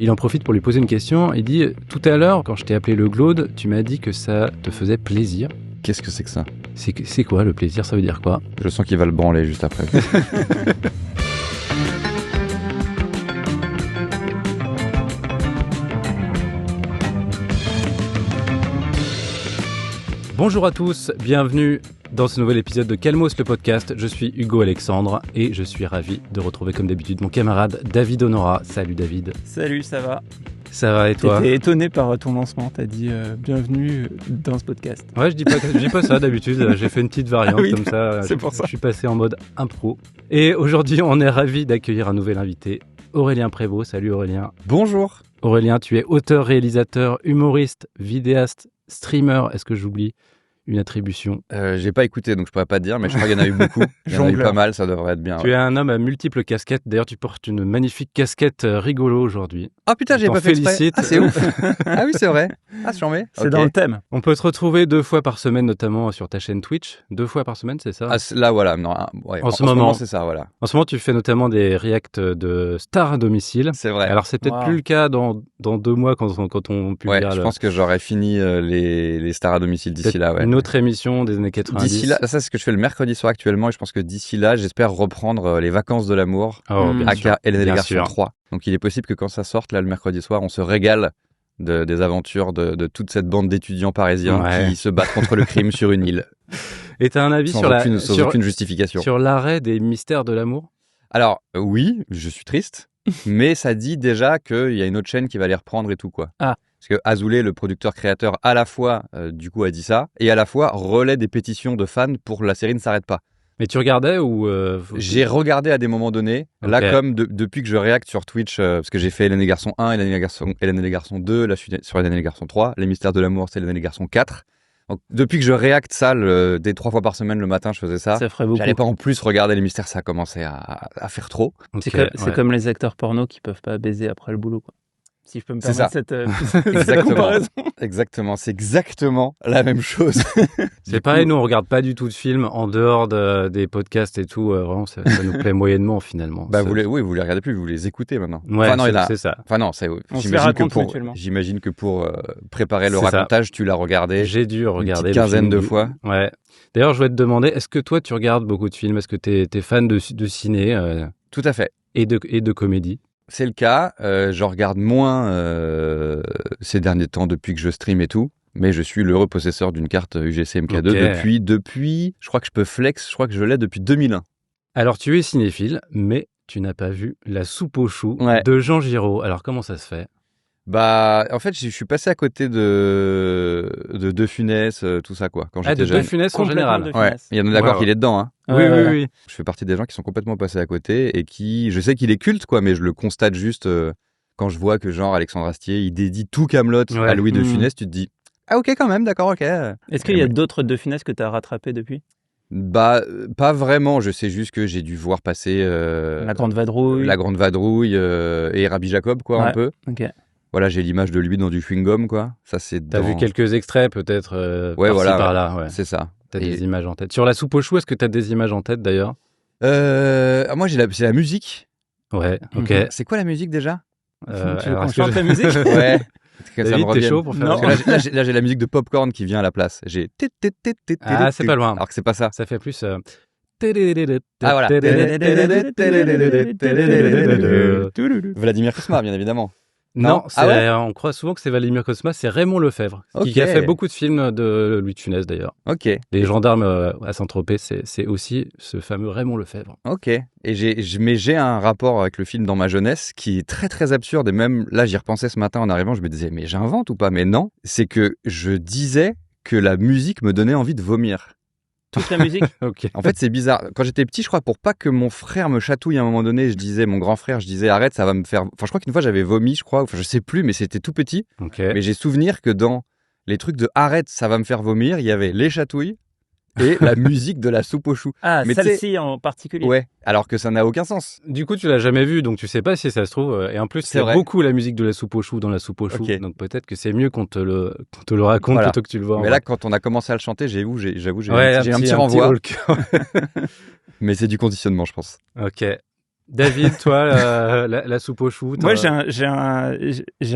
Il en profite pour lui poser une question. Il dit « Tout à l'heure, quand je t'ai appelé le Glaude, tu m'as dit que ça te faisait plaisir. Qu'est-ce que c'est que ça ? C'est quoi le plaisir ? Ça veut dire quoi ?» Je sens qu'il va le branler juste après. Bonjour à tous, bienvenue dans ce nouvel épisode de Calmos le podcast. Je suis Hugo Alexandre et je suis ravi de retrouver comme d'habitude mon camarade David Honora. Salut David. Salut, ça va ? Ça va et toi ? J'étais étonné par ton lancement, t'as dit bienvenue dans ce podcast. Ouais, je dis pas ça d'habitude, j'ai fait une petite variante comme ça. C'est pour ça. Je suis passé en mode impro. Et aujourd'hui, on est ravi d'accueillir un nouvel invité, Aurélien Prévost. Salut Aurélien. Bonjour. Aurélien, tu es auteur, réalisateur, humoriste, vidéaste, streamer. Est-ce que j'oublie une attribution ? J'ai pas écouté, donc je pourrais pas te dire, mais je crois qu'il y en a eu beaucoup. Il y en a eu pas mal, ça devrait être bien. Tu es un homme à multiples casquettes. D'ailleurs, tu portes une magnifique casquette rigolo aujourd'hui. Ah putain, j'ai pas fait exprès. Félicite. Ah, c'est ouf. Ah oui, c'est vrai. Ah, c'est charmé. C'est dans le thème. On peut te retrouver 2 fois par semaine, notamment sur ta chaîne Twitch. 2 fois par semaine, c'est ça ? Ah, là, voilà. Non, ouais. En ce moment, c'est ça, voilà. En ce moment, tu fais notamment des reacts de stars à domicile. C'est vrai. Alors, c'est peut-être plus le cas dans 2 mois quand on publiera. Ouais, je pense que j'aurais fini les stars à domicile d'ici là. Ouais. Une autre émission des années 90. D'ici là, ça c'est ce que je fais le mercredi soir actuellement, et je pense que d'ici là, j'espère reprendre les vacances de l'amour, aka Hélène et les garçons 3. Donc il est possible que quand ça sorte, là, le mercredi soir, on se régale des aventures de toute cette bande d'étudiants parisiens qui se battent contre le crime sur une île. Et t'as un avis sans aucune justification. Sur l'arrêt des mystères de l'amour ? Alors, oui, je suis triste, mais ça dit déjà qu'il y a une autre chaîne qui va les reprendre et tout, quoi. Ah. Parce que Azoulay, le producteur-créateur, à la fois, du coup, a dit ça, et à la fois relaie des pétitions de fans pour la série ne s'arrête pas. Mais tu regardais ou J'ai regardé à des moments donnés. Okay. Là, comme depuis que je réacte sur Twitch, parce que j'ai fait Hélène et les garçons 1, Hélène et les garçons 2, là je suis sur Hélène et les garçons 3, Les mystères de l'amour, c'est Hélène et les garçons 4. Donc, depuis que je réacte ça, dès 3 fois par semaine le matin, je faisais ça. Ça ferait beaucoup. J'allais pas en plus regarder les mystères, ça a commencé à faire trop. Okay, c'est comme les acteurs porno qui peuvent pas baiser après le boulot, quoi. Si je peux me permettre cette comparaison. Exactement, c'est exactement la même chose. C'est pareil, nous on regarde pas du tout de films en dehors des podcasts et tout. Vraiment, ça nous plaît moyennement finalement. Bah vous les regardez plus, vous les écoutez maintenant. Ouais, enfin, c'est ça. Enfin non, j'imagine que pour préparer le racontage, tu l'as regardé. J'ai dû regarder une quinzaine de fois. Ouais. D'ailleurs, je voulais te demander, est-ce que toi tu regardes beaucoup de films ? Est-ce que t'es fan de ciné Tout à fait. Et de comédie ? C'est le cas, je regarde moins ces derniers temps depuis que je stream et tout, mais je suis l'heureux possesseur d'une carte UGC MK2 depuis, je crois que je peux flex, je crois que je l'ai depuis 2001. Alors tu es cinéphile, mais tu n'as pas vu La soupe aux choux de Jean Giraud. Alors comment ça se fait ? Bah, en fait, je suis passé à côté de De Funès, tout ça, quoi, quand j'étais jeune. De Funès en général. Ouais, il y en a d'accord qu'il est dedans, hein. Oui. Je fais partie des gens qui sont complètement passés à côté et je sais qu'il est culte, quoi, mais je le constate juste quand je vois que, genre, Alexandre Astier, il dédie tout Kaamelott à Louis de Funès, tu te dis, ah, ok, quand même, d'accord, ok. Est-ce qu'il y a d'autres De Funès que tu as rattrapés depuis ? Bah, pas vraiment. Je sais juste que j'ai dû voir passer La Grande Vadrouille. Et Rabbi Jacob, quoi, un peu. Ok. Voilà, j'ai l'image de lui dans du chewing-gum, quoi. Ça, c'est. T'as vu quelques extraits, peut-être, par-là. Ouais. C'est ça. T'as des images en tête. Sur La soupe aux choux, est-ce que t'as des images en tête, d'ailleurs ? Moi, c'est la musique. Ouais, ok. C'est quoi la musique, déjà Tu veux qu'on chante la musique ? Ouais. David, t'es chaud pour faire non. Parce que là, j'ai la musique de Popcorn qui vient à la place. J'ai. Ah, c'est pas loin. Alors que c'est pas ça. Ça fait plus. Ah, voilà. Vladimir Cosma, bien évidemment. Non, on croit souvent que c'est Vladimir Cosma, c'est Raymond Lefebvre, qui a fait beaucoup de films de Louis de Funès d'ailleurs. Ok. Les gendarmes à Saint-Tropez, c'est aussi ce fameux Raymond Lefebvre. Ok. Et j'ai un rapport avec le film dans ma jeunesse qui est très très absurde, et même là j'y repensais ce matin en arrivant, je me disais mais j'invente ou pas ? Mais non, c'est que je disais que la musique me donnait envie de vomir. Toute la musique. Ok. En fait, c'est bizarre. Quand j'étais petit, je crois, pour pas que mon frère me chatouille à un moment donné, mon grand frère, je disais arrête, ça va me faire. Enfin, je crois qu'une fois j'avais vomi, je sais plus, mais c'était tout petit. Okay. Mais j'ai souvenir que dans les trucs de arrête, ça va me faire vomir, il y avait les chatouilles et la musique de La soupe aux choux. Ah, mais celle-ci en particulier. Ouais, alors que ça n'a aucun sens. Du coup, tu l'as jamais vu, donc tu sais pas si ça se trouve. Et en plus, c'est beaucoup la musique de La soupe aux choux dans La soupe aux choux. Okay. Donc peut-être que c'est mieux qu'on te le raconte plutôt que tu le vois. Mais là, quand on a commencé à le chanter, j'avoue, j'ai un petit renvoi. Mais c'est du conditionnement, je pense. Ok. David, toi, la soupe aux choux. Moi, j'ai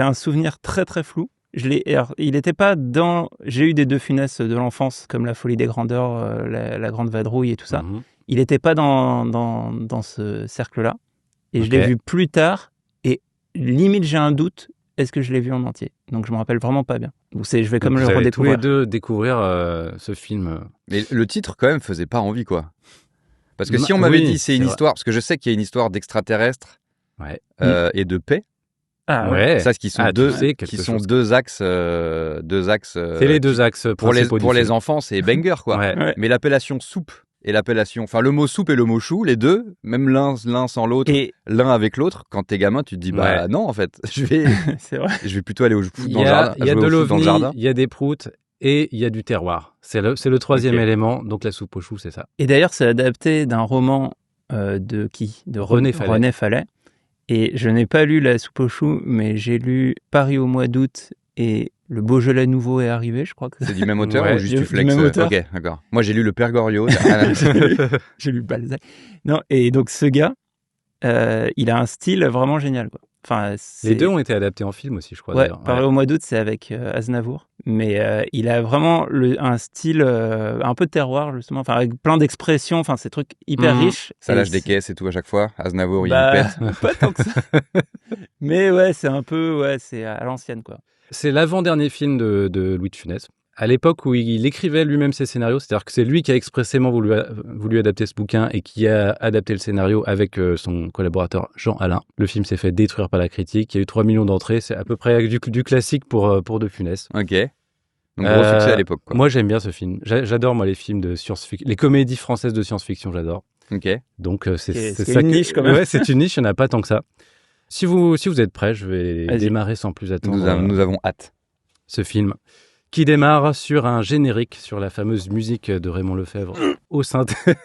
un souvenir très très flou. Il était pas dans. J'ai eu des De Funès de l'enfance, comme La Folie des Grandeurs, la Grande Vadrouille et tout ça. Il n'était pas dans ce cercle-là. Et je l'ai vu plus tard. Et limite, j'ai un doute. Est-ce que je l'ai vu en entier? Donc, je me rappelle vraiment pas bien. Je vais comme le redécouvrir. Tous les deux découvrir ce film. Mais le titre, quand même, faisait pas envie, quoi. Parce que si on m'avait dit c'est une histoire, parce que je sais qu'il y a une histoire d'extraterrestres et de paix. Ah ouais. Ça, qui sont deux axes. C'est les deux axes pour les enfants, c'est banger, quoi. Mais l'appellation soupe et l'appellation, enfin le mot soupe et le mot chou, les deux, même l'un sans l'autre, l'un avec l'autre. Quand t'es gamin, tu te dis non, en fait, je vais plutôt aller au foot dans le jardin. Il y a de l'ovni, il y a des proutes. Et il y a du terroir. C'est le troisième élément, donc la soupe aux choux, c'est ça. Et d'ailleurs, c'est adapté d'un roman de René Fallet. Et je n'ai pas lu la soupe aux choux, mais j'ai lu Paris au mois d'août et Le Beaujolais nouveau est arrivé, je crois que c'est du même auteur ou juste tu flexes? Du même auteur. Ok, d'accord. Moi, j'ai lu Le Père Goriot. J'ai lu Balzac. Non, et donc ce gars, il a un style vraiment génial, quoi. Enfin, les deux ont été adaptés en film aussi, je crois. Ouais, Paris au mois d'août, c'est avec Aznavour. Mais il a vraiment un style un peu de terroir, justement, enfin, avec plein d'expressions, enfin, ces trucs hyper riches. Ça lâche des caisses et tout à chaque fois. Aznavour, il pète. Pas tant que ça. Mais ouais, c'est un peu, c'est à l'ancienne, quoi. C'est l'avant-dernier film de Louis de Funès. À l'époque où il écrivait lui-même ses scénarios, c'est-à-dire que c'est lui qui a expressément voulu adapter ce bouquin et qui a adapté le scénario avec son collaborateur Jean Alain. Le film s'est fait détruire par la critique. Il y a eu 3 millions d'entrées. C'est à peu près du classique pour De Funès. Ok. Donc gros succès à l'époque, quoi. Moi, j'aime bien ce film. J'adore, moi, les films de science-fiction. Les comédies françaises de science-fiction, j'adore. Ok. Donc, c'est ça. C'est une niche, quand même. Ouais, c'est une niche, il n'y en a pas tant que ça. Si vous êtes prêts, je vais démarrer sans plus attendre. Nous avons hâte. Ce film qui démarre sur un générique, sur la fameuse musique de Raymond Lefebvre au synthé.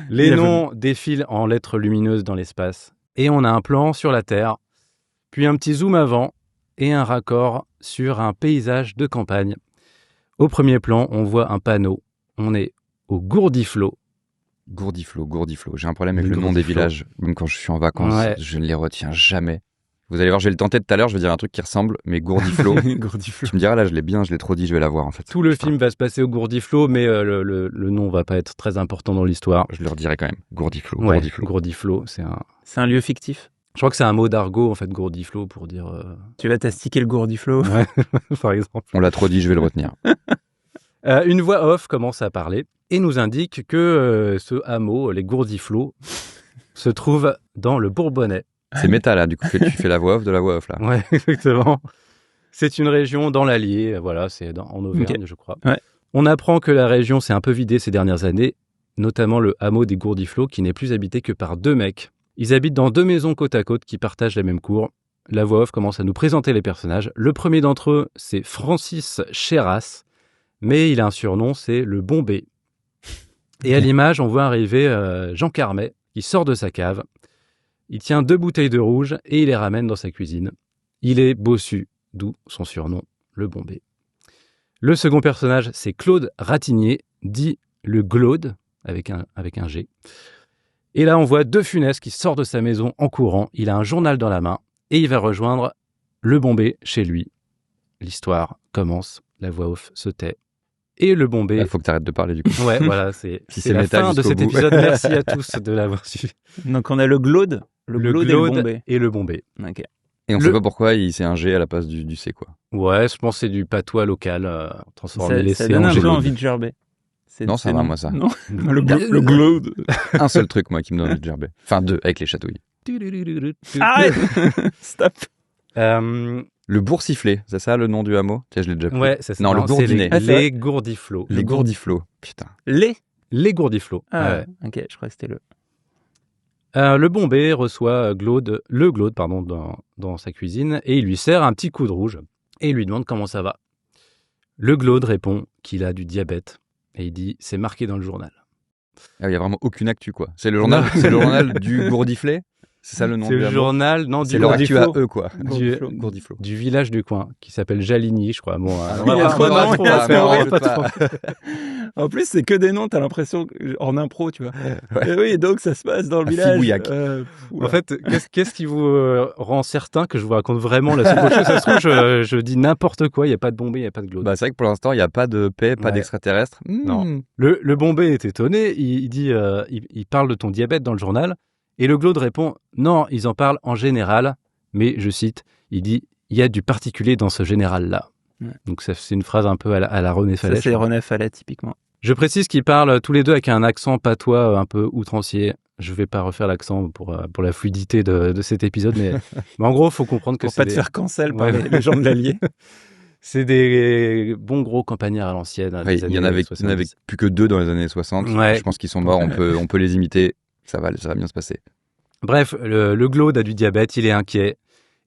Les noms défilent en lettres lumineuses dans l'espace. Et on a un plan sur la Terre, puis un petit zoom avant et un raccord sur un paysage de campagne. Au premier plan, on voit un panneau. On est au Gourdiflot. Gourdiflot. J'ai un problème avec le nom des villages. Même quand je suis en vacances, je ne les retiens jamais. Vous allez voir, je vais le tenter tout à l'heure, je vais dire un truc qui ressemble, mais Gourdiflot. Gourdiflot. Tu me diras, là, je l'ai trop dit, je vais l'avoir, en fait. Tout le film va se passer au Gourdiflot, mais le nom va pas être très important dans l'histoire. Je le redirai quand même. Gourdiflot. Gourdiflot, c'est un lieu fictif. Je crois que c'est un mot d'argot, en fait, Gourdiflot, pour dire... Tu vas t'astiquer le Gourdiflot. Ouais, par exemple. On l'a trop dit, je vais le retenir. Une voix off commence à parler et nous indique que ce hameau, les Gourdiflots, se trouve dans le Bourbonnais. C'est méta, là, du coup, tu fais la voix off de la voix off, là. Ouais, exactement. C'est une région dans l'Allier, voilà, c'est en Auvergne, je crois. Ouais. On apprend que la région s'est un peu vidée ces dernières années, notamment le hameau des Gourdiflots, qui n'est plus habité que par 2 mecs. Ils habitent dans 2 maisons côte à côte qui partagent la même cour. La voix off commence à nous présenter les personnages. Le premier d'entre eux, c'est Francis Chéras, mais il a un surnom, c'est le Bombé. Et à l'image, on voit arriver Jean Carmet, qui sort de sa cave. Il tient 2 bouteilles de rouge et il les ramène dans sa cuisine. Il est bossu, d'où son surnom, le Bombé. Le second personnage, c'est Claude Ratignier, dit le Glaude, avec un G. Et là, on voit De Funès qui sort de sa maison en courant. Il a un journal dans la main et il va rejoindre le Bombé chez lui. L'histoire commence, la voix off se tait. Et le Bombé... Il faut que tu arrêtes de parler, du coup. Ouais, voilà, c'est la fin de cet épisode. Merci à tous de l'avoir suivi. Donc, on a le Glaude. Le Glaude et le Bombé. Ok. Et on ne sait pas pourquoi c'est un G à la place du C, quoi. Ouais, je pense que c'est du patois local, transformer les C en G. Ça donne un peu envie de gerber. Non, ça va, moi, ça. Non, le Glaude. Un seul truc, moi, qui me donne envie de gerber. Enfin, 2, avec les chatouilles. Arrête. Stop. Le Bourg-Sifflé, c'est ça le nom du hameau? Tiens, je l'ai déjà pris. Ouais, c'est ça. Non, le Gourdinet. Les Gourdiflots. Les Gourdiflots, putain. Les Gourdiflots. Ah ouais. Ok, je crois que c'était le... Le Bombé reçoit le Glaude dans sa cuisine et il lui sert un petit coup de rouge et il lui demande comment ça va. Le Glaude répond qu'il a du diabète et il dit c'est marqué dans le journal. Ah, il n'y a vraiment aucune actu, quoi. C'est le journal du Gourdiflet? C'est ça le nom du journal, non, c'est leur actu à eux, quoi. Du village du coin, qui s'appelle Jaligny, je crois. Bon, en plus, c'est que des noms, t'as l'impression, en impro, tu vois. Ouais. Et oui, donc ça se passe dans le village. En fait, qu'est-ce qui vous rend certain que je vous raconte vraiment la semaine prochaine? Ça se trouve, je dis n'importe quoi, il n'y a pas de Bombay, il n'y a pas de Glaude. C'est vrai que pour l'instant, il n'y a pas de paix, pas d'extraterrestre. Non. Le Bombay est étonné, il dit, il parle de ton diabète dans le journal. Et le Glaude répond « Non, ils en parlent en général, mais, je cite, il dit « Il y a du particulier dans ce général-là. » Donc c'est une phrase un peu à la René Fallet. Ça, c'est René Fallet, typiquement. Je précise qu'ils parlent tous les deux avec un accent patois un peu outrancier. Je ne vais pas refaire l'accent pour la fluidité de cet épisode, mais en gros, il faut comprendre que pour pas te faire cancel par les gens de l'Allier. C'est des bons gros campagnards à l'ancienne. Il y en avait plus que 2 dans les années 60. Ouais. Je pense qu'ils sont morts, on peut les imiter. Ça va bien se passer. Bref, le Glaude a du diabète, il est inquiet.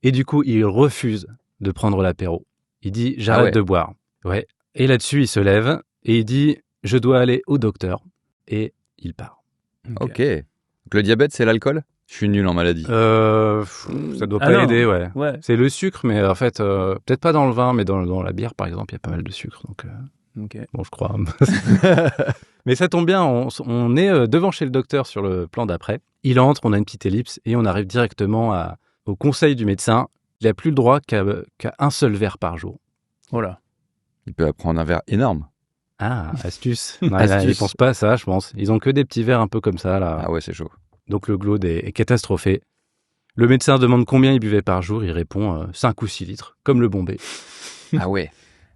Et du coup, il refuse de prendre l'apéro. Il dit « J'arrête de boire ». Ouais. Et là-dessus, il se lève et il dit « Je dois aller au docteur ». Et il part. Ok. Donc le diabète, c'est l'alcool ? Je suis nul en maladie. Ça doit pas aider, ouais. C'est le sucre, mais en fait, peut-être pas dans le vin, mais dans la bière, par exemple, il y a pas mal de sucre. Donc, bon, je crois. Mais ça tombe bien, on est devant chez le docteur sur le plan d'après. Il entre, on a une petite ellipse et on arrive directement au conseil du médecin. Il n'a plus le droit qu'à un seul verre par jour. Voilà. Il peut prendre un verre énorme. Ah, astuce. Ils ne pensent pas à ça, je pense. Ils ont que des petits verres un peu comme ça, là. Ah ouais, c'est chaud. Donc le Glaude est catastrophé. Le médecin demande combien il buvait par jour. Il répond 5 ou 6 litres, comme le Bombay. Ah ouais.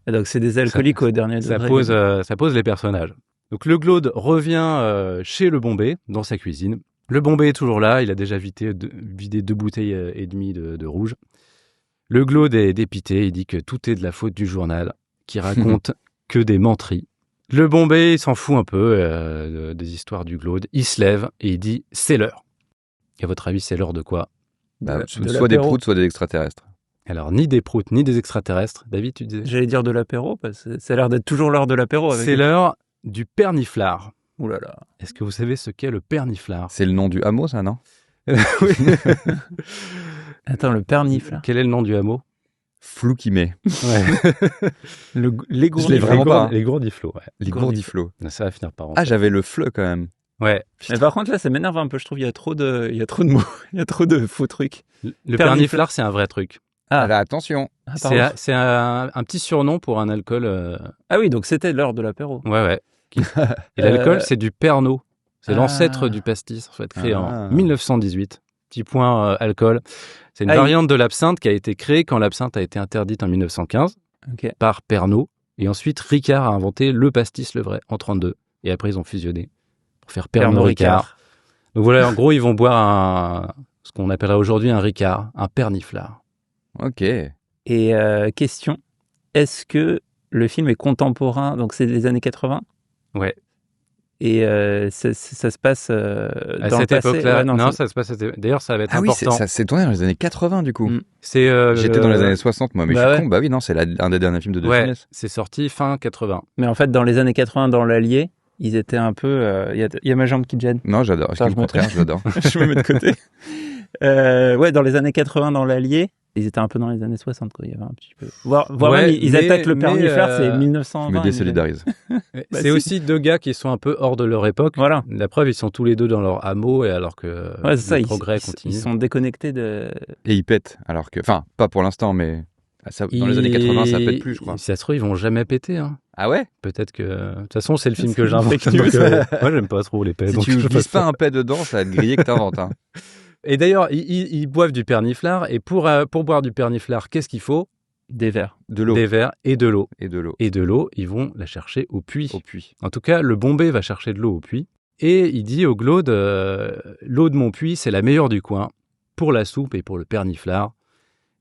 Et donc c'est des alcooliques au dernier degré. Ça pose les personnages. Donc le Glaude revient chez le Bombay, dans sa cuisine. Le Bombay est toujours là, il a déjà vidé 2 bouteilles et demie de rouge. Le Glaude est dépité, il dit que tout est de la faute du journal, qui raconte que des menteries. Le Bombay, il s'en fout un peu des histoires du Glaude. Il se lève et il dit « c'est l'heure ». Et à votre avis, c'est l'heure de quoi ? Soit des proutes, soit des extraterrestres. Alors, ni des proutes, ni des extraterrestres. David, tu disais ? J'allais dire de l'apéro, parce que ça a l'air d'être toujours l'heure de l'apéro. C'est l'heure du perniflard. Ouh là là. Est-ce que vous savez ce qu'est le perniflard ? C'est le nom du hameau, ça, non ? Oui. Attends, le perniflard. Quel est le nom du hameau ? Floukimé. Ouais. Les gourdiflots. Ouais. Les gourdiflots. Ça va finir par rentrer. Ah, j'avais le fleu quand même. Ouais. Mais par contre, là, ça m'énerve un peu. Je trouve qu'il y a trop de mots. Il y a trop de faux trucs. Le perniflard, c'est un vrai truc. Ah, là, attention. C'est un petit surnom pour un alcool. Ah oui, donc c'était l'heure de l'apéro. Ouais. Et l'alcool, c'est du Pernod. C'est l'ancêtre du pastis, en fait, créé en 1918. Petit point alcool. C'est une variante de l'absinthe qui a été créée quand l'absinthe a été interdite en 1915 par Pernod. Et ensuite, Ricard a inventé le pastis, le vrai, en 1932. Et après, ils ont fusionné pour faire Pernod Ricard. Donc voilà, en gros, ils vont boire ce qu'on appellerait aujourd'hui un Ricard, un perniflard. Ok. Et question, est-ce que le film est contemporain, donc c'est des années 80 ? Ouais. Et ça se passe à cette époque-là. Non, ça se passe. D'ailleurs, ça va être important. Ah oui, ça s'est tourné dans les années 80 du coup. J'étais dans les années 60 moi, mais je suis con. Bah oui, non, c'est un des derniers films de De Funès. C'est sorti fin 80. Mais en fait, dans les années 80, dans l'Allier, ils étaient un peu. Il y a ma jambe qui gêne. Non, j'adore. Au contraire, je l'adore. Je me mets de côté. Dans les années 80, dans l'Allier. Ils étaient un peu dans les années 60, quoi. Il y avait un petit peu. Même, ils attaquent le perniflard, c'est 1920. Je me désolidarise. C'est aussi 2 gars qui sont un peu hors de leur époque. Voilà. La preuve, ils sont tous les 2 dans leur hameau, et alors que le progrès continue. Ils sont déconnectés de. Et ils pètent, alors que. Enfin, pas pour l'instant, mais. Dans les années 80, ça pète plus, je crois. Si ça se trouve, ils vont jamais péter. Hein. Ah ouais ? Peut-être que. De toute façon, c'est le film que j'invente. Moi, j'aime pas trop les pets. Si tu glisses pas un pet dedans, ça va te griller que t'inventes. Hein. Et d'ailleurs, ils boivent du perniflard. Et pour boire du perniflard, qu'est-ce qu'il faut ? Des verres. De l'eau. Des verres et de l'eau. Et de l'eau. Et de l'eau, ils vont la chercher au puits. En tout cas, le Bombay va chercher de l'eau au puits. Et il dit au Glaude, l'eau de mon puits, c'est la meilleure du coin pour la soupe et pour le perniflard.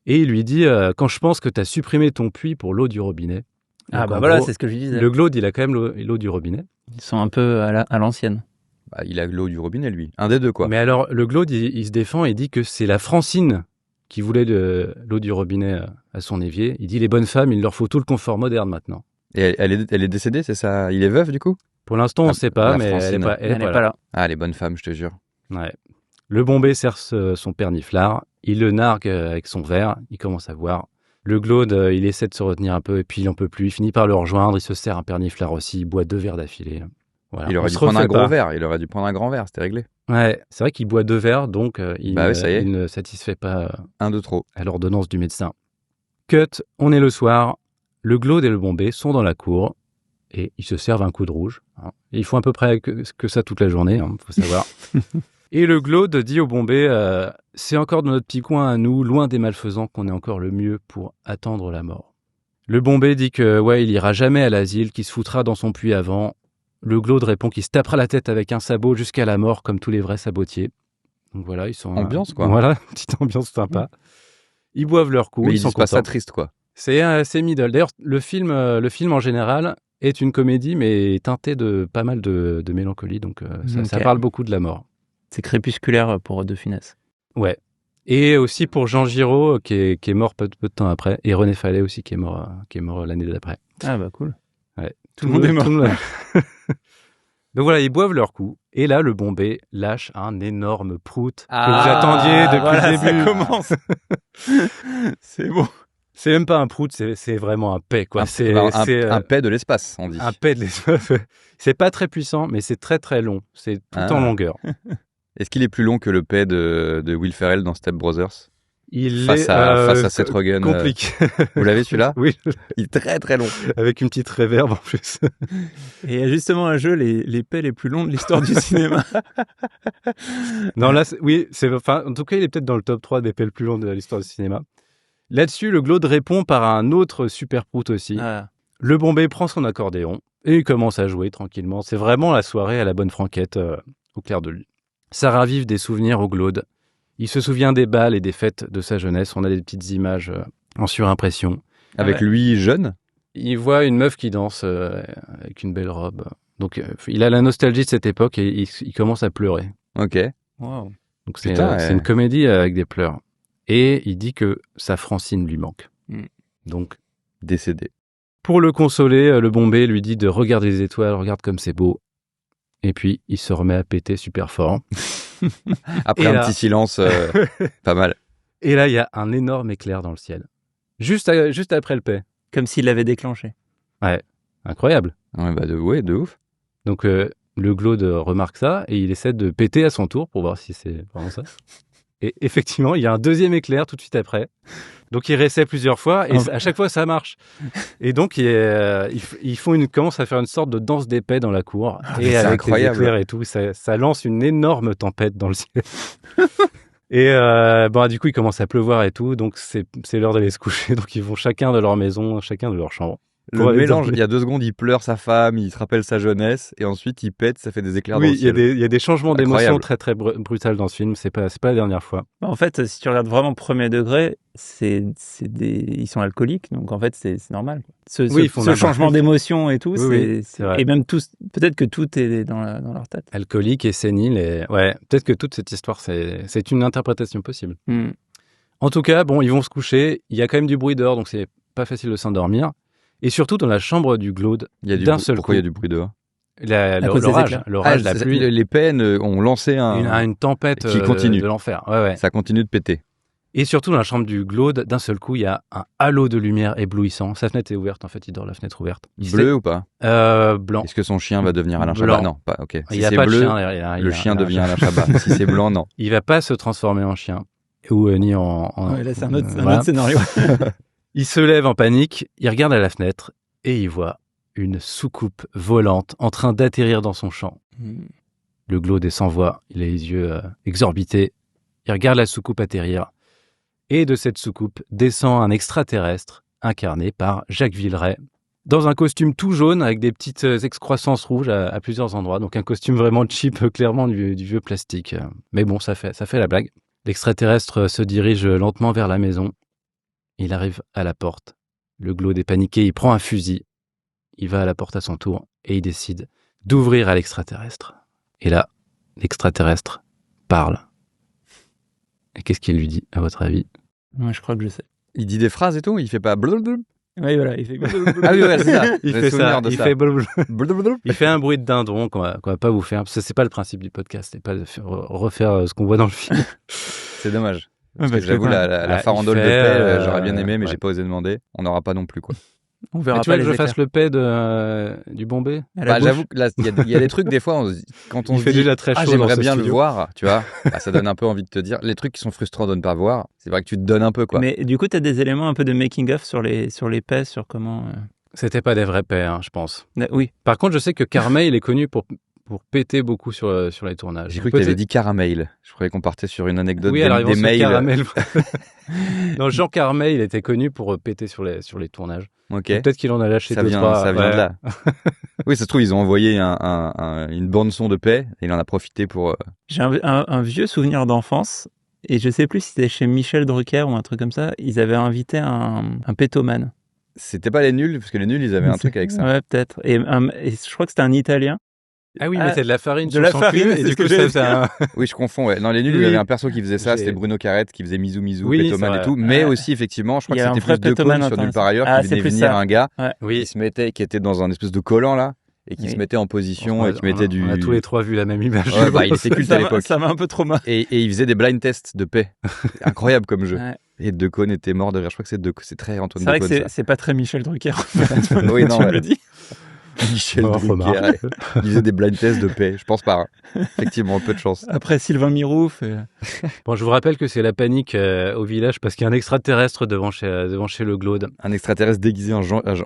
Et il lui dit, quand je pense que tu as supprimé ton puits pour l'eau du robinet. Ah bah voilà, c'est ce que je disais. Le Glaude, il a quand même l'eau du robinet. Ils sont un peu à l'ancienne. Bah, il a l'eau du robinet, lui. Un des 2, quoi. Mais alors, le Glaude, il se défend et dit que c'est la Francine qui voulait l'eau du robinet à son évier. Il dit, les bonnes femmes, il leur faut tout le confort moderne maintenant. Et elle est décédée, c'est ça ? Il est veuf, du coup ? Pour l'instant, on ne sait pas, mais elle n'est pas là. Ah, les bonnes femmes, je te jure. Ouais. Le Bombay serre son perniflard, il le nargue avec son verre, il commence à boire. Le Glaude, il essaie de se retenir un peu et puis il en peut plus, il finit par le rejoindre, il se sert un perniflard aussi, il boit 2 verres d'affilée. Voilà. Il aurait dû prendre un gros verre, il aurait dû prendre un grand verre, c'était réglé. Ouais, c'est vrai qu'il boit 2 verres, donc il ne satisfait pas un de trop à l'ordonnance du médecin. Cut, on est le soir, le Glaude et le Bombay sont dans la cour et ils se servent un coup de rouge. Ils font à peu près que ça toute la journée, faut savoir. Et le Glaude dit au Bombay, c'est encore dans notre petit coin à nous, loin des malfaisants, qu'on est encore le mieux pour attendre la mort. Le Bombay dit que il ira jamais à l'asile, qu'il se foutra dans son puits avant. Le Glaude répond qu'il se tapera la tête avec un sabot jusqu'à la mort, comme tous les vrais sabotiers. Donc voilà, ils sont... Ambiance, quoi. Voilà, petite ambiance sympa. Ils boivent leur coup, mais ils sont pas contents. Ça triste, quoi. C'est middle. D'ailleurs, le film en général est une comédie, mais teintée de pas mal de mélancolie, donc ça parle beaucoup de la mort. C'est crépusculaire pour De Funès. Ouais. Et aussi pour Jean Giraud, qui est mort peu de temps après, et René Fallet aussi, qui est mort l'année d'après. Ah bah cool. Ouais. Tout le monde est mort. Donc voilà, ils boivent leur coup, et là, le Bombay lâche un énorme prout que vous attendiez depuis le début. Ça commence. C'est beau. C'est même pas un prout, c'est vraiment un paix, quoi. C'est un paix de l'espace, on dit. Un paix de l'espace. C'est pas très puissant, mais c'est très très long. C'est tout en longueur. Est-ce qu'il est plus long que le paix de Will Ferrell dans Step Brothers ? Face à Seth Rogen. Compliqué. Vous l'avez celui-là ? Oui. Il est très très long. Avec une petite réverb en plus. Et il y a justement un jeu, les paix les plus longs de l'histoire du cinéma. Non, là, en tout cas, il est peut-être dans le top 3 des paix les plus longs de l'histoire du cinéma. Là-dessus, le Glaude répond par un autre super prout aussi. Ah. Le Bombay prend son accordéon et il commence à jouer tranquillement. C'est vraiment la soirée à la bonne franquette, au clair de lune. Ça ravive des souvenirs au Glaude. Il se souvient des bals et des fêtes de sa jeunesse. On a des petites images en surimpression. Avec lui jeune ? Il voit une meuf qui danse avec une belle robe. Donc, il a la nostalgie de cette époque et il commence à pleurer. Ok. Wow. Donc, c'est une comédie avec des pleurs. Et il dit que sa Francine lui manque. Donc, décédé. Pour le consoler, le Bombay lui dit de regarder les étoiles, regarde comme c'est beau. Et puis, il se remet à péter super fort. Après petit silence, pas mal. Et là, il y a un énorme éclair dans le ciel. Juste après le paix. Comme s'il l'avait déclenché. Ouais, incroyable. Ouais, de ouf. Donc, le Glaude remarque ça et il essaie de péter à son tour pour voir si c'est vraiment ça. Et effectivement, il y a un deuxième éclair tout de suite après. Donc, il réessaie plusieurs fois et à chaque fois, ça marche. Et donc, ils commencent à faire une sorte de danse d'épée dans la cour. Et avec incroyable. Les éclairs et tout, ça lance une énorme tempête dans le ciel. Et du coup, il commence à pleuvoir et tout. Donc, c'est l'heure d'aller se coucher. Donc, ils vont chacun de leur maison, chacun de leur chambre. Le mélange, il y a 2 secondes, il pleure sa femme, il se rappelle sa jeunesse, et ensuite il pète, ça fait des éclairs dans le ciel. Oui, il y a des changements d'émotions très très brutales dans ce film, c'est pas la dernière fois. En fait, si tu regardes vraiment premier degré, ils sont alcooliques, donc en fait c'est normal. Ce changement d'émotion et tout, c'est vrai. Et même peut-être que tout est dans leur tête. Alcoolique et sénile, peut-être que toute cette histoire, c'est une interprétation possible. En tout cas, ils vont se coucher, il y a quand même du bruit dehors, donc c'est pas facile de s'endormir. Et surtout dans la chambre du Glaude, d'un seul coup. Pourquoi il y a du bruit dehors ? L'orage, la pluie. Les peines ont lancé une tempête qui continue. De l'enfer. Ouais. Ça continue de péter. Et surtout dans la chambre du Glaude, d'un seul coup, il y a un halo de lumière éblouissant. Sa fenêtre est ouverte, en fait, il dort la fenêtre ouverte. Bleu ou pas ? Blanc. Est-ce que son chien va devenir Alain Chabat ? Non, pas. Ok. Si c'est bleu, le chien devient Alain Chabat. Si c'est blanc, non. Il va pas se transformer en chien ou ni en. Là, c'est un autre scénario. Il se lève en panique, il regarde à la fenêtre et il voit une soucoupe volante en train d'atterrir dans son champ. Le Glaude est sans voix, il a les yeux exorbités. Il regarde la soucoupe atterrir et de cette soucoupe descend un extraterrestre incarné par Jacques Villeray dans un costume tout jaune avec des petites excroissances rouges à plusieurs endroits. Donc un costume vraiment cheap, clairement du vieux plastique. Mais bon, ça fait la blague. L'extraterrestre se dirige lentement vers la maison. Il arrive à la porte. Le Glaude est paniqué, il prend un fusil. Il va à la porte à son tour et il décide d'ouvrir à l'extraterrestre. Et là, l'extraterrestre parle. Et qu'est-ce qu'il lui dit, à votre avis ? Moi, je crois que je sais. Il dit des phrases et tout ? Il fait pas blablabla ? Oui, voilà, il fait. Ah oui, ouais, c'est ça. Il fait ça. Il fait un bruit de dindon qu'on va pas vous faire, parce que c'est pas le principe du podcast, c'est pas de refaire ce qu'on voit dans le film. C'est dommage. Parce que j'avoue, la farandole de paix, j'aurais bien aimé, mais j'ai pas osé demander. On n'aura pas non plus, quoi. On verra tu pas veux que je fasse le paix du Bombay. J'avoue que là, il y a des trucs, des fois, quand on se dit déjà très chaud j'aimerais bien le voir, tu vois, ça donne un peu envie de te dire. Les trucs qui sont frustrants de ne pas voir, c'est vrai que tu te donnes un peu, quoi. Mais du coup, tu as des éléments un peu de making-of sur les paix, sur comment. C'était pas des vrais paix, je pense. Oui. Par contre, je sais que Carmel est connu pour péter beaucoup sur les tournages. J'ai cru que tu avais dit caramel. Je croyais qu'on partait sur une anecdote des mails. Caramel. Non, Jean Carmel, il était connu pour péter sur les tournages. Okay. Peut-être qu'il en a lâché ça vient de là. Oui, ça se trouve, ils ont envoyé une bande-son de paix et il en a profité pour... J'ai un vieux souvenir d'enfance et je sais plus si c'était chez Michel Drucker ou un truc comme ça. Ils avaient invité un pétomane. C'était pas les nuls, parce que les nuls, ils avaient un truc avec ça. Ouais, peut-être. Et je crois que c'était un Italien. Ah oui, mais c'est de la farine sur son cul, et du coup, ça... Oui, je confonds, ouais. Non, les nuls, il y avait un perso qui faisait ça, c'était Bruno Carrette, qui faisait Misou, pétomane et tout. Mais aussi, effectivement, je crois que c'était plus de cônes sur Nulle part ailleurs, qui venait venir un gars, qui était dans un espèce de collant, là, et qui se mettait en position, et qui mettait du... On a tous les trois vu la même image. Il était culte à l'époque. Ça m'a un peu traumatisé. Et il faisait des blind tests de paix. Incroyable comme jeu. Et Decaune était mort de rire. Je crois que c'est très Antoine Decaune. C'est vrai que c'est pas très Michel Drucker. Oui, non, tu me le dis. Michel Drucker, il faisait des blind tests de paix. Je pense pas. Effectivement, peu de chance. Après Sylvain Mirouf. Bon, je vous rappelle que c'est la panique au village parce qu'il y a un extraterrestre devant chez le Glaude. Un extraterrestre déguisé en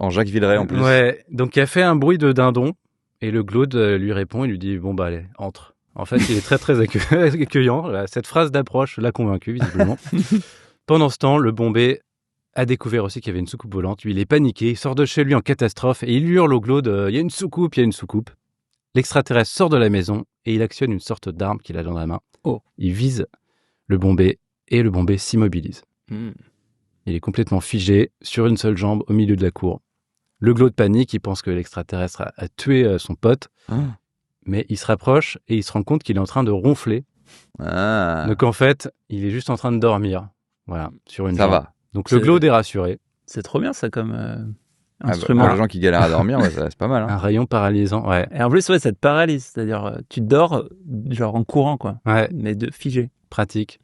Jacques Villeray en plus. Ouais, donc il a fait un bruit de dindon et le Glaude lui répond, il lui dit bon bah allez, entre. En fait, il est très très accueillant. Cette phrase d'approche l'a convaincu visiblement. Pendant ce temps, le Bombay a découvert aussi qu'il y avait une soucoupe volante. Lui, il est paniqué, il sort de chez lui en catastrophe et il hurle au Glaude il y a une soucoupe, il y a une soucoupe. L'extraterrestre sort de la maison et il actionne une sorte d'arme qu'il a dans la main. Il vise le Bombay et le Bombay s'immobilise. Il est complètement figé sur une seule jambe au milieu de la cour. Le Glaude panique, il pense que l'extraterrestre a tué son pote, mais il se rapproche et il se rend compte qu'il est en train de ronfler. Donc en fait, il est juste en train de dormir. Voilà, sur une jambe. Ça va. Donc le Glaude est rassuré. C'est trop bien ça comme instrument. Pour les gens qui galèrent à dormir, c'est pas mal. Un rayon paralysant, ouais. Et en plus, ça te paralyse. C'est-à-dire, tu dors genre en courant, quoi. Ouais. Mais de figé. Pratique.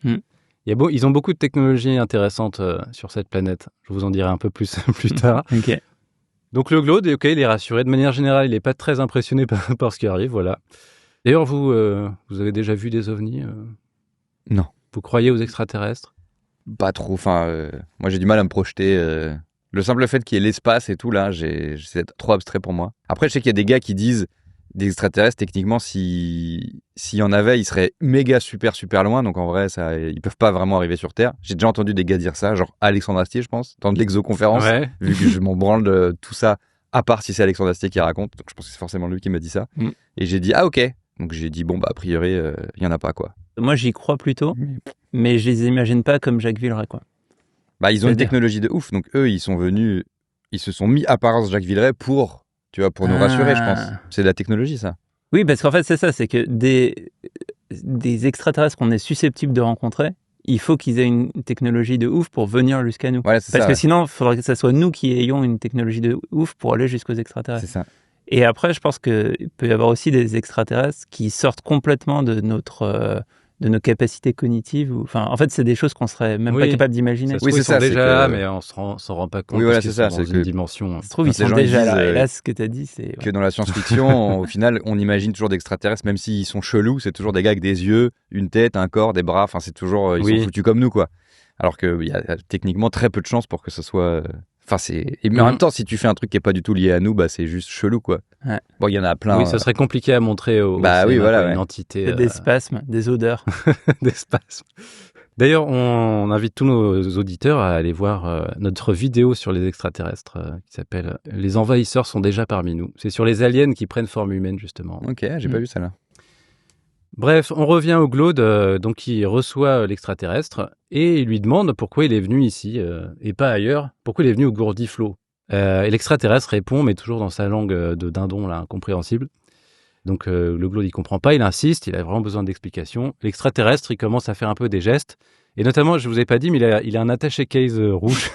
Ils ont beaucoup de technologies intéressantes sur cette planète. Je vous en dirai un peu plus plus tard. Ok. Donc le Glaude, il est rassuré. De manière générale, il n'est pas très impressionné par ce qui arrive, voilà. D'ailleurs, vous avez déjà vu des ovnis Non. Vous croyez aux extraterrestres? Pas trop. Enfin, moi, j'ai du mal à me projeter. Le simple fait qu'il y ait l'espace et tout, là, c'est trop abstrait pour moi. Après, je sais qu'il y a des gars qui disent des extraterrestres, techniquement, s'il y en avait, ils seraient méga super loin. Donc en vrai, ils peuvent pas vraiment arriver sur Terre. J'ai déjà entendu des gars dire ça, genre Alexandre Astier, je pense, dans de l'exoconférence, vu que je m'en branle de tout ça, à part si c'est Alexandre Astier qui raconte. Donc je pense que c'est forcément lui qui m'a dit ça. Et j'ai dit, ah ok. Donc j'ai dit, bon, bah a priori, il y en a pas, quoi. Moi, j'y crois plutôt, mais je les imagine pas comme Jacques Villeray, quoi. Bah, ils ont une technologie de ouf. Donc eux, ils se sont mis à part Jacques Villeray pour nous rassurer, je pense. C'est de la technologie, ça. Oui, parce qu'en fait, c'est ça, c'est que des extraterrestres qu'on est susceptible de rencontrer, il faut qu'ils aient une technologie de ouf pour venir jusqu'à nous. Voilà, parce que sinon, il faudrait que ce soit nous qui ayons une technologie de ouf pour aller jusqu'aux extraterrestres. C'est ça. Et après, je pense qu'il peut y avoir aussi des extraterrestres qui sortent complètement de de nos capacités cognitives. En fait, c'est des choses qu'on serait même pas capable d'imaginer. Oui, c'est ça. Déjà là, mais on s'en rend pas compte. Oui, voilà, c'est ça. C'est une dimension. Ça se trouve, ils sont déjà là. Et là, ce que tu as dit, c'est... Que dans la science-fiction, au final, on imagine toujours d'extraterrestres, même s'ils sont chelous, c'est toujours des gars avec des yeux, une tête, un corps, des bras. Enfin, c'est toujours... Ils sont foutus comme nous, quoi. Alors qu'il y a techniquement très peu de chances pour que ce soit... Mais en même temps, si tu fais un truc qui est pas du tout lié à nous, bah c'est juste chelou, quoi. Ouais. Bon, il y en a plein. Oui, ça serait compliqué à montrer une entité. Des spasmes, des odeurs. Des spasmes. D'ailleurs, on invite tous nos auditeurs à aller voir notre vidéo sur les extraterrestres qui s'appelle « Les envahisseurs sont déjà parmi nous ». C'est sur les aliens qui prennent forme humaine, justement. Ok, j'ai pas vu ça là. Bref, on revient au Glaude, donc il reçoit l'extraterrestre et il lui demande pourquoi il est venu ici et pas ailleurs, pourquoi il est venu au Gourdiflot. Et l'extraterrestre répond, mais toujours dans sa langue de dindon, là, incompréhensible. Donc le Glaude, il comprend pas, il insiste, il a vraiment besoin d'explications. L'extraterrestre, il commence à faire un peu des gestes, et notamment, je vous ai pas dit, mais il a un attaché-case rouge.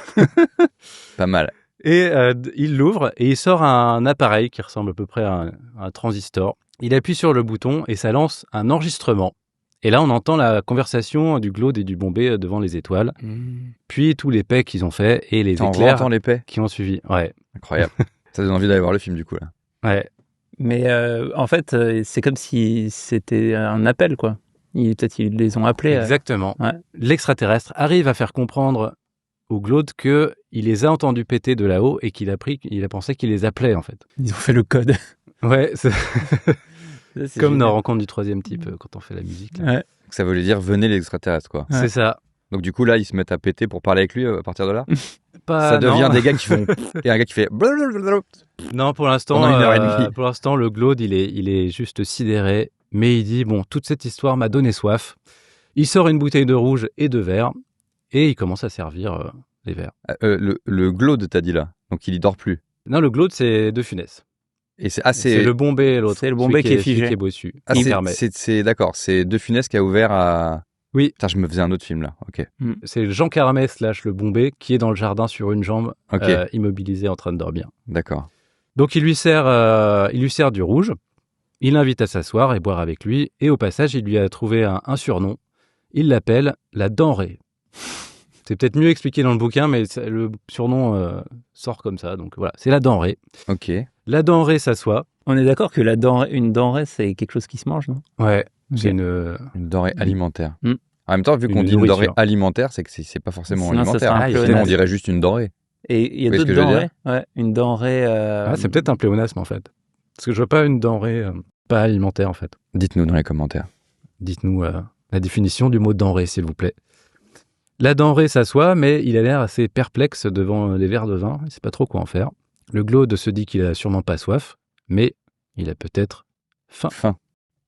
Pas mal. Et il l'ouvre et il sort un appareil qui ressemble à peu près à un transistor. Il appuie sur le bouton et ça lance un enregistrement. Et là, on entend la conversation du Glaude et du Bombay devant les étoiles. Puis tous les pets qu'ils ont fait et les éclairs les pets qui ont suivi. Ouais. Incroyable. Ça donne envie d'aller voir le film du coup là. Ouais. Mais en fait, c'est comme si c'était un appel, quoi. Peut-être ils les ont appelés. Exactement. Ouais. L'extraterrestre arrive à faire comprendre au Glaude qu'il les a entendus péter de là-haut et qu'il a pensé qu'il les appelait, en fait. Ils ont fait le code. Ouais, c'est comme génial. dans Rencontre du troisième type, quand on fait la musique. Là. Ouais. Ça voulait dire venez les extraterrestres quoi. Ouais. C'est ça. Donc du coup là, ils se mettent à péter pour parler avec lui à partir de là. Ça devient des gars qui font et un gars qui fait non, pour l'instant pendant 1h30. Pour l'instant le Glaude il est juste sidéré, mais il dit bon, toute cette histoire m'a donné soif. Il sort une bouteille de rouge et de verre et il commence à servir les verres. Le Glaude t'as dit là. Donc il y dort plus. Non, le Glaude c'est De Funès. Et c'est le Bombay l'autre. C'est le Bombay qui est figé. Qui est bossu. Ah, c'est d'accord, c'est De Funès qui a ouvert à. Oui. Putain, je me faisais un autre film là. Ok. C'est Jean Carmet / le Bombay qui est dans le jardin sur une jambe, immobilisé en train de dormir. D'accord. Donc il lui sert du rouge. Il l'invite à s'asseoir et boire avec lui. Et au passage, il lui a trouvé un surnom. Il l'appelle la denrée. C'est peut-être mieux expliqué dans le bouquin, mais le surnom sort comme ça. Donc voilà, c'est la denrée. Ok. La denrée s'assoit. On est d'accord que une denrée, c'est quelque chose qui se mange, non ? Ouais, c'est une denrée alimentaire. Mm. En même temps, vu qu'on dit une denrée alimentaire, c'est que c'est pas forcément sinon, alimentaire. Sinon, on dirait juste une denrée. Et il y a d'autres denrées. Ouais, une denrée. C'est peut-être un pléonasme en fait. Parce que je vois pas une denrée pas alimentaire en fait. Dites-nous dans les commentaires. Dites-nous la définition du mot denrée, s'il vous plaît. La denrée s'assoit, mais il a l'air assez perplexe devant les verres de vin. Il sait pas trop quoi en faire. Le Glaude se dit qu'il a sûrement pas soif, mais il a peut-être faim.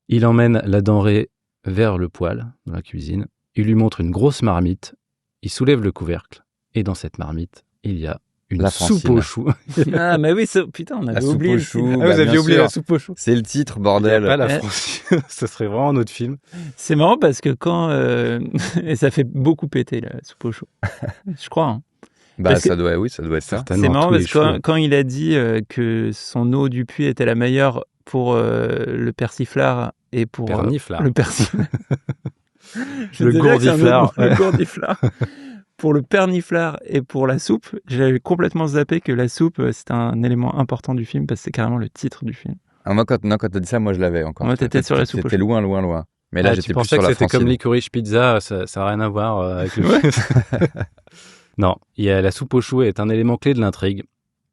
Il emmène la denrée vers le poêle, dans la cuisine. Il lui montre une grosse marmite. Il soulève le couvercle. Et dans cette marmite, il y a une soupe aux choux. Ah, mais oui, putain, on avait oublié. Vous aviez oublié la soupe aux choux. C'est le titre, bordel. Pas la francine. Ce serait vraiment un autre film. C'est marrant parce que quand. et ça fait beaucoup péter la soupe aux choux. Je crois. Hein. Bah, ça doit être ça. C'est marrant parce que quand il a dit que son eau du puits était la meilleure pour le persiflard et pour le persiflard. Le gourdiflard. Le gourdiflard. Pour le perniflard et pour la soupe, j'avais complètement zappé que la soupe, c'est un élément important du film parce que c'est carrément le titre du film. Ah, moi, quand t'as dit ça, moi, je l'avais encore. Moi, t'étais sur la soupe. C'était loin. Mais là, j'étais plus sur la francine. C'était comme licorice pizza, ça n'a rien à voir avec le film. Non, la soupe aux choux est un élément clé de l'intrigue.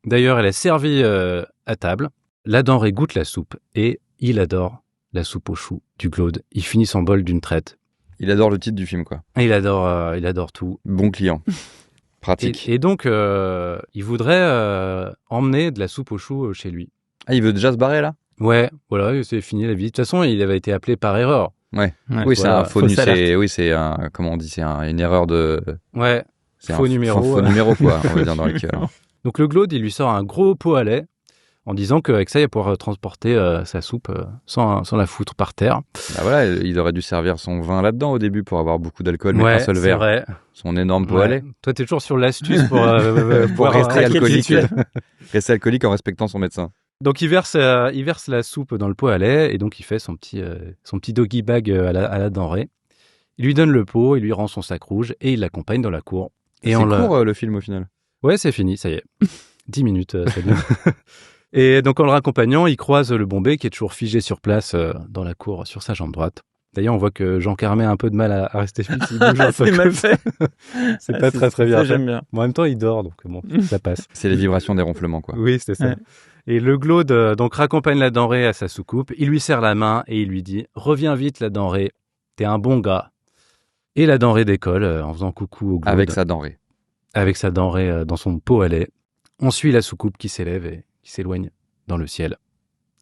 D'ailleurs, elle est servie à table. La denrée goûte la soupe et il adore la soupe aux choux du Glaude. Il finit son bol d'une traite. Il adore le titre du film, quoi. Il adore tout. Bon client. Pratique. Et donc, il voudrait emmener de la soupe aux choux chez lui. Ah, il veut déjà se barrer, là ? Ouais, voilà, c'est fini la vie. De toute façon, il avait été appelé par erreur. Ouais. Oui, c'est un faux numéro. C'est un, comment on dit, c'est une erreur de... Ouais, faux numéro. Faux numéro, quoi, on va dire dans l'équivalent. Donc le Glaude, il lui sort un gros pot à lait en disant qu'avec ça, il va pouvoir transporter sa soupe sans la foutre par terre. Bah voilà, il aurait dû servir son vin là-dedans au début pour avoir beaucoup d'alcool, mais un seul verre. Vrai. Son énorme pot à lait. Toi, t'es toujours sur l'astuce pour rester alcoolique. Rester alcoolique en respectant son médecin. Donc il verse la soupe dans le pot à lait et donc il fait son petit doggy bag à la denrée. Il lui donne le pot, il lui rend son sac rouge et il l'accompagne dans la cour. Et c'est court le film au final. Ouais, c'est fini, ça y est. 10 minutes, c'est bien. Et donc en le raccompagnant, il croise le Bombay qui est toujours figé sur place dans la cour sur sa jambe droite. D'ailleurs, on voit que Jean Carmet a un peu de mal à rester fixe. Il bouge un peu. C'est mal fait. C'est pas très bien. J'aime bien. Bon, en même temps, il dort, donc bon, ça passe. C'est les vibrations des ronflements, quoi. Oui, c'est ça. Ouais. Et le Glaude donc raccompagne la denrée à sa soucoupe. Il lui serre la main et il lui dit « Reviens vite, la denrée. T'es un bon gars. » Et la denrée décolle en faisant coucou au Glaude. Avec sa denrée. Avec sa denrée dans son pot à lait. On suit la soucoupe qui s'élève et qui s'éloigne dans le ciel.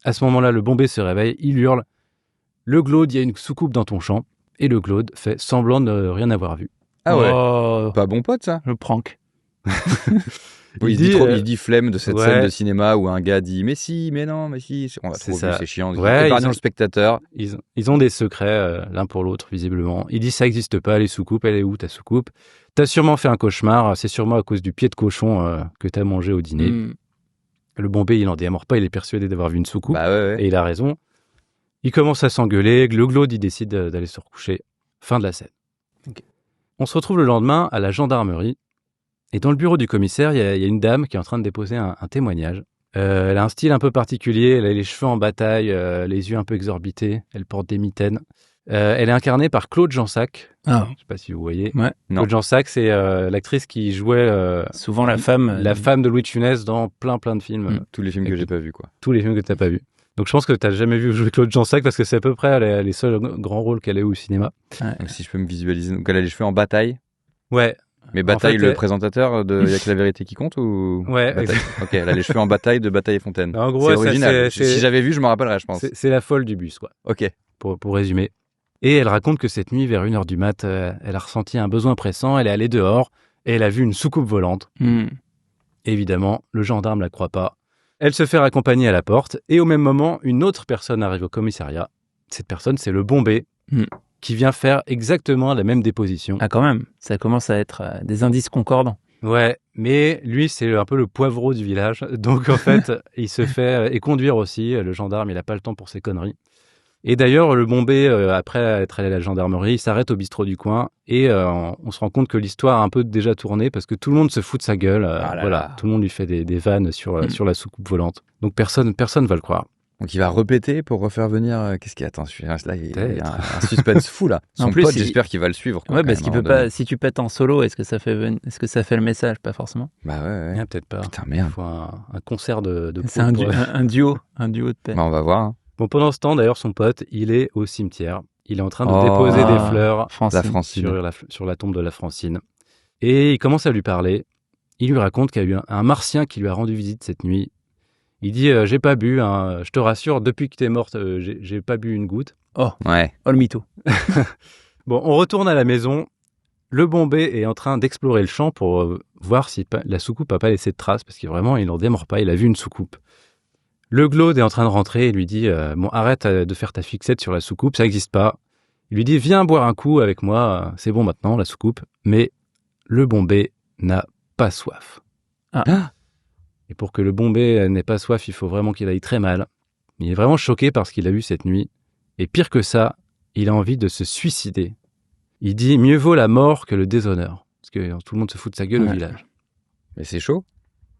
À ce moment-là, le Bombay se réveille, il hurle « Le Glaude, il y a une soucoupe dans ton champ. » Et le Glaude fait semblant de ne rien avoir vu. Ah ouais, pas bon pote ça. Le prank. il dit flemme de cette scène de cinéma où un gars dit mais si, mais non, mais si. On va trop vu, c'est chiant. Épargnons le spectateur. Ils ont des secrets l'un pour l'autre, visiblement. Il dit ça n'existe pas, les soucoupes. Elle est où ta soucoupe? T'as sûrement fait un cauchemar. C'est sûrement à cause du pied de cochon que t'as mangé au dîner. Le Bombay, il en démord pas. Il est persuadé d'avoir vu une soucoupe. Et il a raison. Il commence à s'engueuler. Le Glaude, il décide d'aller se recoucher. Fin de la scène. Okay. On se retrouve le lendemain à la gendarmerie. Et dans le bureau du commissaire, il y a une dame qui est en train de déposer un témoignage. Elle a un style un peu particulier. Elle a les cheveux en bataille, les yeux un peu exorbités. Elle porte des mitaines. Elle est incarnée par Claude Jansac. Je ne sais pas si vous voyez. Ouais. Claude Jansac, c'est l'actrice qui jouait souvent la femme de Louis de Funès dans plein de films. Tous les films que j'ai pas vus, quoi. Tous les films que tu n'as pas vus. Donc je pense que tu n'as jamais vu jouer Claude Jansac parce que c'est à peu près les seuls grands rôles qu'elle a eu au cinéma. Ouais. Donc, si je peux me visualiser, donc elle a les cheveux en bataille. Ouais. Mais Bataille, le présentateur de Y'a que la vérité qui compte ou Ouais. Ok, elle a les cheveux en Bataille de Bataille et Fontaine. En gros, c'est original. Si j'avais vu, je me rappellerais, je pense. C'est la folle du bus, quoi. Ok. Pour résumer. Et elle raconte que cette nuit, vers 1h du mat, elle a ressenti un besoin pressant, elle est allée dehors et elle a vu une soucoupe volante. Évidemment, le gendarme la croit pas. Elle se fait raccompagner à la porte et au même moment, une autre personne arrive au commissariat. Cette personne, c'est le Bombay, qui vient faire exactement la même déposition. Ah quand même, ça commence à être des indices concordants. Ouais, mais lui, c'est un peu le poivreau du village. Donc en fait, il se fait conduire aussi. Le gendarme, il n'a pas le temps pour ses conneries. Et d'ailleurs, le Bombay, après être allé à la gendarmerie, il s'arrête au bistrot du coin et on se rend compte que l'histoire a un peu déjà tourné parce que tout le monde se fout de sa gueule. Tout le monde lui fait des vannes sur la soucoupe volante. Donc personne va le croire. Donc il va répéter pour refaire venir. Qu'est-ce qu'il y a? Attends, là, il y a un suspense fou là. Son pote, j'espère qu'il va le suivre. Ouais, parce qu'il peut pas. Si tu pètes en solo, est-ce que ça fait le message? Pas forcément. Bah ouais. Peut-être pas. Putain, merde. Il faut un concert de. C'est un duo de peine. Bah, on va voir. Hein. Bon, pendant ce temps, d'ailleurs, son pote, il est au cimetière. Il est en train de déposer des fleurs sur la tombe de la Francine. Et il commence à lui parler. Il lui raconte qu'il y a eu un martien qui lui a rendu visite cette nuit. Il dit j'ai pas bu, hein, je te rassure, depuis que t'es morte, j'ai pas bu une goutte. Oh, ouais. Oh le mytho. Bon, on retourne à la maison. Le Bombay est en train d'explorer le champ pour voir si la soucoupe a pas laissé de traces, parce qu'il vraiment, il n'en démord pas, il a vu une soucoupe. Le Glaude est en train de rentrer et lui dit bon, arrête de faire ta fixette sur la soucoupe, ça n'existe pas. Il lui dit viens boire un coup avec moi, c'est bon maintenant, la soucoupe. Mais le Bombay n'a pas soif. Et pour que le Bombay n'ait pas soif, il faut vraiment qu'il aille très mal. Il est vraiment choqué par ce qu'il a vu cette nuit. Et pire que ça, il a envie de se suicider. Il dit mieux vaut la mort que le déshonneur. Parce que tout le monde se fout de sa gueule au village. Mais c'est chaud.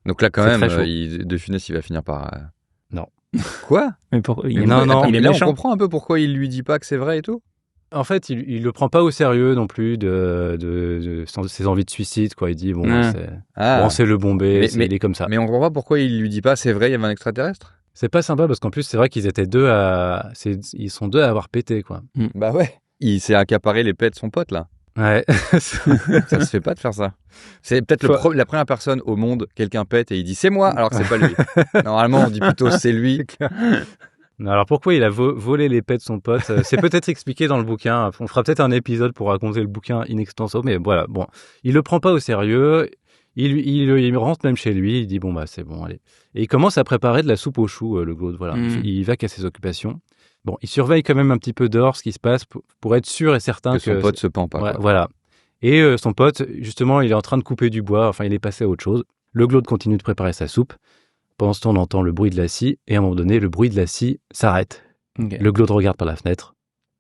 Donc là, quand même, De Funès, il va finir par... Non. Quoi? Mais non. Il est là, on comprend un peu pourquoi il lui dit pas que c'est vrai et tout. En fait, il le prend pas au sérieux non plus de ses envies de suicide, quoi. Il dit c'est le Bombay, il est comme ça. Mais on comprend pas pourquoi il lui dit pas c'est vrai, il y avait un extraterrestre. C'est pas sympa parce qu'en plus c'est vrai qu'ils étaient ils sont deux à avoir pété, quoi. Bah ouais. Il s'est accaparé les pets de son pote là. Ouais. Ça se fait pas de faire ça. C'est peut-être la première personne au monde, quelqu'un pète et il dit c'est moi alors que c'est pas lui. Normalement on dit plutôt c'est lui. Alors pourquoi il a volé les pets de son pote? C'est peut-être expliqué dans le bouquin. On fera peut-être un épisode pour raconter le bouquin in extenso, mais voilà. Bon, il le prend pas au sérieux. Il rentre même chez lui. Il dit bon bah c'est bon, allez. Et il commence à préparer de la soupe aux choux, le Glaude. Voilà. Il va qu'à ses occupations. Bon, il surveille quand même un petit peu dehors ce qui se passe pour être sûr et certain que son pote se pend pas. Ouais, voilà. Et son pote, justement, il est en train de couper du bois. Enfin, il est passé à autre chose. Le Glaude continue de préparer sa soupe. Pendant ce temps, on entend le bruit de la scie, et à un moment donné, le bruit de la scie s'arrête. Okay. Le Glaude regarde par la fenêtre.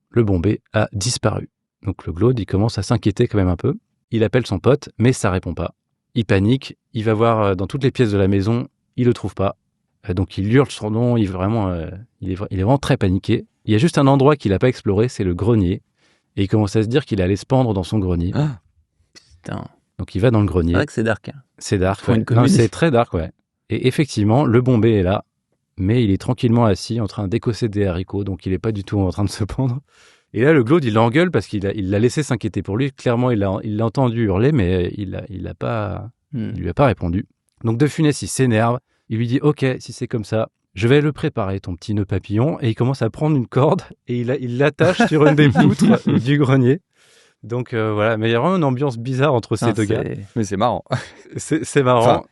Le Bombay a disparu. Donc le Glaude, il commence à s'inquiéter quand même un peu. Il appelle son pote, mais ça répond pas. Il panique, il va voir dans toutes les pièces de la maison, il le trouve pas. Donc il hurle son nom, il est vraiment très paniqué. Il y a juste un endroit qu'il n'a pas exploré, c'est le grenier. Et il commence à se dire qu'il allait se pendre dans son grenier. Ah, putain. Donc il va dans le grenier. C'est vrai que c'est dark. Hein. C'est dark, ouais. Non, c'est très dark, ouais. Et effectivement, le Bombay est là, mais il est tranquillement assis en train d'écosser des haricots, donc il n'est pas du tout en train de se pendre. Et là, le Glaude, il l'engueule parce qu'il l'a laissé s'inquiéter pour lui. Clairement, il l'a entendu hurler, mais il lui a pas répondu. Donc De Funès, il s'énerve. Il lui dit « Ok, si c'est comme ça, je vais le préparer, ton petit nœud papillon. » Et il commence à prendre une corde et il l'attache sur une des poutres du grenier. Donc voilà, mais il y a vraiment une ambiance bizarre entre ces deux gars. Mais c'est marrant. C'est marrant. Enfin,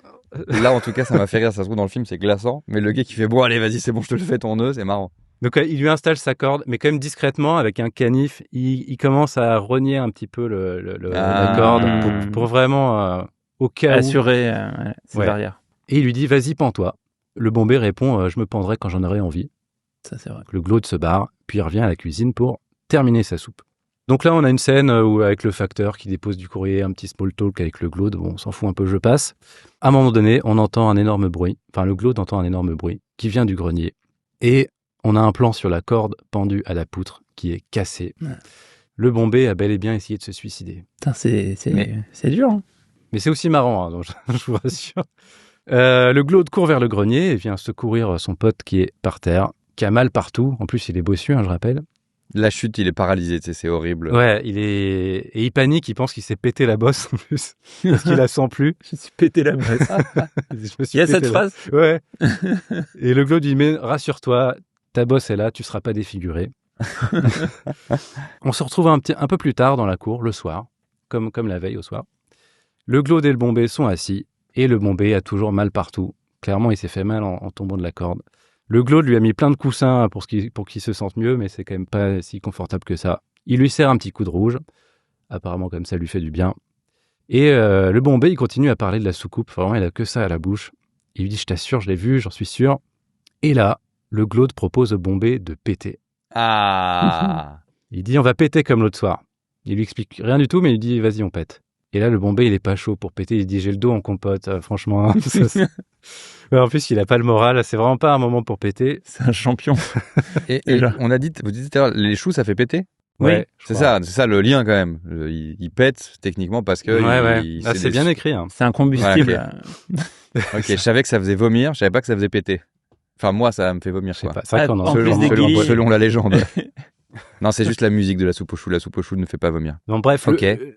Là, en tout cas, ça m'a fait rire. Ça se trouve, dans le film, c'est glaçant. Mais le gars qui fait bon, allez, vas-y, c'est bon, je te le fais ton nœud, c'est marrant. Donc, il lui installe sa corde, mais quand même discrètement, avec un canif. Il commence à renier un petit peu la corde pour vraiment, au cas assurer ses barrières. Et il lui dit, vas-y, pends-toi. Le Bombay répond, je me pendrai quand j'en aurai envie. Ça, c'est vrai. Le Glaude se barre, puis il revient à la cuisine pour terminer sa soupe. Donc là, on a une scène où, avec le facteur qui dépose du courrier, un petit small talk avec le Glaude. Bon, on s'en fout un peu, je passe. À un moment donné, on entend un énorme bruit. Enfin, le Glaude entend un énorme bruit qui vient du grenier. Et on a un plan sur la corde pendue à la poutre qui est cassée. Ouais. Le Bombay a bel et bien essayé de se suicider. Putain, c'est dur. Hein. Mais c'est aussi marrant, hein, donc je vous rassure. Le Glaude court vers le grenier et vient secourir son pote qui est par terre, qui a mal partout. En plus, il est bossu, hein, je rappelle. La chute, il est paralysé, c'est horrible. Ouais, et il panique, il pense qu'il s'est pété la bosse en plus, parce qu'il la sent plus. Je me suis pété la bosse. Il y a cette phrase. Ouais. Et le Glaude lui dit, mais rassure-toi, ta bosse est là, tu seras pas défiguré. On se retrouve un peu plus tard dans la cour, le soir, comme la veille au soir. Le Glaude et le Bombay sont assis, et le Bombay a toujours mal partout. Clairement, il s'est fait mal en tombant de la corde. Le Glaude lui a mis plein de coussins pour qu'il se sente mieux, mais c'est quand même pas si confortable que ça. Il lui sert un petit coup de rouge. Apparemment, comme ça lui fait du bien. Et le Bombay, il continue à parler de la soucoupe. Vraiment, il a que ça à la bouche. Il lui dit, je t'assure, je l'ai vu, j'en suis sûr. Et là, le Glaude propose au Bombay de péter. Ah. Il dit, on va péter comme l'autre soir. Il lui explique rien du tout, mais il dit, vas-y, on pète. Et là, le Bombay, il est pas chaud pour péter. Il dit, j'ai le dos en compote, franchement. Ouais, en plus, il a pas le moral. C'est vraiment pas un moment pour péter. C'est un champion. et on a dit, vous disiez tout à l'heure, les choux, ça fait péter? Ouais, c'est ça le lien quand même. Il pète techniquement parce que. C'est bien écrit. Hein. C'est un combustible. Ouais, ok, je savais que ça faisait vomir, je savais pas que ça faisait péter. Enfin, moi, ça me fait vomir. Je sais pas. C'est vrai qu'on selon la légende. Non, c'est juste la musique de la soupe aux choux. La soupe aux choux ne fait pas vomir. Donc bref,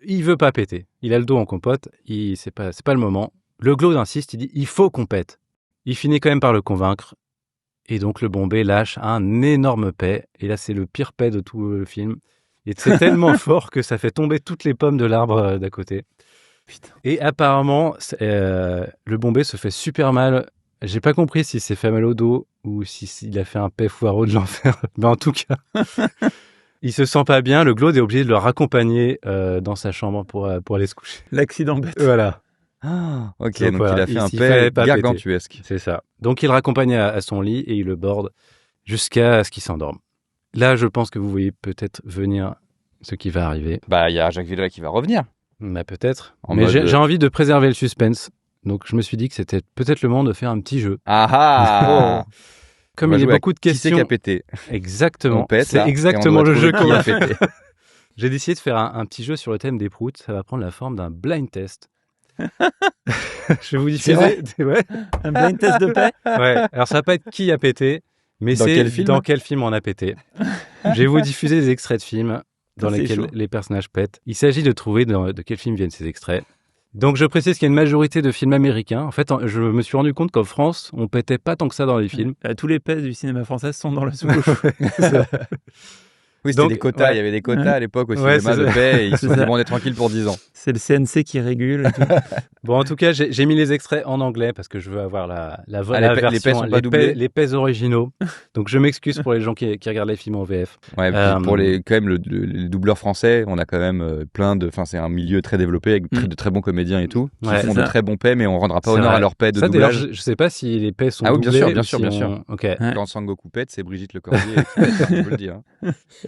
il veut pas péter. Il a le dos en compote. C'est pas le moment. Le Glaude insiste. Il dit, il faut qu'on pète. Il finit quand même par le convaincre. Et donc le Bombay lâche un énorme paix. Et là, c'est le pire paix de tout le film. Et c'est tellement fort que ça fait tomber toutes les pommes de l'arbre d'à côté. Putain. Et apparemment, le Bombay se fait super mal. J'ai pas compris s'il s'est fait mal au dos ou s'il a fait un paix foireux de l'enfer. Mais en tout cas, il se sent pas bien. Le Glaude est obligé de le raccompagner dans sa chambre pour aller se coucher. L'accident bête. Voilà. Ah, ok, donc il a fait un paix gargantuesque. C'est ça. Donc il le raccompagne à son lit et il le borde jusqu'à ce qu'il s'endorme. Là, je pense que vous voyez peut-être venir ce qui va arriver. Bah, il y a Jacques Villeray qui va revenir. Bah, peut-être. Mais j'ai envie de préserver le suspense. Donc je me suis dit que c'était peut-être le moment de faire un petit jeu. Ah. Comme il y a beaucoup de questions. Qui c'est qui a pété? Exactement. Pète, c'est exactement le jeu qui a pété. J'ai décidé de faire un petit jeu sur le thème des proutes. Ça va prendre la forme d'un blind test. Je vais vous diffuser. Ouais. Un blind test de paix. Ouais. Alors ça va pas être qui a pété, mais dans quel film on a pété. Je vais vous diffuser des extraits de films dans lesquels les personnages pètent. Il s'agit de trouver de quel film viennent ces extraits. Donc je précise qu'il y a une majorité de films américains. En fait, je me suis rendu compte qu'en France, on pétait pas tant que ça dans les films. Tous les pets du cinéma français sont dans la soupe. Oui, c'était des quotas. Ouais. Il y avait des quotas à l'époque au cinéma de paix et ils se sont dit bon, on est tranquille pour 10 ans. C'est le CNC qui régule. Et tout. Bon, en tout cas, j'ai mis les extraits en anglais parce que je veux avoir la version. Les pets sont pas doublés. Les pets originaux. Donc je m'excuse pour les gens qui regardent les films en VF. Ouais, pour quand même les doubleurs français, on a quand même plein de. Enfin, c'est un milieu très développé avec de très bons comédiens et tout qui font de très bons pets, mais on rendra pas honneur à leurs pets de doublage. Je sais pas si les pets sont doublés. Bien sûr. Ok. Quand Sangoku pète, c'est Brigitte Lecordier. Je peux le dire.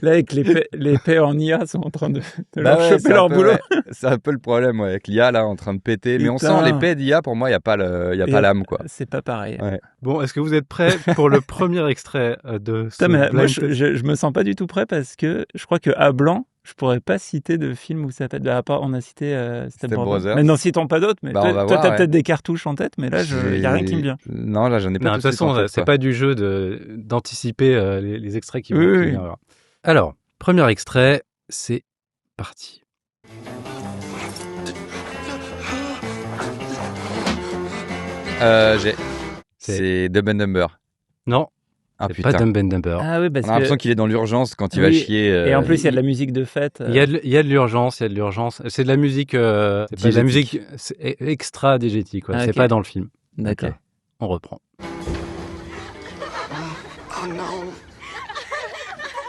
Là, avec les paix en IA sont en train de leur choper leur boulot. Ouais. C'est un peu le problème avec l'IA là en train de péter. Mais on sent les paix d'IA, pour moi, il n'y a pas l'âme, quoi. C'est pas pareil. Ouais. Bon, est-ce que vous êtes prêts pour le premier extrait de ce moi, je me sens pas du tout prêt parce que je crois que à blanc, je pourrais pas citer de film où ça pète. À part, on a cité Step Brothers. Mais n'en citons pas d'autres. Mais toi, t'as peut-être des cartouches en tête, mais là, il y a rien qui me vient. Non, là, j'en ai pas. De toute façon, c'est pas du jeu d'anticiper les extraits qui vont venir. Alors, premier extrait, c'est parti. C'est Dumb and Dumber. Non. C'est pas Dumb and Dumber. Ah oui, parce on a l'impression qu'il est dans l'urgence quand il va chier. Et en plus, il y a de la musique de fête. Il y a de l'urgence, C'est de la musique, c'est de la musique extra-digétique. C'est pas dans le film. D'accord. Okay. On reprend. Oh no.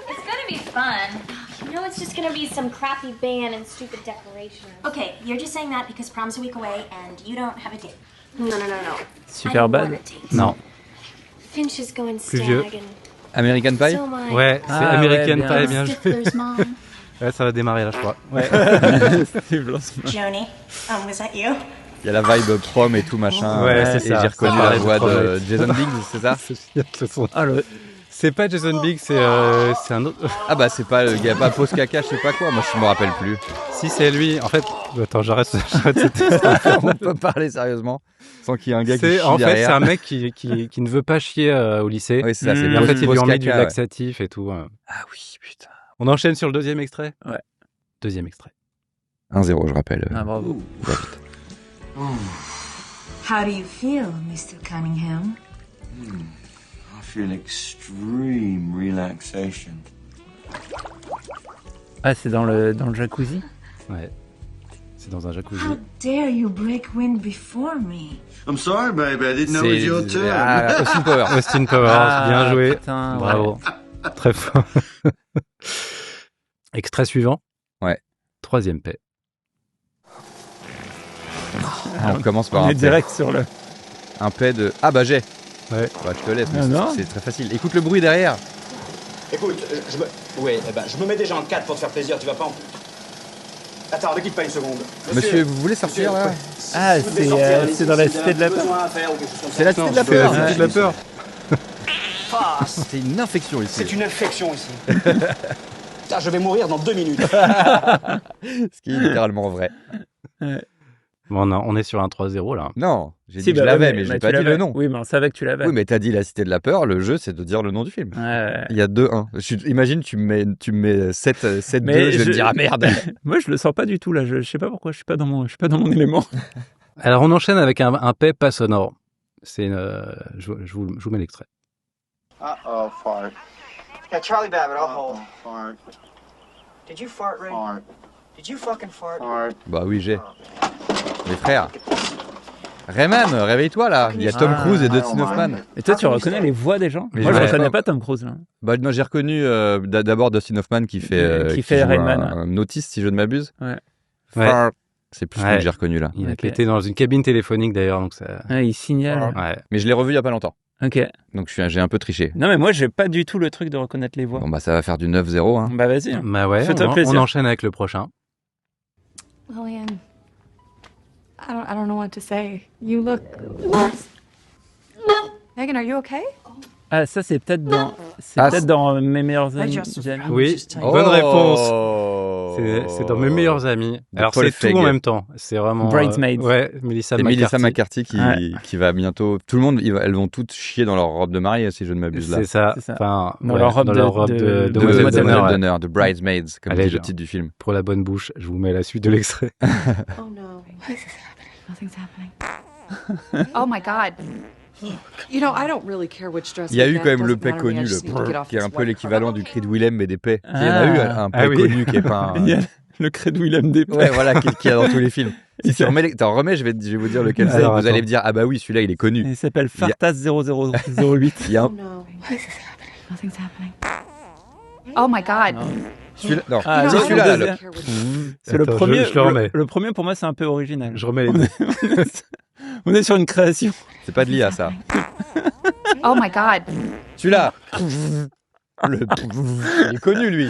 It's gonna be fun. You know, it's just gonna be some crappy band and stupid decorations. Okay, you're just saying that because prom's a week away and you don't have a date. No. Super bad. Non. Finch is going Plus vieux. stag and American Pie. so am I. Ouais, c'est American Pie, bien joué. Stifler's mom. Ouais, ça va démarrer là, je crois. Ouais. Joni, was that you? Il y a la vibe prom et tout machin. Ouais, c'est et ça. j'ai reconnu Ça la voix paraît de Jason Biggs, c'est ça? C'est pas Jason Biggs, c'est un autre. Ah bah c'est pas le gars, pas Pause Caca, je sais pas quoi, moi je me rappelle plus. Si, c'est lui. En fait, attends, j'arrête cette histoire. On peut parler sérieusement sans qu'il y ait un gars qui chie En fait, derrière. c'est un mec qui ne veut pas chier au lycée. Oui, c'est ça, c'est Et en fait, il lui en met du caca, laxatif et tout. Ah oui, putain. On enchaîne sur le deuxième extrait? Ouais. Deuxième extrait. 1-0, je rappelle. Ah, bravo. How do you feel, Mr. Cunningham? I feel extreme relaxation. Ah, c'est dans le jacuzzi? Ouais. C'est dans un jacuzzi. How dare you break wind before me? I'm sorry, baby. I didn't know it was your turn. Ah, Austin Powers. Austin Powers, bien joué. Putain, Bravo. Très fort. Extrait suivant. Ouais. Troisième paix. On commence par On un est paix. direct sur le... Un paix de... Ah bah j'ai. Ouais. Bah, je te laisse, mais Ah, non. c'est très facile. Écoute le bruit derrière. Écoute, je me mets déjà en 4 pour te faire plaisir, tu vas pas en... Attends, ne quitte pas une seconde. Monsieur, vous voulez sortir là? Ah, c'est dans la cité de la peur. C'est la cité de la C'est la peur. cité de la peur. C'est une infection ici. C'est une infection ici. Putain, je vais mourir dans 2 minutes. Ce qui est littéralement vrai. Bon, on est sur un 3-0 là. Non, j'ai Si, dit que je bah, l'avais, oui, mais je bah, n'ai tu pas dit l'avais. le nom. Oui, mais on savait que tu l'avais. Oui, mais t'as dit la cité de la peur, le jeu c'est de dire le nom du film. Ouais. Il y a 2-1. Imagine, tu me mets 7-2, Mais je vais me dire ah merde. Moi, je le sens pas du tout là. Je sais pas pourquoi. Je suis pas dans mon élément. Alors, on enchaîne avec un paix pas sonore. C'est je vous mets l'extrait. Uh-oh, fart. Yeah, Charlie Babbitt, I'll hold. Fart, Did you fart, Ray? fart, Did you fucking fart? fart. Bah oui, j'ai. Les frères. Rayman, réveille-toi là. Il y a Tom Cruise et Dustin Hoffman. Et toi, tu reconnais les voix des gens? Mais Moi, je je ouais. reconnais pas Tom Cruise là. Bah non, j'ai reconnu d'abord Dustin Hoffman qui fait Qui fait joue Rayman. un autiste si je ne m'abuse. Ouais. Fart. C'est plus ce Ouais. que j'ai reconnu là. Il a Ok. pété dans une cabine téléphonique d'ailleurs, donc ça. Ouais, il signale. Ouais. Mais je l'ai revu il y a pas longtemps. Ok. Donc j'ai un peu triché. Non, mais moi, j'ai pas du tout le truc de reconnaître les voix. Bon bah ça va faire du 9-0 hein. Bah vas-y. Bah ouais, Fais-toi on plaisir. enchaîne avec le prochain. Lillian, I don't know what to say. You look. Megan, are you okay? Ah, ça, c'est peut-être Ah, dans Mes meilleurs I amis. just- Jamie. Oui, just tell you. bonne réponse. Oh. C'est dans Mes meilleurs amis. De Alors Paul c'est tout Feig. en même temps. C'est vraiment. Bridesmaids. Ouais, Melissa C'est McCarthy. Melissa McCarthy Ouais. qui va bientôt. Tout le monde, elles vont toutes chier dans leur robe de mariée si je ne m'abuse là. C'est ça. C'est ça. Enfin, Dans leur robe dans de- leur robe de- de de- demoiselle demoiselle d'honneur, ouais. d'honneur, de Bridesmaids, comme Allez, dit le genre. titre du film. Pour la bonne bouche, je vous mets la suite de l'extrait. Oh no. Nothing's happening. Oh my God. You know, I don't really care which dress Il y a we eu get. quand même It le doesn't paix matter to me. I connu, just need to get off qui est this un peu white l'équivalent crap. du cri de Willem mais des paix. Ah. Il y en a eu un paix Ah oui. connu qui est pas un... Il y a le cri de Willem Dafoe. Ouais, voilà, qui est dans tous les films. Si tu remets, t'en remets, je vais vous dire lequel c'est. Alors, Vous allez attends. me dire, ah bah oui, celui-là, il est connu. Il s'appelle Il y a- Fartas 0008. Il y a un... Oh no. Nothing's happening. Oh my God. Celui-là, non, Ah, c'est non, celui-là, là, le le- deuxième. C'est le Attends, premier. je le remets. Le premier, pour moi, c'est un peu original. Je remets les deux. On est sur une création. C'est pas de l'IA, ça. Oh my God. Celui-là. Il est connu, lui.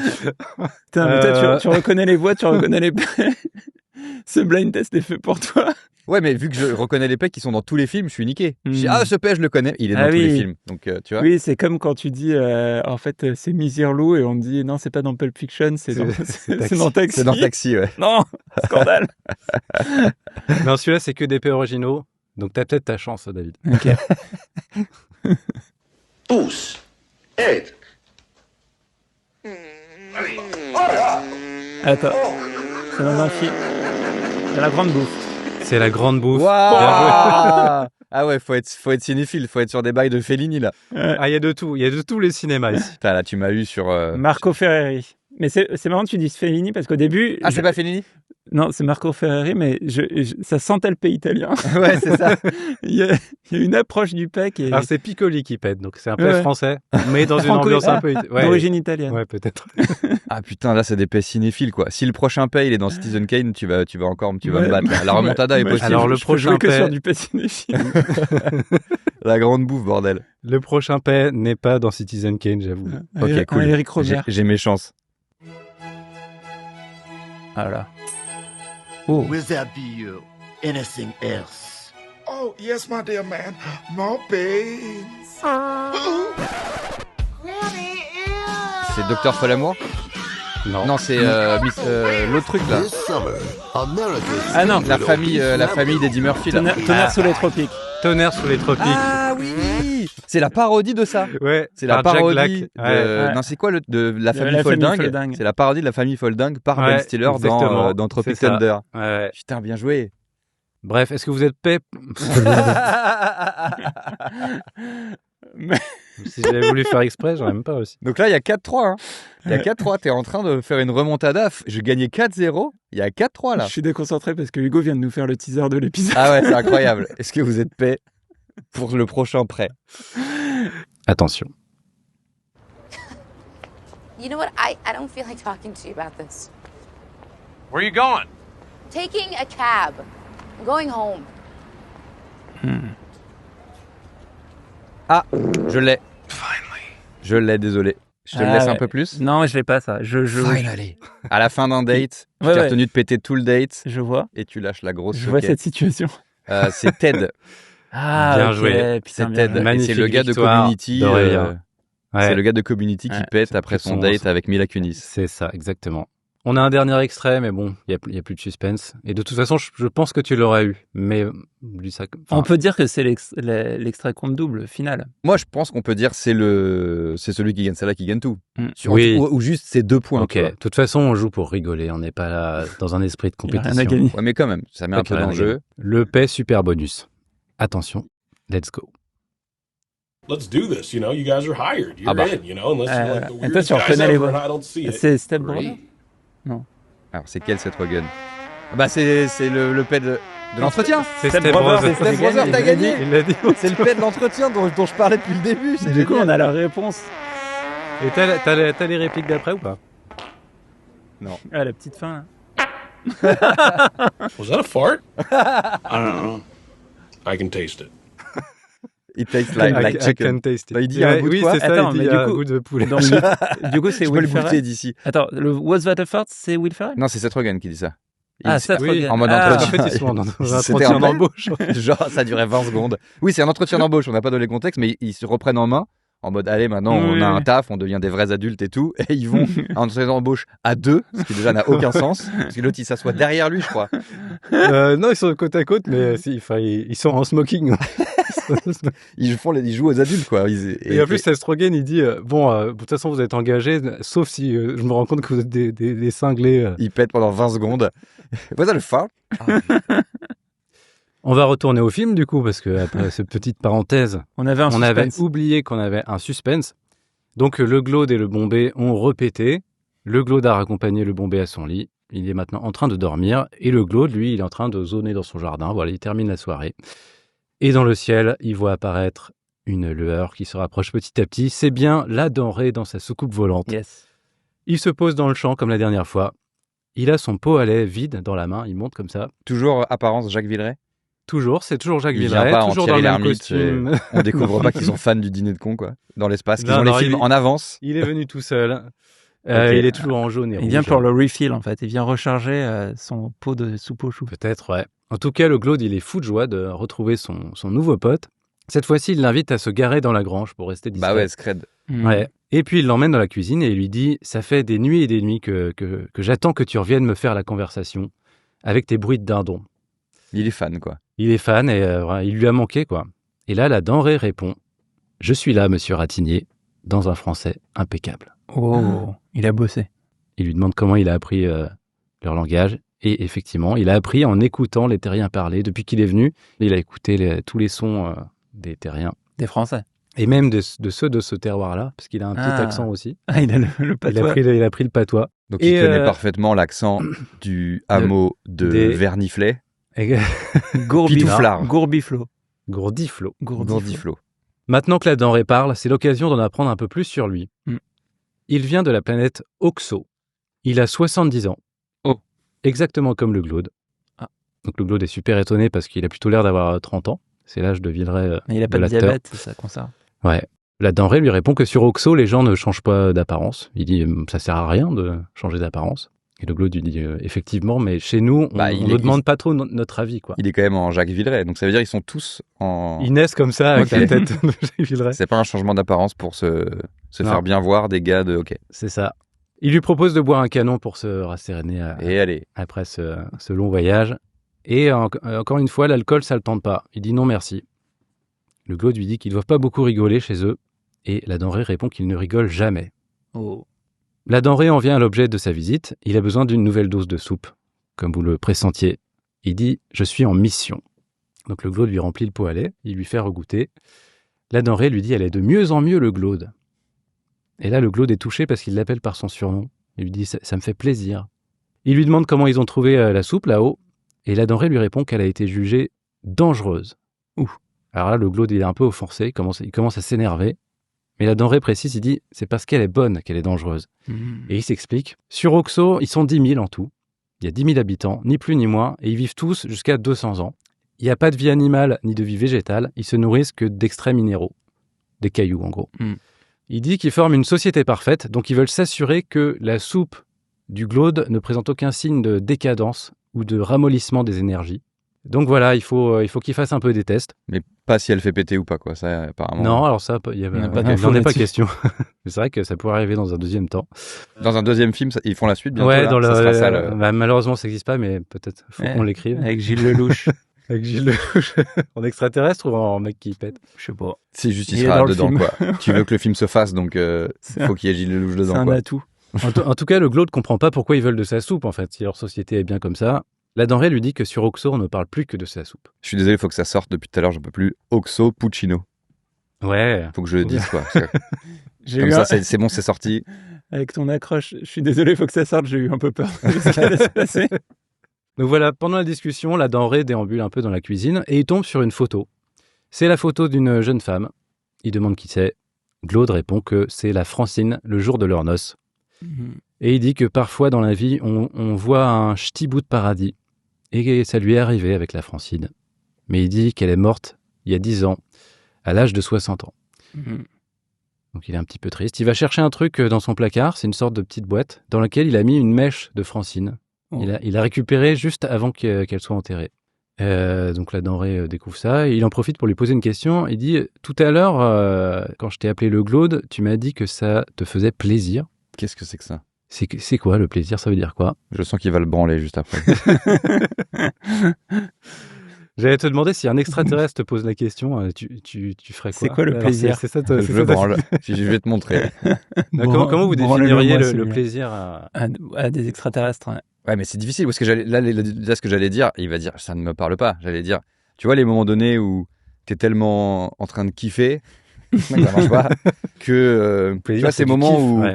Putain, mais toi, tu reconnais les voix, tu reconnais les paix. Ce blind test est fait pour toi. Ouais, mais vu que je reconnais les pecs qui sont dans tous les films, je suis niqué. Je dis, Hmm. ah, ce pec, je le connais. Il est dans Ah tous les oui. films. Donc, tu vois. Oui, c'est comme quand tu dis, en fait, c'est Misirlou et on dit, non, c'est pas dans Pulp Fiction, c'est dans Taxi. C'est dans Taxi, ouais. Non, scandale. Non, celui-là, c'est que des paix originaux. Donc t'as peut-être ta chance, David. Ok. Tous. Aide. Attends. C'est dans un film. C'est la grande bouffe. C'est la grande bouffe. Waouh. Ah ouais, faut être cinéphile, faut être sur des bails de Fellini, là. Ah, il y a de tout les cinémas ici. Putain, là, tu m'as eu sur... Marco Ferreri. Mais c'est marrant que tu dises Fellini parce qu'au début... Ah, c'est pas Fellini ? Non, c'est Marco Ferreri, mais ça sentait le pays italien. Ouais, c'est ça. il y a une approche du pet qui est... Alors, c'est Piccoli qui pète, donc c'est un peu français, mais dans une ambiance un peu... d'origine italienne. Ouais, peut-être. Ah putain, là, c'est des paix cinéphiles, quoi. Si le prochain paix, il est dans Citizen Kane, tu vas me battre. Là. La remontada est possible. Alors, le prochain que sur du paix cinéphile. La grande bouffe, bordel. Le prochain paix n'est pas dans Citizen Kane, j'avoue. Ok, cool. Eric Romer. J'ai mes chances. Voilà. Oh. Will there be anything else? Oh, yes, my dear man. More beans. C'est Dr. Folamour ? Non, c'est l'autre truc là. Ah non, la famille d'Eddie Murphy là. Tonnerre sous les tropiques. Tonnerre sous les tropiques. Ah oui. C'est la parodie de ça. Ouais. C'est la parodie. Non, c'est quoi de la famille Folding ? C'est la parodie de la famille Folding par Ben Stiller dans Tropic Thunder. Ouais. Putain, bien joué. Bref, est-ce que vous êtes paix ? Si j'avais voulu faire exprès, j'aurais même pas réussi. Donc là, il y a 4-3. Hein. Il y a 4-3. T'es en train de faire une remontada. Je gagnais 4-0. Il y a 4-3 là. Je suis déconcentré parce que Hugo vient de nous faire le teaser de l'épisode. Ah ouais, c'est incroyable. Est-ce que vous êtes prêts pour le prochain prêt ? Attention. You know what? I don't feel like talking to you about this. Where are you going? Taking a cab. I'm going home. Ah, je l'ai. Je l'ai, désolé. Je te le laisse un peu plus. Non, je l'ai pas ça. Finally. À la fin d'un date, tu t'es retenu de péter tout le date. Je vois. Et tu lâches la grosse. Je vois cette situation. C'est Ted. Ah, bien joué. C'est Ted. Magnifique. C'est le gars de Community. C'est le gars de Community qui pète après son date avec Mila Kunis. C'est ça, exactement. On a un dernier extrait, mais bon, il y a plus de suspense. Et de toute façon, je pense que tu l'auras eu. Mais on peut dire que c'est l'extrait compte double final. Moi, je pense qu'on peut dire c'est celui qui gagne celle-là qui gagne tout. Oui. Ou juste c'est 2 points. Ok. De toute façon, on joue pour rigoler. On n'est pas là dans un esprit de compétition. Rien à gagner. Ouais, mais quand même, ça met un peu d'enjeu. Le paix super bonus. Attention, let's go. Let's do this. You know, you guys are hired. You're in. You know, unless you're like the weirdest guys ever and I don't see it. C'est Step Brother. Non. Alors, c'est quel Seth Rogen ? Bah, c'est le paix de l'entretien. C'est Step Brother. C'est Step Brother, t'as gagné. Il l'a dit. C'est le paix de l'entretien dont je parlais depuis le début. Du coup, on a la réponse. Et t'as les répliques d'après ou pas ? Non. Ah, la petite fin. Was that a fart? I don't know. I can taste it. It tastes like chicken. I can taste it. Bah, il dit un goût de quoi ? C'est ça. Attends, il dit un goût de poulet. Du coup, c'est Will Ferrell. Je peux le goûter d'ici. Attends, le Was That a Fart, c'est Will Ferrell ? Non, c'est Seth Rogen qui dit ça. Seth Rogen. En mode entretien. En fait, ils sont dans un entretien d'embauche. Genre, ça durait 20 secondes. Oui, c'est un entretien d'embauche. On n'a pas donné le contexte, mais ils se reprennent en main. En mode, allez, maintenant, on a un taf, on devient des vrais adultes et tout. Et ils vont en entretien d'embauche à 2, ce qui déjà n'a aucun sens. Parce que l'autre, il s'assoit derrière lui, je crois. Non, ils sont côte à côte, mais ils sont en smoking. Ils jouent aux adultes, quoi. Et en plus, Seth Rogen, il dit de toute façon, vous êtes engagés, sauf si je me rends compte que vous êtes des cinglés. Il pète pendant 20 secondes. Voilà le phare. On va retourner au film, du coup, parce que après cette petite parenthèse, on avait oublié qu'on avait un suspense. Donc, le Glaude et le Bombay ont répété. Le Glaude a raccompagné le Bombay à son lit. Il est maintenant en train de dormir. Et le Glaude, lui, il est en train de zoner dans son jardin. Voilà, il termine la soirée. Et dans le ciel, il voit apparaître une lueur qui se rapproche petit à petit. C'est bien la denrée dans sa soucoupe volante. Yes. Il se pose dans le champ comme la dernière fois. Il a son pot à lait vide dans la main. Il monte comme ça. Toujours apparence Jacques Villeray ? C'est toujours Jacques Villeray. Il vient pas toujours dans le même costume. On découvre pas qu'ils sont fans du dîner de con, quoi. Dans l'espace. Qu'ils ont les films en avance. Il est venu tout seul. Okay. Il est toujours en jaune et rouge. Il vient pour le refill, en fait. Il vient recharger son pot de soupe au chou. Peut-être, ouais. En tout cas, le Glaude, il est fou de joie de retrouver son nouveau pote. Cette fois-ci, il l'invite à se garer dans la grange pour rester discret. Bah ouais, scred. Ouais. Et puis, il l'emmène dans la cuisine et il lui dit « Ça fait des nuits et des nuits que j'attends que tu reviennes me faire la conversation avec tes bruits de dindon. » Il est fan, quoi. Il est fan et il lui a manqué, quoi. Et là, la denrée répond « Je suis là, monsieur Ratignier, dans un français impeccable. » Oh, il a bossé. Il lui demande comment il a appris leur langage. Et effectivement, il a appris en écoutant les terriens parler. Depuis qu'il est venu, il a écouté tous les sons des terriens. Des Français. Et même de ceux de ce terroir-là, parce qu'il a un petit accent aussi. Ah, il a le patois. Il a pris le patois. Donc il connaît parfaitement l'accent du hameau de Verniflet. Gourbiflot. Maintenant que la denrée parle, c'est l'occasion d'en apprendre un peu plus sur lui. Il vient de la planète Oxo. Il a 70 ans. Exactement comme le Glaude. Donc le Glaude est super étonné parce qu'il a plutôt l'air d'avoir 30 ans. C'est l'âge de Villeray. Il n'a pas de diabète, ça concerne. Ouais. La denrée lui répond que sur Oxo, les gens ne changent pas d'apparence. Il dit ça sert à rien de changer d'apparence. Et le Glaude lui dit effectivement, mais chez nous, on ne demande pas trop notre avis, quoi. Il est quand même en Jacques Villeray, donc ça veut dire qu'ils sont tous en. Ils naissent comme ça avec la tête de Jacques Villeray. C'est pas un changement d'apparence pour se faire bien voir des gars de hockey. C'est ça. Il lui propose de boire un canon pour se rasséréner après ce long voyage. Et encore une fois, l'alcool, ça le tente pas. Il dit non merci. Le Glaude lui dit qu'ils ne doivent pas beaucoup rigoler chez eux. Et la denrée répond qu'il ne rigole jamais. La denrée en vient à l'objet de sa visite. Il a besoin d'une nouvelle dose de soupe, comme vous le pressentiez. Il dit « Je suis en mission ». Donc le Glaude lui remplit le pot à lait, il lui fait regoûter. La denrée lui dit « Elle est de mieux en mieux, le Glaude ». Et là, le Glaude est touché parce qu'il l'appelle par son surnom. Il lui dit « Ça me fait plaisir ». Il lui demande comment ils ont trouvé la soupe là-haut. Et la denrée lui répond qu'elle a été jugée dangereuse. Alors là, le Glaude, il est un peu offensé, il commence à s'énerver. Mais la denrée précise, il dit, c'est parce qu'elle est bonne qu'elle est dangereuse. Et il s'explique. Sur Oxo, ils sont 10 000 en tout. Il y a 10 000 habitants, ni plus ni moins, et ils vivent tous jusqu'à 200 ans. Il n'y a pas de vie animale ni de vie végétale, ils se nourrissent que d'extraits minéraux. Des cailloux, en gros. Il dit qu'ils forment une société parfaite, donc ils veulent s'assurer que la soupe du Glaude ne présente aucun signe de décadence ou de ramollissement des énergies. Donc voilà, il faut qu'il fasse un peu des tests. Mais pas si elle fait péter ou pas, quoi. Ça, apparemment. Non, alors ça, il n'en est pas question. C'est vrai que ça pourrait arriver dans un deuxième temps. Dans un deuxième film, ils font la suite bientôt. Ouais, malheureusement, ça n'existe pas, mais peut-être faut qu'on l'écrive. Avec Gilles Lelouch. Avec Gilles Lelouch. En extraterrestre ou en mec qui pète? Je sais pas. C'est juste, il sera dedans, quoi. Tu veux que le film se fasse, donc faut qu'il y ait Gilles Lelouch dedans, c'est un atout. En tout cas, le Glaude comprend pas pourquoi ils veulent de sa soupe, en fait. Si leur société est bien comme ça. La denrée lui dit que sur Oxo, on ne parle plus que de sa soupe. Je suis désolé, il faut que ça sorte depuis tout à l'heure, j'en peux plus. Oxo Puccino. Ouais. Faut que je le dise, quoi. Comme ça, c'est bon, c'est sorti. Avec ton accroche, je suis désolé, il faut que ça sorte, j'ai eu un peu peur de ce qui allait se passer. Donc voilà, pendant la discussion, la denrée déambule un peu dans la cuisine et il tombe sur une photo. C'est la photo d'une jeune femme. Il demande qui c'est. Glaude répond que c'est la Francine, le jour de leur noces. Et il dit que parfois dans la vie, on voit un ch'ti bout de paradis. Et ça lui est arrivé avec la Francine. Mais il dit qu'elle est morte il y a 10 ans, à l'âge de 60 ans. Donc il est un petit peu triste. Il va chercher un truc dans son placard, c'est une sorte de petite boîte, dans laquelle il a mis une mèche de Francine. Il a récupéré juste avant qu'elle soit enterrée. Donc la denrée découvre ça, et il en profite pour lui poser une question. Il dit, tout à l'heure, quand je t'ai appelé le Glaude, tu m'as dit que ça te faisait plaisir. Qu'est-ce que c'est que ça? C'est quoi le plaisir? Ça veut dire quoi? Je sens qu'il va le branler juste après. J'allais te demander si un extraterrestre te pose la question, tu ferais quoi? C'est quoi le plaisir? Je le branle. Je vais te montrer. Comment vous définiriez le plaisir à des extraterrestres? Ouais, mais c'est difficile parce que là, ce que j'allais dire, il va dire ça ne me parle pas. J'allais dire, tu vois, les moments donnés où t'es tellement en train de kiffer, ça marche pas, que tu vois, ces moments où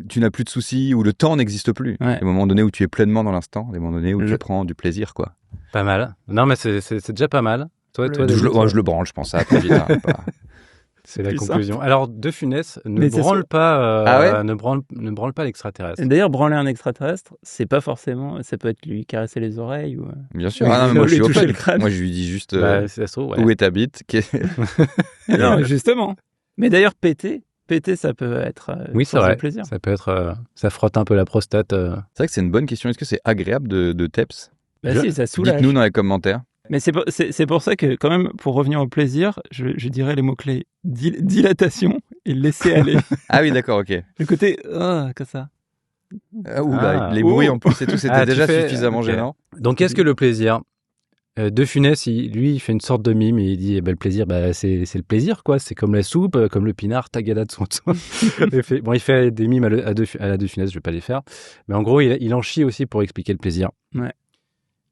tu n'as plus de soucis, où le temps n'existe plus. Les moments donnés où tu es pleinement dans l'instant, les moments donnés où tu prends du plaisir, quoi. Pas mal. Non, mais c'est déjà pas mal. Toi, je le branle, je pense, ça va très vite. C'est la conclusion. Simple. Alors, De Funès ne branle pas, ne branle pas l'extraterrestre. D'ailleurs, branler un extraterrestre, c'est pas forcément. Ça peut être lui caresser les oreilles ou. Bien sûr. Non, mais moi, je suis open. Moi, je lui dis juste où est ta bite. Non, justement. Mais d'ailleurs, péter, ça peut être. Oui, c'est vrai. Plaisir. Ça peut être. Ça frotte un peu la prostate. C'est vrai que c'est une bonne question. Est-ce que c'est agréable de TEPS? Si, ça soulage. Dites-nous dans les commentaires. Mais c'est pour ça que, quand même, pour revenir au plaisir, je dirais les mots-clés dilatation et laisser aller. Ah oui, d'accord, ok. Le côté, comme ça. Les bruits en plus et tout, c'était déjà suffisamment gênant. Donc, qu'est-ce que le plaisir? De Funès, il fait une sorte de mime et il dit le plaisir, c'est le plaisir, quoi. C'est comme la soupe, comme le pinard, tagada de son temps. Il fait des mimes à la De Funès, je vais pas les faire. Mais en gros, il en chie aussi pour expliquer le plaisir. Ouais.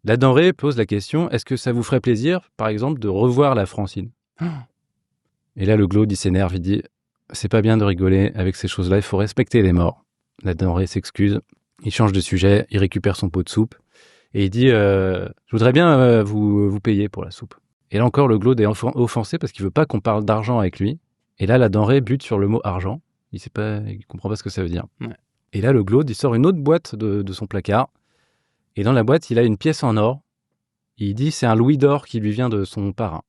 La denrée pose la question, est-ce que ça vous ferait plaisir, par exemple, de revoir la Francine? Et là, le Glaude, il s'énerve, il dit « C'est pas bien de rigoler avec ces choses-là, il faut respecter les morts. » La denrée s'excuse, il change de sujet, il récupère son pot de soupe et il dit « Je voudrais bien vous payer pour la soupe. » Et là encore, le Glaude est offensé parce qu'il veut pas qu'on parle d'argent avec lui. Et là, la denrée bute sur le mot argent. Il comprend pas ce que ça veut dire. Ouais. Et là, le Glaude, il sort une autre boîte de son placard. Et dans la boîte, il a une pièce en or. Et il dit c'est un louis d'or qui lui vient de son parrain.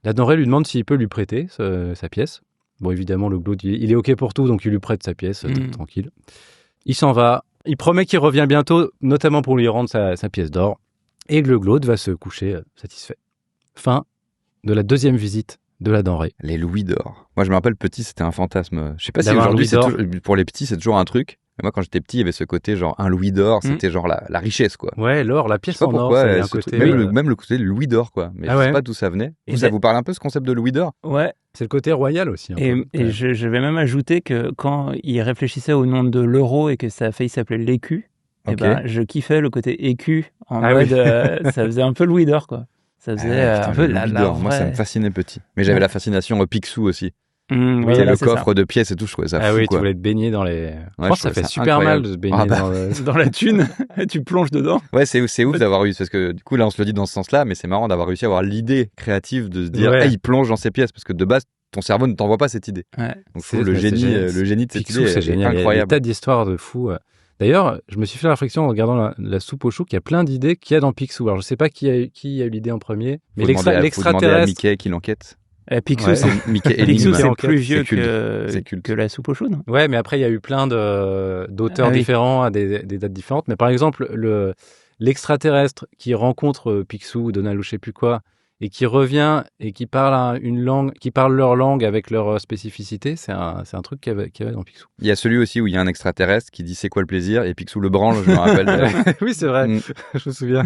La denrée lui demande s'il peut lui prêter sa pièce. Bon, évidemment, le Glaude, il est OK pour tout, donc il lui prête sa pièce, tranquille. Il s'en va. Il promet qu'il revient bientôt, notamment pour lui rendre sa pièce d'or. Et le Glaude va se coucher satisfait. Fin de la deuxième visite de la denrée. Les louis d'or. Moi, je me rappelle, petit, c'était un fantasme. Je sais pas si aujourd'hui, pour les petits, c'est toujours un truc. Mais moi, quand j'étais petit, il y avait ce côté, genre, un louis d'or, c'était genre la richesse, quoi. Ouais, l'or, la pièce en or, c'est un côté... Même le côté louis d'or, quoi. Mais je sais pas d'où ça venait. Ça vous parle un peu, ce concept de louis d'or? Ouais. C'est le côté royal aussi. Et je vais même ajouter que quand il réfléchissait au nom de l'euro et que ça a failli s'appeler l'écu, je kiffais le côté écu, en mode, ça faisait un peu louis d'or, quoi. Ça faisait un peu la vraie... Moi, ça me fascinait petit. Mais j'avais la fascination Picsou aussi. Le coffre de pièces et tout, je trouvais ça fou, tu voulais te baigner dans les... Ouais, je pense que ça fait super mal de se baigner dans la thune. Tu plonges dedans. Ouais, c'est ouf d'avoir eu, parce que du coup, là, on se le dit dans ce sens-là, mais c'est marrant d'avoir réussi à avoir l'idée créative de se dire, il plonge dans ces pièces, parce que de base, ton cerveau ne t'envoie pas cette idée. Ouais. Donc, le génie de cette idée c'est génial. incroyable. Il y a des tas d'histoires de fous. D'ailleurs, je me suis fait la réflexion en regardant la soupe au chou qu'il y a plein d'idées qu'il y a dans Picsou. Alors, je sais pas qui a eu l'idée en premier, mais l'extraterrestre... Faut demander à Mickey qui l'enquête. Picsou, c'est plus vieux que la soupe au chou, non? Ouais, mais après, il y a eu plein d'auteurs différents à des dates différentes. Mais par exemple, l'extraterrestre qui rencontre Picsou ou Donald ou je sais plus quoi, et qui revient et qui parle leur langue avec leur spécificité, c'est un truc qu'il y avait dans Picsou. Il y a celui aussi où il y a un extraterrestre qui dit c'est quoi le plaisir et Picsou le branle, je me rappelle. Oui, c'est vrai, je me souviens.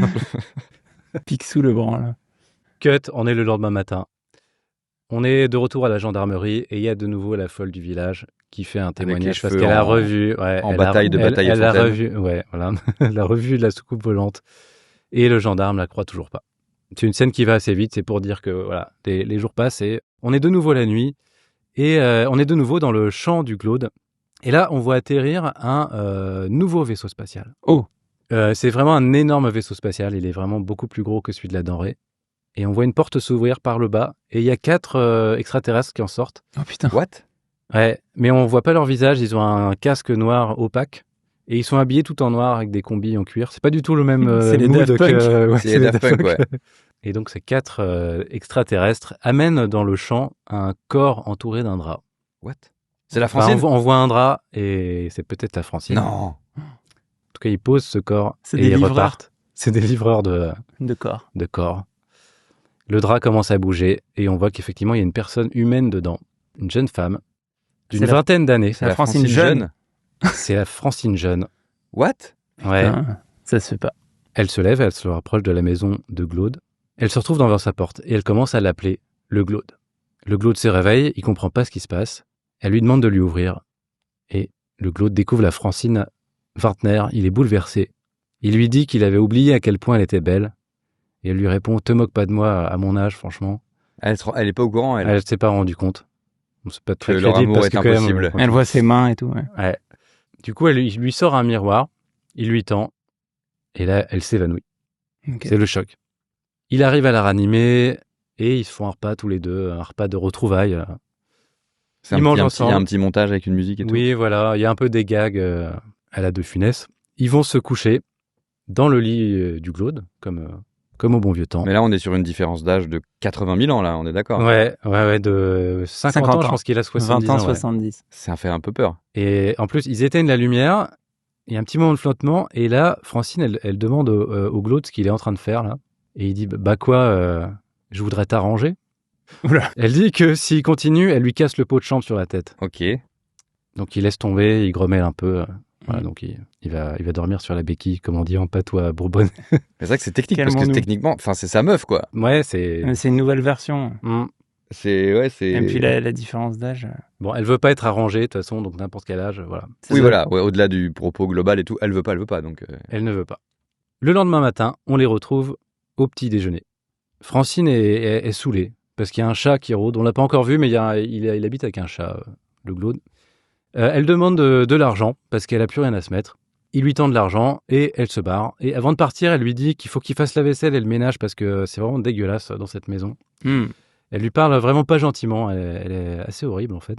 Picsou le branle. Cut, on est le lendemain matin. On est de retour à la gendarmerie et il y a de nouveau la folle du village qui fait un témoignage parce qu'elle a revu... en bataille de bataille et fontaine. Elle a revu la soucoupe volante et le gendarme la croit toujours pas. C'est une scène qui va assez vite, c'est pour dire que voilà, les jours passent et on est de nouveau la nuit et on est de nouveau dans le champ du Glaude. Et là, on voit atterrir un nouveau vaisseau spatial. Oh. C'est vraiment un énorme vaisseau spatial, il est vraiment beaucoup plus gros que celui de la denrée. Et on voit une porte s'ouvrir par le bas et il y a 4 extraterrestres qui en sortent. Oh putain. What? Ouais, mais on voit pas leur visage, ils ont un casque noir opaque. Et ils sont habillés tout en noir avec des combis en cuir. C'est pas du tout le même c'est les mood Daft Punk. C'est les Daft Punk, ouais. Et donc ces 4 extraterrestres amènent dans le champ un corps entouré d'un drap. What? C'est la Francine? On voit un drap et c'est peut-être la Francine. Non. En tout cas, ils posent ce corps et ils repartent. C'est des livreurs de corps. Le drap commence à bouger et on voit qu'effectivement, il y a une personne humaine dedans. Une jeune femme d'une vingtaine d'années. C'est la Francine jeune. C'est la Francine jeune. What? Ouais. Putain, ça se fait pas. Elle se lève, elle se rapproche de la maison de Glaude. Elle se retrouve devant sa porte et elle commence à l'appeler le Glaude. Le Glaude se réveille, il comprend pas ce qui se passe. Elle lui demande de lui ouvrir. Et le Glaude découvre la Francine vingtenaire, il est bouleversé. Il lui dit qu'il avait oublié à quel point elle était belle. Et elle lui répond, te moque pas de moi à mon âge, franchement. Elle est pas au courant, elle. Elle s'est pas rendue compte. C'est pas très que leur amour est impossible. Elle voit ses mains et tout. Ouais. Du coup, il lui sort un miroir, il lui tend, et là, elle s'évanouit. Okay. C'est le choc. Il arrive à la ranimer, et ils se font un repas tous les deux, un repas de retrouvailles. Ils mangent ensemble. Il y a un petit montage avec une musique et tout. Oui, voilà, il y a un peu des gags à la De Funès. Ils vont se coucher dans le lit du Glaude, comme au bon vieux temps. Mais là, on est sur une différence d'âge de 80 000 ans, là, on est d'accord? Ouais, de 50 ans, je pense qu'il a 70 20 ans, ans. 70. Ça fait un peu peur. Et en plus, ils éteignent la lumière, il y a un petit moment de flottement, et là, Francine, elle demande au Glaude ce qu'il est en train de faire, là. Et il dit, bah quoi, je voudrais t'arranger. Oula. Elle dit que s'il continue, elle lui casse le pot de chambre sur la tête. Ok. Donc il laisse tomber, il grommelle un peu. Voilà, donc il va dormir sur la béquille, comme on dit en patois bourbonnais. C'est vrai que c'est technique, parce que techniquement, enfin, c'est sa meuf, quoi. Ouais, c'est une nouvelle version. C'est. Et puis la différence d'âge. Bon, elle veut pas être arrangée, de toute façon, donc n'importe quel âge, voilà. Oui, voilà, ouais, au-delà du propos global et tout, elle veut pas, donc. Elle ne veut pas. Le lendemain matin, on les retrouve au petit déjeuner. Francine est saoulée. parce qu'il y a un chat qui rôde. On l'a pas encore vu, mais il habite avec un chat, le Glaude. Elle demande de l'argent parce qu'elle a plus rien à se mettre. Il lui tend de l'argent et elle se barre. Et avant de partir, elle lui dit qu'il faut qu'il fasse la vaisselle et le ménage parce que c'est vraiment dégueulasse dans cette maison. Elle lui parle vraiment pas gentiment. Elle est assez horrible en fait.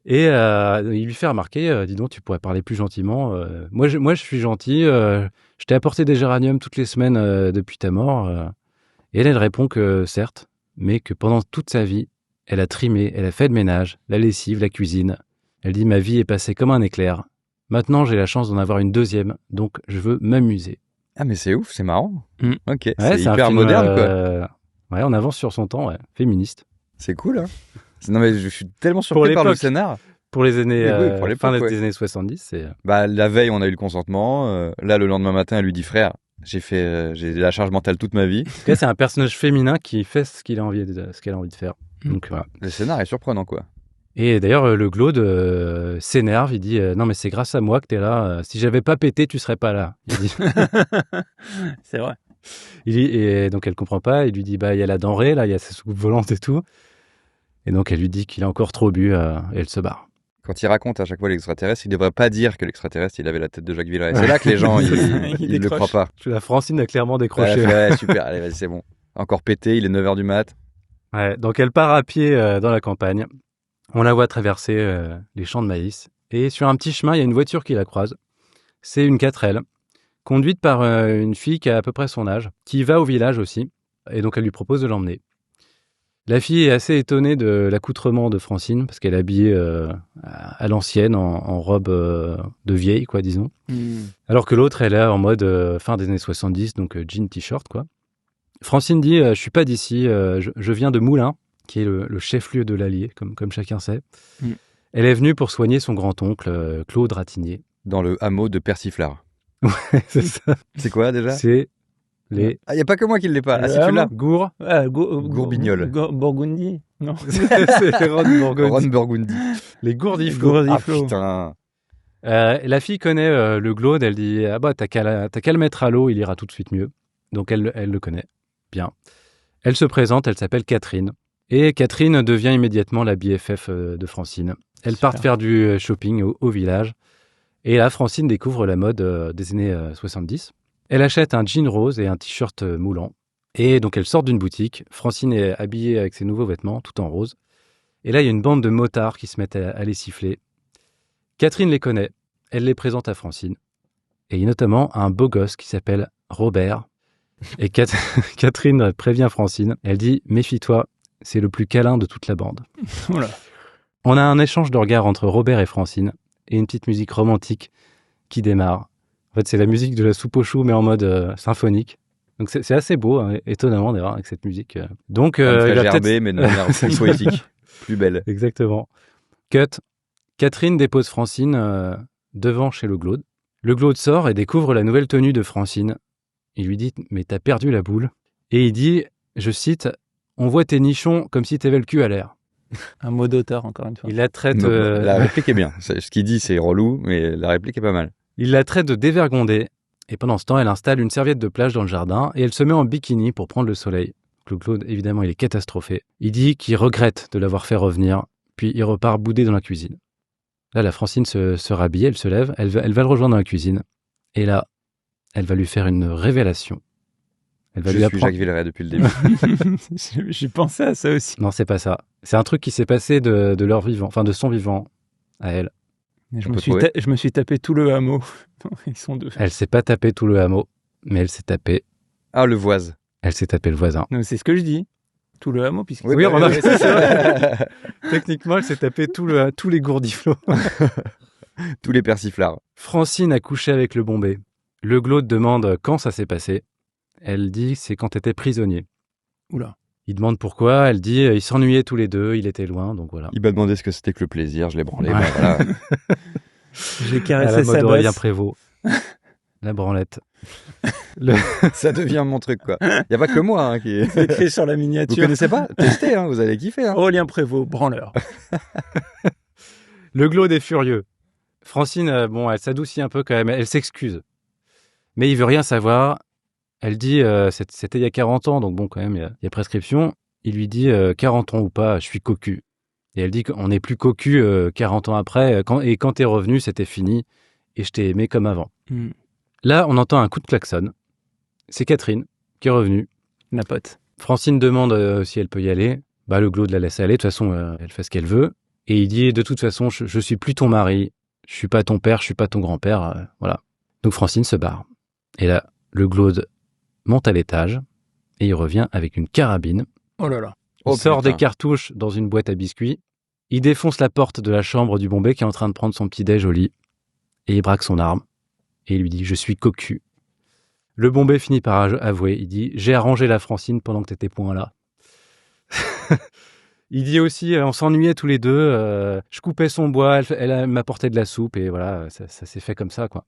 Et il lui fait remarquer, dis donc, tu pourrais parler plus gentiment. Moi, je suis gentil. Je t'ai apporté des géraniums toutes les semaines depuis ta mort. Et elle répond que certes, mais que pendant toute sa vie, elle a trimé, elle a fait le ménage, la lessive, la cuisine. Elle dit « Ma vie est passée comme un éclair. Maintenant, j'ai la chance d'en avoir une deuxième, donc je veux m'amuser. » Ah, mais c'est ouf, c'est marrant. Ok, ouais, c'est hyper film, moderne, quoi. Ouais, on avance sur son temps, féministe. C'est cool, hein. Non, mais je suis tellement surpris par le scénar. Pour les années, fin des années 70, c'est... La veille, on a eu le consentement. Là, le lendemain matin, elle lui dit « Frère, j'ai la charge mentale toute ma vie. » En tout cas, c'est un personnage féminin qui fait ce qu'elle a envie de faire. Donc, voilà. Le scénar est surprenant, quoi. Et d'ailleurs, le Glaude s'énerve, il dit « Non, mais c'est grâce à moi que t'es là. Si j'avais pas pété, tu serais pas là. » Il dit. C'est vrai. Et donc, elle comprend pas. Il lui dit « Bah, il y a la denrée, là, il y a sa soucoupe volante et tout. » Et donc, elle lui dit qu'il a encore trop bu et elle se barre. Quand il raconte à chaque fois l'extraterrestre, il devrait pas dire que l'extraterrestre, il avait la tête de Jacques Villeray. C'est là que les gens, ils le croient pas. La Francine a clairement décroché. Ouais, super, allez, vas-y, c'est bon. Encore pété, il est 9h du mat. Ouais, donc elle part à pied dans la campagne. On la voit traverser les champs de maïs. Et sur un petit chemin, il y a une voiture qui la croise. C'est une 4L, conduite par une fille qui a à peu près son âge, qui va au village aussi. Et donc elle lui propose de l'emmener. La fille est assez étonnée de l'accoutrement de Francine, parce qu'elle est habillée à l'ancienne, en robe de vieille, quoi, disons. Alors que l'autre, elle est en mode fin des années 70, donc jean, t-shirt, quoi. Francine dit « Je suis pas d'ici, je viens de Moulins, qui est le chef-lieu de l'Allier, comme chacun sait. Elle est venue pour soigner son grand-oncle, Claude Ratignier. » Dans le hameau de Persiflard. Ouais, c'est ça. C'est quoi, déjà ? C'est les... Ah, il n'y a pas que moi qui ne l'ai pas. Ah, si tu l'as. Gourbignol. Bourgondi. Non. C'est Ron Burgundy. Les gourdiflots. Ah, putain. La fille connaît le Glaude. Elle dit « Ah bah, t'as qu'à le mettre à l'eau, il ira tout de suite mieux. » Donc, elle le connaît. Bien. Elle se présente, elle s'appelle Catherine. Et Catherine devient immédiatement la BFF de Francine. Elles partent faire du shopping au village. Et là, Francine découvre la mode des années 70. Elle achète un jean rose et un t-shirt moulant. Et donc, elle sort d'une boutique. Francine est habillée avec ses nouveaux vêtements, tout en rose. Et là, il y a une bande de motards qui se mettent à les siffler. Catherine les connaît. Elle les présente à Francine. Et il y a notamment un beau gosse qui s'appelle Robert. Et Catherine prévient Francine. Elle dit « Méfie-toi, c'est le plus câlin de toute la bande. » Voilà. On a un échange de regards entre Robert et Francine et une petite musique romantique qui démarre. En fait, c'est la musique de la soupe aux choux, mais en mode symphonique. Donc, c'est assez beau, hein, étonnamment d'ailleurs, avec cette musique. Donc, il va gerber, mais de manière plus poétique, plus belle. Exactement. Cut. Catherine dépose Francine devant chez le Glaude. Le Glaude sort et découvre la nouvelle tenue de Francine. Il lui dit « Mais t'as perdu la boule ?» Et il dit, je cite, « On voit tes nichons comme si t'avais le cul à l'air. » Un mot d'auteur, encore une fois. Il la traite... La réplique est bien. Ce qu'il dit, c'est relou, mais la réplique est pas mal. Il la traite de dévergondée. Et pendant ce temps, elle installe une serviette de plage dans le jardin et elle se met en bikini pour prendre le soleil. Le Claude, évidemment, il est catastrophé. Il dit qu'il regrette de l'avoir fait revenir, puis il repart bouder dans la cuisine. Là, la Francine se rhabille, elle se lève, elle va le rejoindre dans la cuisine. Et là, elle va lui faire une révélation. Elle va lui apprendre... Jacques Villeray depuis le début. J'ai pensé à ça aussi. Non, c'est pas ça. C'est un truc qui s'est passé de leur vivant, enfin de son vivant à elle. Je me suis tapé tout le hameau. Ils sont deux. Elle s'est pas tapé tout le hameau, mais elle s'est tapé... Ah, le voisin. Elle s'est tapé le voisin. Non, c'est ce que je dis. Tout le hameau, puisque... Oui, remarque, c'est vrai. Techniquement, elle s'est tapé tous les gourdiflots. Tous les persiflards. Francine a couché avec le Bombay. Le Glaude demande quand ça s'est passé. Elle dit c'est quand t'étais prisonnier. Oula. Il demande pourquoi. Elle dit ils s'ennuyaient tous les deux, il était loin, donc voilà. Il m'a demandé ce que c'était que le plaisir, je l'ai branlé. Ouais. Voilà. J'ai caressé sa bosse. Bien Prévost. La branlette. Ça devient mon truc, quoi. Il n'y a pas que moi qui... C'est écrit sur la miniature. Vous connaissez pas ? Testez, hein, vous allez kiffer. Hein. Aurélien Prévost, branleur. Le Glaude est furieux. Francine, elle s'adoucit un peu quand même, elle s'excuse. Mais il veut rien savoir. Elle dit, c'était il y a 40 ans, donc bon, quand même, il y a prescription. il lui dit 40 ans ou pas, je suis cocu. Et elle dit qu'on n'est plus cocu 40 ans après. Et quand t'es revenu, c'était fini. Et je t'ai aimé comme avant. Là, on entend un coup de klaxon. C'est Catherine qui est revenue. La pote. Francine demande si elle peut y aller. Bah, le Glaude la laisse aller. De toute façon, elle fait ce qu'elle veut. Et il dit, de toute façon, je suis plus ton mari. Je suis pas ton père, je suis pas ton grand-père. Voilà. Donc Francine se barre. Et là, le Glaude monte à l'étage. Et il revient avec une carabine. Oh là là. Il sort des cartouches dans une boîte à biscuits. Il défonce la porte de la chambre du Bombay qui est en train de prendre son petit-déj au lit. Et il braque son arme. Et il lui dit « Je suis cocu ». Le Bombay finit par avouer. Il dit « J'ai arrangé la Francine pendant que t'étais point là ». Il dit aussi « On s'ennuyait tous les deux. Je coupais son bois, elle m'apportait de la soupe. » Et voilà, ça s'est fait comme ça, quoi.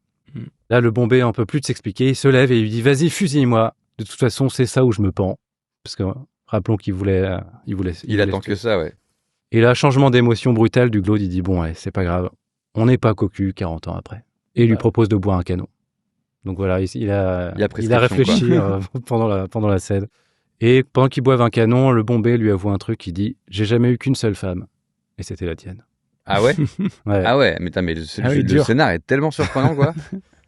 Là, le Bombay en peut plus de s'expliquer. Il se lève et il lui dit « Vas-y, fusille-moi. De toute façon, c'est ça où je me pends. » Parce que... Rappelons qu'il voulait... Il attend que ça, ouais. Et là, changement d'émotion brutale du Glaude, il dit, bon, ouais, c'est pas grave, on n'est pas cocu 40 ans après. Et il lui propose de boire un canon. Donc voilà, il a réfléchi pendant la scène. Et pendant qu'ils boivent un canon, le Bombay lui avoue un truc, il dit, j'ai jamais eu qu'une seule femme. Et c'était la tienne. Ah ouais? Ouais. Ah ouais, mais le scénar est tellement surprenant, quoi.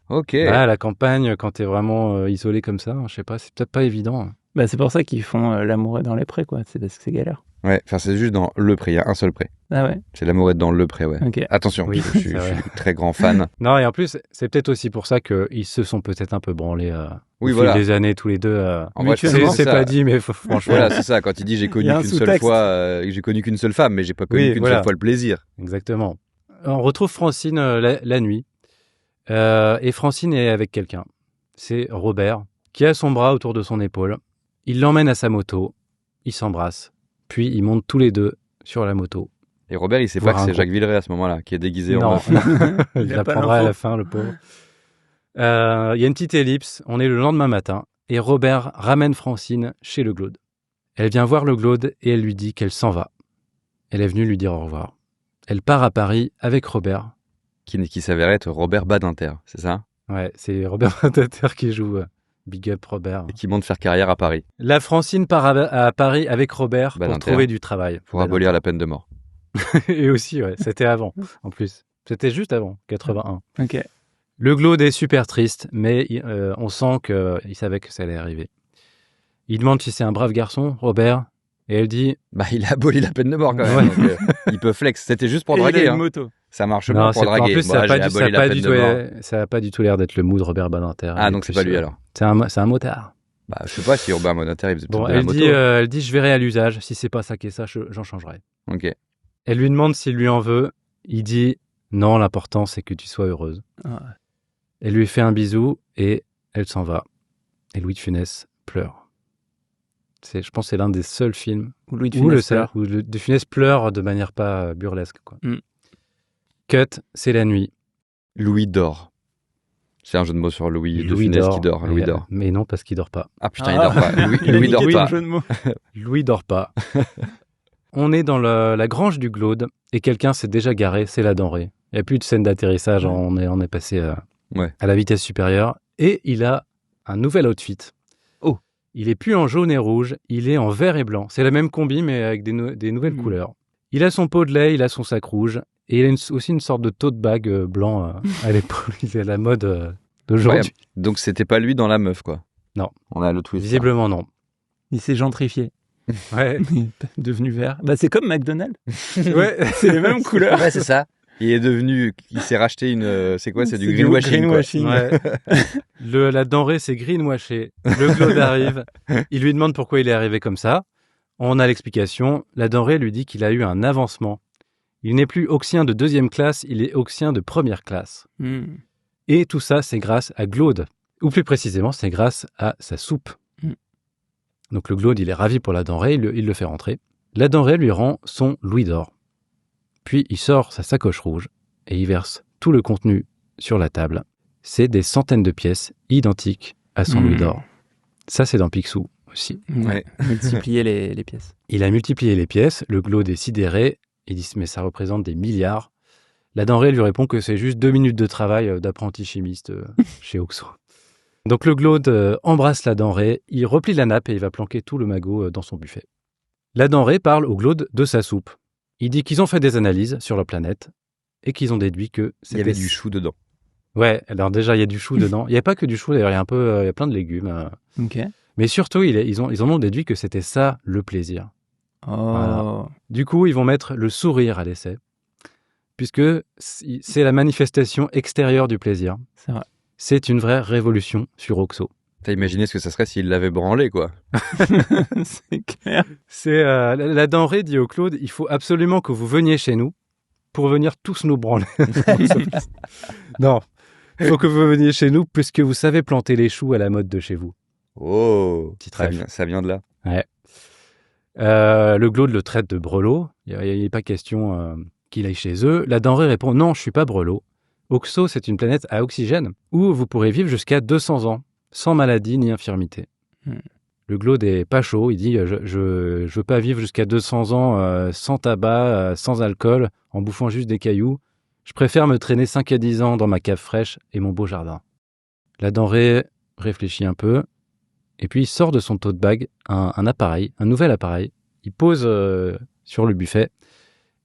Ok. Bah, la campagne, quand t'es vraiment isolé comme ça, je sais pas, c'est peut-être pas évident. Bah, c'est pour ça qu'ils font L'amour est dans les prés, quoi. C'est parce que c'est galère. Ouais, enfin, c'est juste dans le pré. Il y a un seul pré. Ah ouais? C'est L'amour est dans le pré, ouais. Okay. Attention, je suis très grand fan. Non, et en plus, c'est peut-être aussi pour ça qu'ils se sont peut-être un peu branlés au fil des années, tous les deux. En vrai, c'est pas dit, mais franchement. Voilà, c'est ça. Quand il dit j'ai connu qu'une seule fois, j'ai connu qu'une seule femme, mais j'ai pas connu qu'une seule fois le plaisir. Exactement. On retrouve Francine la nuit. Et Francine est avec quelqu'un. C'est Robert, qui a son bras autour de son épaule. Il l'emmène à sa moto, ils s'embrassent, puis ils montent tous les deux sur la moto. Et Robert, il sait pas que c'est Jacques Villeray à ce moment-là, qui est déguisé en meuf. Il l'apprendra à la fin, le pauvre. Il y a une petite ellipse, on est le lendemain matin, et Robert ramène Francine chez le Glaude. Elle vient voir le Glaude et elle lui dit qu'elle s'en va. Elle est venue lui dire au revoir. Elle part à Paris avec Robert. Qui s'avérait être Robert Badinter, c'est ça? Ouais, c'est Robert Badinter qui joue... Big up Robert. Et qui monte faire carrière à Paris. La Francine part à Paris avec Robert pour trouver du travail. Pour abolir la peine de mort. Et aussi, ouais, c'était avant, en plus. C'était juste avant, 81. Ok. Le Glaude est super triste, mais on sent qu'il savait que ça allait arriver. Il demande si c'est un brave garçon, Robert, et elle dit... Bah, il a aboli la peine de mort quand même, donc il peut flex. C'était juste pour draguer. Il a une moto. Ça marche pas pour draguer. En plus, ça n'a pas du tout l'air d'être le mood Robert Badinter. Ah, donc c'est pas lui alors. C'est un motard. Bah, je sais pas si Robert Badinter, il faisait peut-être de la moto. Elle dit, je verrai à l'usage. Si c'est pas ça qui est ça, j'en changerai. Ok. Elle lui demande s'il lui en veut. Il dit, non, l'important, c'est que tu sois heureuse. Ah. Elle lui fait un bisou et elle s'en va. Et Louis de Funès pleure. Je pense que c'est l'un des seuls films où Louis de Funès pleure de manière pas burlesque, quoi. Cut, c'est la nuit. Louis dort. C'est un jeu de mots sur Louis de Funès qui dort. Louis dort. Mais non, parce qu'il dort pas. Ah putain, il dort pas. Louis dort pas. Louis dort pas. On est dans la grange du Glaude et quelqu'un s'est déjà garé, c'est la denrée. Il n'y a plus de scène d'atterrissage, on est passé à la vitesse supérieure. Et il a un nouvel outfit. Oh. Il est plus en jaune et rouge, il est en vert et blanc. C'est la même combi, mais avec des nouvelles couleurs. Il a son pot de lait, il a son sac rouge. Et il a aussi une sorte de tote bag blanc à l'épaule. Il est à la mode d'aujourd'hui. Ouais, donc c'était pas lui dans La Meuf, quoi. Non. On a le twist. Visiblement, non. Il s'est gentrifié. Ouais. Il est devenu vert. Bah, c'est comme McDonald's. Ouais. C'est les mêmes couleurs. Ouais, c'est ça. Il s'est racheté c'est quoi? C'est du greenwashing. Ouais. La denrée, c'est greenwashé. Le Glaude arrive. Il lui demande pourquoi il est arrivé comme ça. On a l'explication. La denrée lui dit qu'il a eu un avancement. Il n'est plus auxien de 2e classe, il est auxien de 1re classe. Et tout ça, c'est grâce à Glaude. Ou plus précisément, c'est grâce à sa soupe. Donc le Glaude, il est ravi pour la denrée, il le fait rentrer. La denrée lui rend son louis d'or. Puis il sort sa sacoche rouge et il verse tout le contenu sur la table. C'est des centaines de pièces identiques à son louis d'or. Ça, c'est dans Picsou aussi. Ouais. Multiplier les pièces. Il a multiplié les pièces, le Glaude est sidéré. Il dit, mais ça représente des milliards. La denrée lui répond que c'est juste 2 minutes de travail d'apprenti chimiste chez Oxo. Donc le Glaude embrasse la denrée, il replie la nappe et il va planquer tout le magot dans son buffet. La denrée parle au Glaude de sa soupe. Il dit qu'ils ont fait des analyses sur leur planète et qu'ils ont déduit que il y avait du chou dedans. Ouais, alors déjà, il y a du chou dedans. Il n'y a pas que du chou, d'ailleurs, il y a plein de légumes. Ok. Mais surtout, ils en ont déduit que c'était ça, le plaisir. Oh. Voilà. Du coup, ils vont mettre le sourire à l'essai, puisque c'est la manifestation extérieure du plaisir. C'est vrai. C'est une vraie révolution sur Oxo. T'as imaginé ce que ça serait s'il l'avait branlé, quoi. C'est clair. C'est la denrée dit au Claude, il faut absolument que vous veniez chez nous pour venir tous nous branler. Non, il faut que vous veniez chez nous puisque vous savez planter les choux à la mode de chez vous. Oh, ça vient de là. Ouais. Le Glaude le traite de brelot. Il n'est pas question qu'il aille chez eux. La denrée répond « Non, je suis pas brelot. Oxo, c'est une planète à oxygène où vous pourrez vivre jusqu'à 200 ans, sans maladie ni infirmité. Le Glaude est pas chaud. Il dit « Je veux pas vivre jusqu'à 200 ans sans tabac, sans alcool, en bouffant juste des cailloux. Je préfère me traîner 5 à 10 ans dans ma cave fraîche et mon beau jardin. » La denrée réfléchit un peu. Et puis, il sort de son tote bag un appareil, un nouvel appareil. Il pose sur le buffet.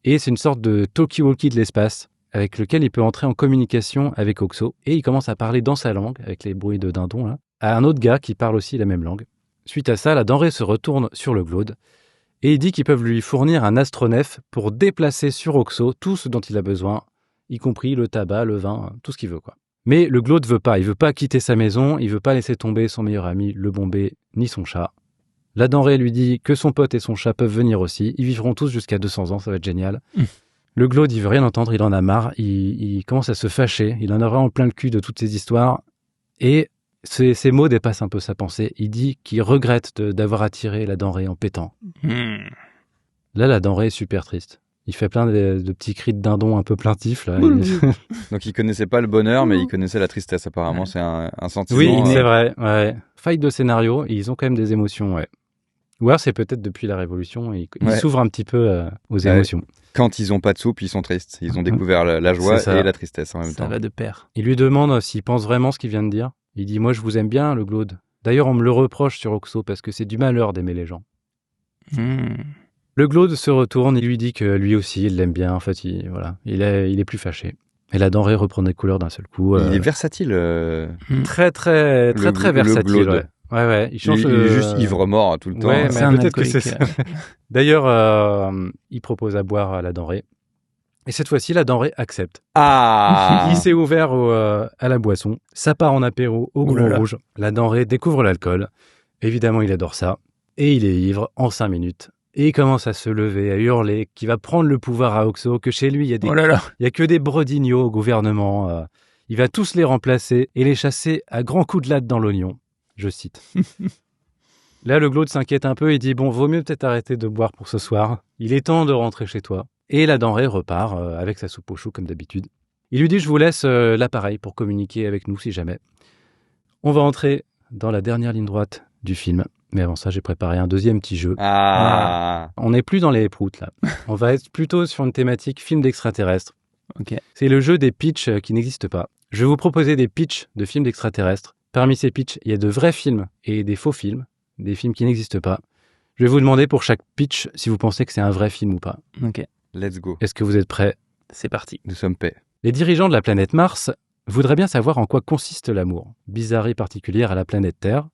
Et c'est une sorte de talkie-walkie de l'espace avec lequel il peut entrer en communication avec Oxo. Et il commence à parler dans sa langue, avec les bruits de dindon, là, à un autre gars qui parle aussi la même langue. Suite à ça, la denrée se retourne sur le Glaude. Et il dit qu'ils peuvent lui fournir un astronef pour déplacer sur Oxo tout ce dont il a besoin, y compris le tabac, le vin, tout ce qu'il veut, quoi. Mais le Glaude veut pas. Il veut pas quitter sa maison. Il veut pas laisser tomber son meilleur ami, le Bombay, ni son chat. La denrée lui dit que son pote et son chat peuvent venir aussi. Ils vivront tous jusqu'à 200 ans. Ça va être génial. Le Glaude, il veut rien entendre. Il en a marre. Il commence à se fâcher. Il en a vraiment plein le cul de toutes ces histoires. Et ces mots dépassent un peu sa pensée. Il dit qu'il regrette d'avoir attiré la denrée en pétant. Là, la denrée est super triste. Il fait plein de petits cris de dindon un peu plaintifs. Là. Donc, il connaissait pas le bonheur, mais il connaissait la tristesse, apparemment. C'est un sentiment. Oui, c'est vrai. Ouais. Faille de scénario, ils ont quand même des émotions. Ouais. Ou alors, c'est peut-être depuis la Révolution, ils s'ouvrent un petit peu aux émotions. Quand ils n'ont pas de soupe, ils sont tristes. Ils ont découvert la joie et la tristesse en même temps. Ça va de pair. Il lui demande s'il pense vraiment ce qu'il vient de dire. Il dit « Moi, je vous aime bien, le Glaude. D'ailleurs, on me le reproche sur Oxo parce que c'est du malheur d'aimer les gens. » Le Glaude se retourne et lui dit que lui aussi, il l'aime bien. En fait, il est plus fâché. Et la denrée reprend des couleurs d'un seul coup. Il est versatile. Très versatile. Ouais. Il change. Il est juste ivre-mort tout le temps. Ouais, mais peut-être que c'est ça. D'ailleurs, il propose à boire à la denrée. Et cette fois-ci, la denrée accepte. Il s'est ouvert à la boisson. Ça part en apéro au goût rouge. La denrée découvre l'alcool. Évidemment, il adore ça. Et il est ivre en 5 minutes. Et il commence à se lever, à hurler, qu'il va prendre le pouvoir à Oxo, que chez lui, il y a que des brodignaux au gouvernement. Il va tous les remplacer et les chasser à grands coups de latte dans l'oignon. Je cite. Là, le Glaude s'inquiète un peu et dit « Bon, vaut mieux peut-être arrêter de boire pour ce soir. Il est temps de rentrer chez toi. » Et la denrée repart avec sa soupe aux choux comme d'habitude. Il lui dit « Je vous laisse l'appareil pour communiquer avec nous si jamais. » On va entrer dans la dernière ligne droite du film. Mais avant ça, j'ai préparé un deuxième petit jeu. On n'est plus dans les proutes, là. On va être plutôt sur une thématique film d'extraterrestres. Okay. C'est le jeu des pitchs qui n'existent pas. Je vais vous proposer des pitchs de films d'extraterrestres. Parmi ces pitchs, il y a de vrais films et des faux films, des films qui n'existent pas. Je vais vous demander pour chaque pitch si vous pensez que c'est un vrai film ou pas. Ok. Let's go. Est-ce que vous êtes prêts ? C'est parti. Nous sommes prêts. Les dirigeants de la planète Mars voudraient bien savoir en quoi consiste l'amour. Bizarrerie particulière à la planète Terre.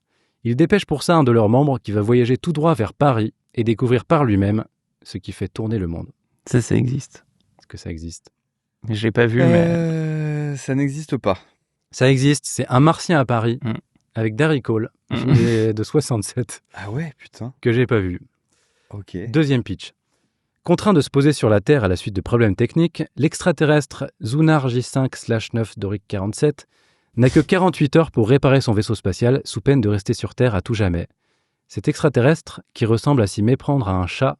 Ils dépêchent pour ça un de leurs membres qui va voyager tout droit vers Paris et découvrir par lui-même ce qui fait tourner le monde. Ça existe. Est-ce que ça existe ? Je l'ai pas vu, mais... Ça n'existe pas. Ça existe. C'est Un Martien à Paris avec Darry Cole, de 67. Ah ouais, putain. Que j'ai pas vu. Ok. Deuxième pitch. Contraint de se poser sur la Terre à la suite de problèmes techniques, l'extraterrestre Zunar J5/9 Doric 47 n'a que 48 heures pour réparer son vaisseau spatial sous peine de rester sur Terre à tout jamais. Cet extraterrestre, qui ressemble à s'y méprendre à un chat,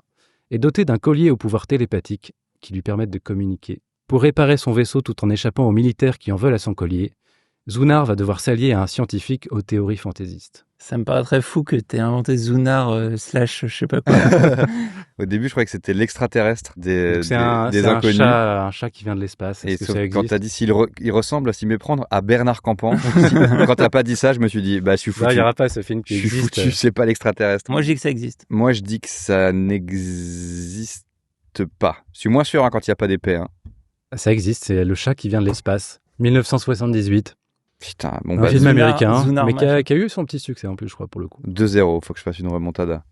est doté d'un collier au pouvoir télépathique qui lui permettent de communiquer. Pour réparer son vaisseau tout en échappant aux militaires qui en veulent à son collier, Zunar va devoir s'allier à un scientifique aux théories fantaisistes. Ça me paraît très fou que tu aies inventé Zunar / je sais pas quoi. Au début, je croyais que c'était l'extraterrestre des inconnus. Un chat qui vient de l'espace. Et quand tu as dit il ressemble à s'y méprendre à Bernard Campan, quand tu n'as pas dit ça, je me suis dit, je suis foutu. Il n'y aura pas ce film qui existe. Je suis foutu, c'est pas l'extraterrestre. Moi, je dis que ça existe. Moi, je dis que ça n'existe pas. Je suis moins sûr quand il n'y a pas d'épée. Ça existe, c'est le chat qui vient de l'espace. 1978. Putain, un film américain, mais qui a eu son petit succès en plus, je crois, pour le coup. 2-0, faut que je fasse une remontada.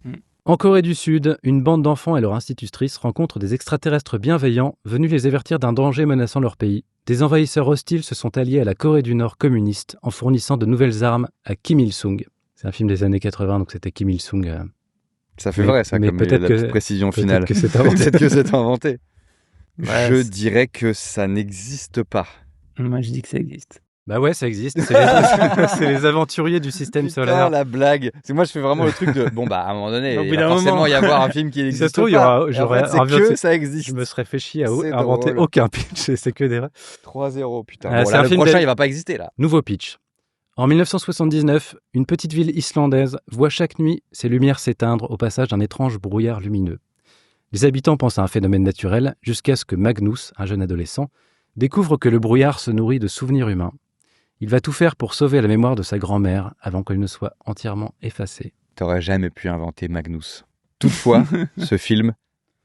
En Corée du Sud, une bande d'enfants et leur institutrice rencontrent des extraterrestres bienveillants venus les avertir d'un danger menaçant leur pays. Des envahisseurs hostiles se sont alliés à la Corée du Nord communiste en fournissant de nouvelles armes à Kim Il-sung. C'est un film des années 80, donc c'était Kim Il-sung. Ça fait vrai, ça, comme la petite précision finale. Peut-être que c'est inventé. Je dirais que ça n'existe pas. Moi, je dis que ça existe. Bah ouais, ça existe. C'est les aventuriers du système solaire. La blague. C'est moi, je fais vraiment le truc de à un moment donné, il va forcément y avoir un film qui n'existe pas. Ça existe. Je me serais fait chier à inventer aucun pitch. C'est que des 3-0, putain. Le prochain, il va pas exister là. Nouveau pitch. En 1979, une petite ville islandaise voit chaque nuit ses lumières s'éteindre au passage d'un étrange brouillard lumineux. Les habitants pensent à un phénomène naturel jusqu'à ce que Magnus, un jeune adolescent, découvre que le brouillard se nourrit de souvenirs humains. Il va tout faire pour sauver la mémoire de sa grand-mère avant qu'elle ne soit entièrement effacée. T'aurais jamais pu inventer Magnus. Toutefois, ce film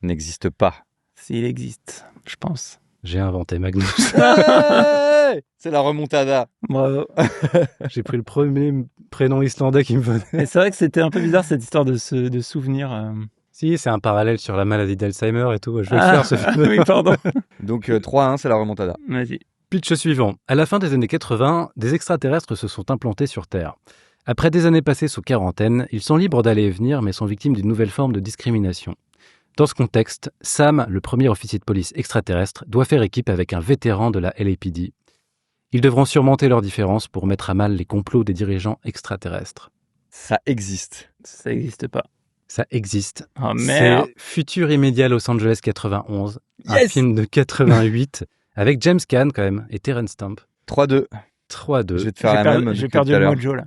n'existe pas. S'il existe, je pense. J'ai inventé Magnus. C'est la remontada. Bravo. J'ai pris le premier prénom islandais qui me venait. Et c'est vrai que c'était un peu bizarre cette histoire de souvenirs. Si, c'est un parallèle sur la maladie d'Alzheimer et tout. Je vais le faire ce film. Oui, pardon. Donc 3-1, c'est la remontada. Vas-y. Pitch suivant. À la fin des années 80, des extraterrestres se sont implantés sur Terre. Après des années passées sous quarantaine, ils sont libres d'aller et venir, mais sont victimes d'une nouvelle forme de discrimination. Dans ce contexte, Sam, le premier officier de police extraterrestre, doit faire équipe avec un vétéran de la LAPD. Ils devront surmonter leurs différences pour mettre à mal les complots des dirigeants extraterrestres. Ça existe. Ça n'existe pas. Ça existe. Oh merde. C'est Futur immédiat Los Angeles 91, un film de 88. Avec James Caan, quand même, et Terence Stamp. 3-2. 3-2. Je vais te faire la même. J'ai perdu le mojo, là.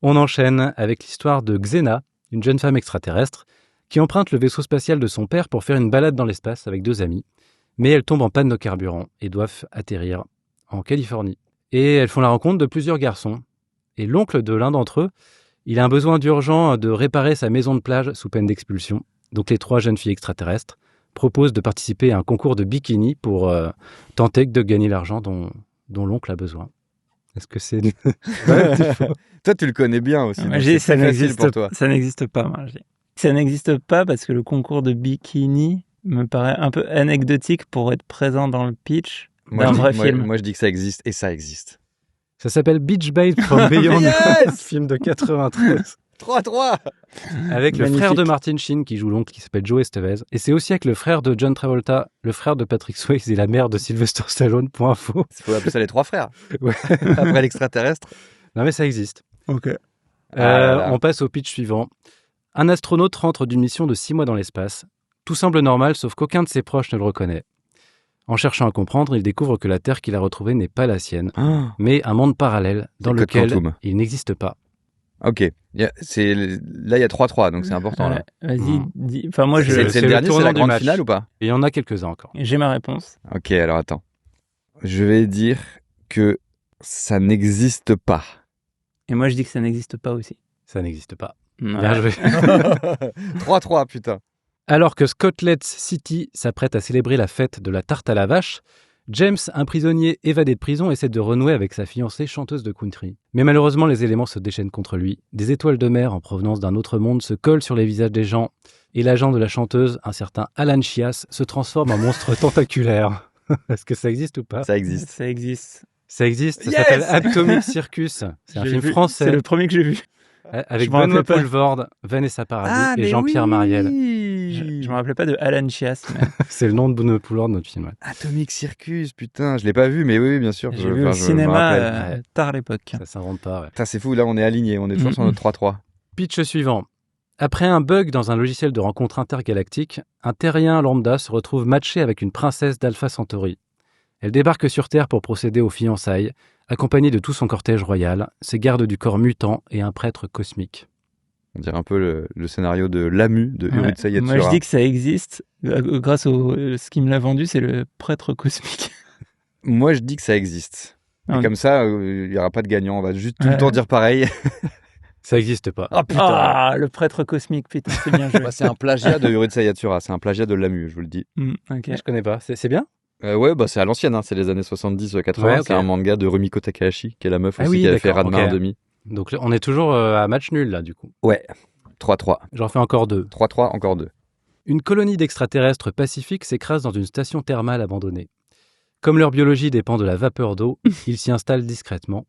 On enchaîne avec l'histoire de Xena, une jeune femme extraterrestre, qui emprunte le vaisseau spatial de son père pour faire une balade dans l'espace avec 2 amis. Mais elles tombent en panne de carburant et doivent atterrir en Californie. Et elles font la rencontre de plusieurs garçons. Et l'oncle de l'un d'entre eux, il a un besoin urgent de réparer sa maison de plage sous peine d'expulsion. Donc les 3 jeunes filles extraterrestres propose de participer à un concours de bikini pour tenter de gagner l'argent dont l'oncle a besoin. Est-ce que c'est... Toi, tu le connais bien aussi. Ça n'existe pas, moi. Ça n'existe pas parce que le concours de bikini me paraît un peu anecdotique pour être présent dans le pitch d'un vrai film. Moi, je dis que ça existe et ça existe. Ça s'appelle Beach Babe from Beyond, film de 93. 3-3 Avec le frère de Martin Sheen qui joue l'oncle qui s'appelle Joe Estevez. Et c'est aussi avec le frère de John Travolta, le frère de Patrick Swayze et la mère de Sylvester Stallone, point info. Il faut appeler ça les 3 frères. Ouais. Après l'extraterrestre. Non mais ça existe. Ok. On passe au pitch suivant. Un astronaute rentre d'une mission de 6 mois dans l'espace. Tout semble normal sauf qu'aucun de ses proches ne le reconnaît. En cherchant à comprendre, il découvre que la Terre qu'il a retrouvée n'est pas la sienne, mais un monde parallèle dans lequel il n'existe pas. Ok, là il y a 3-3, donc c'est important. Là. Vas-y, dis. Enfin, moi, c'est le dernier, c'est la grande finale ou pas? Il y en a quelques-uns encore. J'ai ma réponse. Ok, alors attends. Je vais dire que ça n'existe pas. Et moi je dis que ça n'existe pas aussi. Ça n'existe pas. Ouais. Bien joué. 3-3, putain. Alors que Scotlet City s'apprête à célébrer la fête de la tarte à la vache, James, un prisonnier évadé de prison, essaie de renouer avec sa fiancée chanteuse de country. Mais malheureusement, les éléments se déchaînent contre lui. Des étoiles de mer en provenance d'un autre monde se collent sur les visages des gens, et l'agent de la chanteuse, un certain Alan Chias, se transforme en monstre tentaculaire. Est-ce que ça existe ou pas? Ça existe. Ça existe. Ça existe, ça s'appelle Atomic Circus. C'est un film français. C'est le premier que j'ai vu. Avec Benoît Poelvoorde, Vanessa Paradis et Jean-Pierre Mariel. Je me rappelais pas de Alan Chias. Mais... C'est le nom de Benoît Poelvoorde, notre film. Ouais. Atomic Circus, putain, je l'ai pas vu, mais oui, bien sûr. J'ai vu au cinéma tard à l'époque. Ça s'invente pas, ouais. Putain, c'est fou, là on est alignés, on est toujours sur notre 3-3. Pitch suivant. Après un bug dans un logiciel de rencontre intergalactique, un terrien lambda se retrouve matché avec une princesse d'Alpha Centauri. Elle débarque sur Terre pour procéder aux fiançailles, accompagnée de tout son cortège royal, ses gardes du corps mutants et un prêtre cosmique. On dirait un peu le scénario de Lamu de Urutsa Yatsura. Moi, je dis que ça existe. Grâce au ce qui me l'a vendu, c'est le prêtre cosmique. Moi, je dis que ça existe. Et comme ça, il n'y aura pas de gagnant. On va juste tout le temps dire pareil. Ça n'existe pas. Oh putain, le prêtre cosmique, putain, c'est bien joué. C'est un plagiat de Urutsa Yatsura. C'est un plagiat de Lamu, je vous le dis. Okay. Je connais pas. C'est bien. Ouais, c'est à l'ancienne. C'est les années 70-80. Ouais, okay. C'est un manga de Rumiko Takahashi, qui est la meuf aussi qui avait fait Ranma en demi. Donc on est toujours à match nul là, du coup. Ouais. 3-3. J'en fais encore 2. 3-3, encore 2. Une colonie d'extraterrestres pacifiques s'écrase dans une station thermale abandonnée. Comme leur biologie dépend de la vapeur d'eau, ils s'y installent discrètement.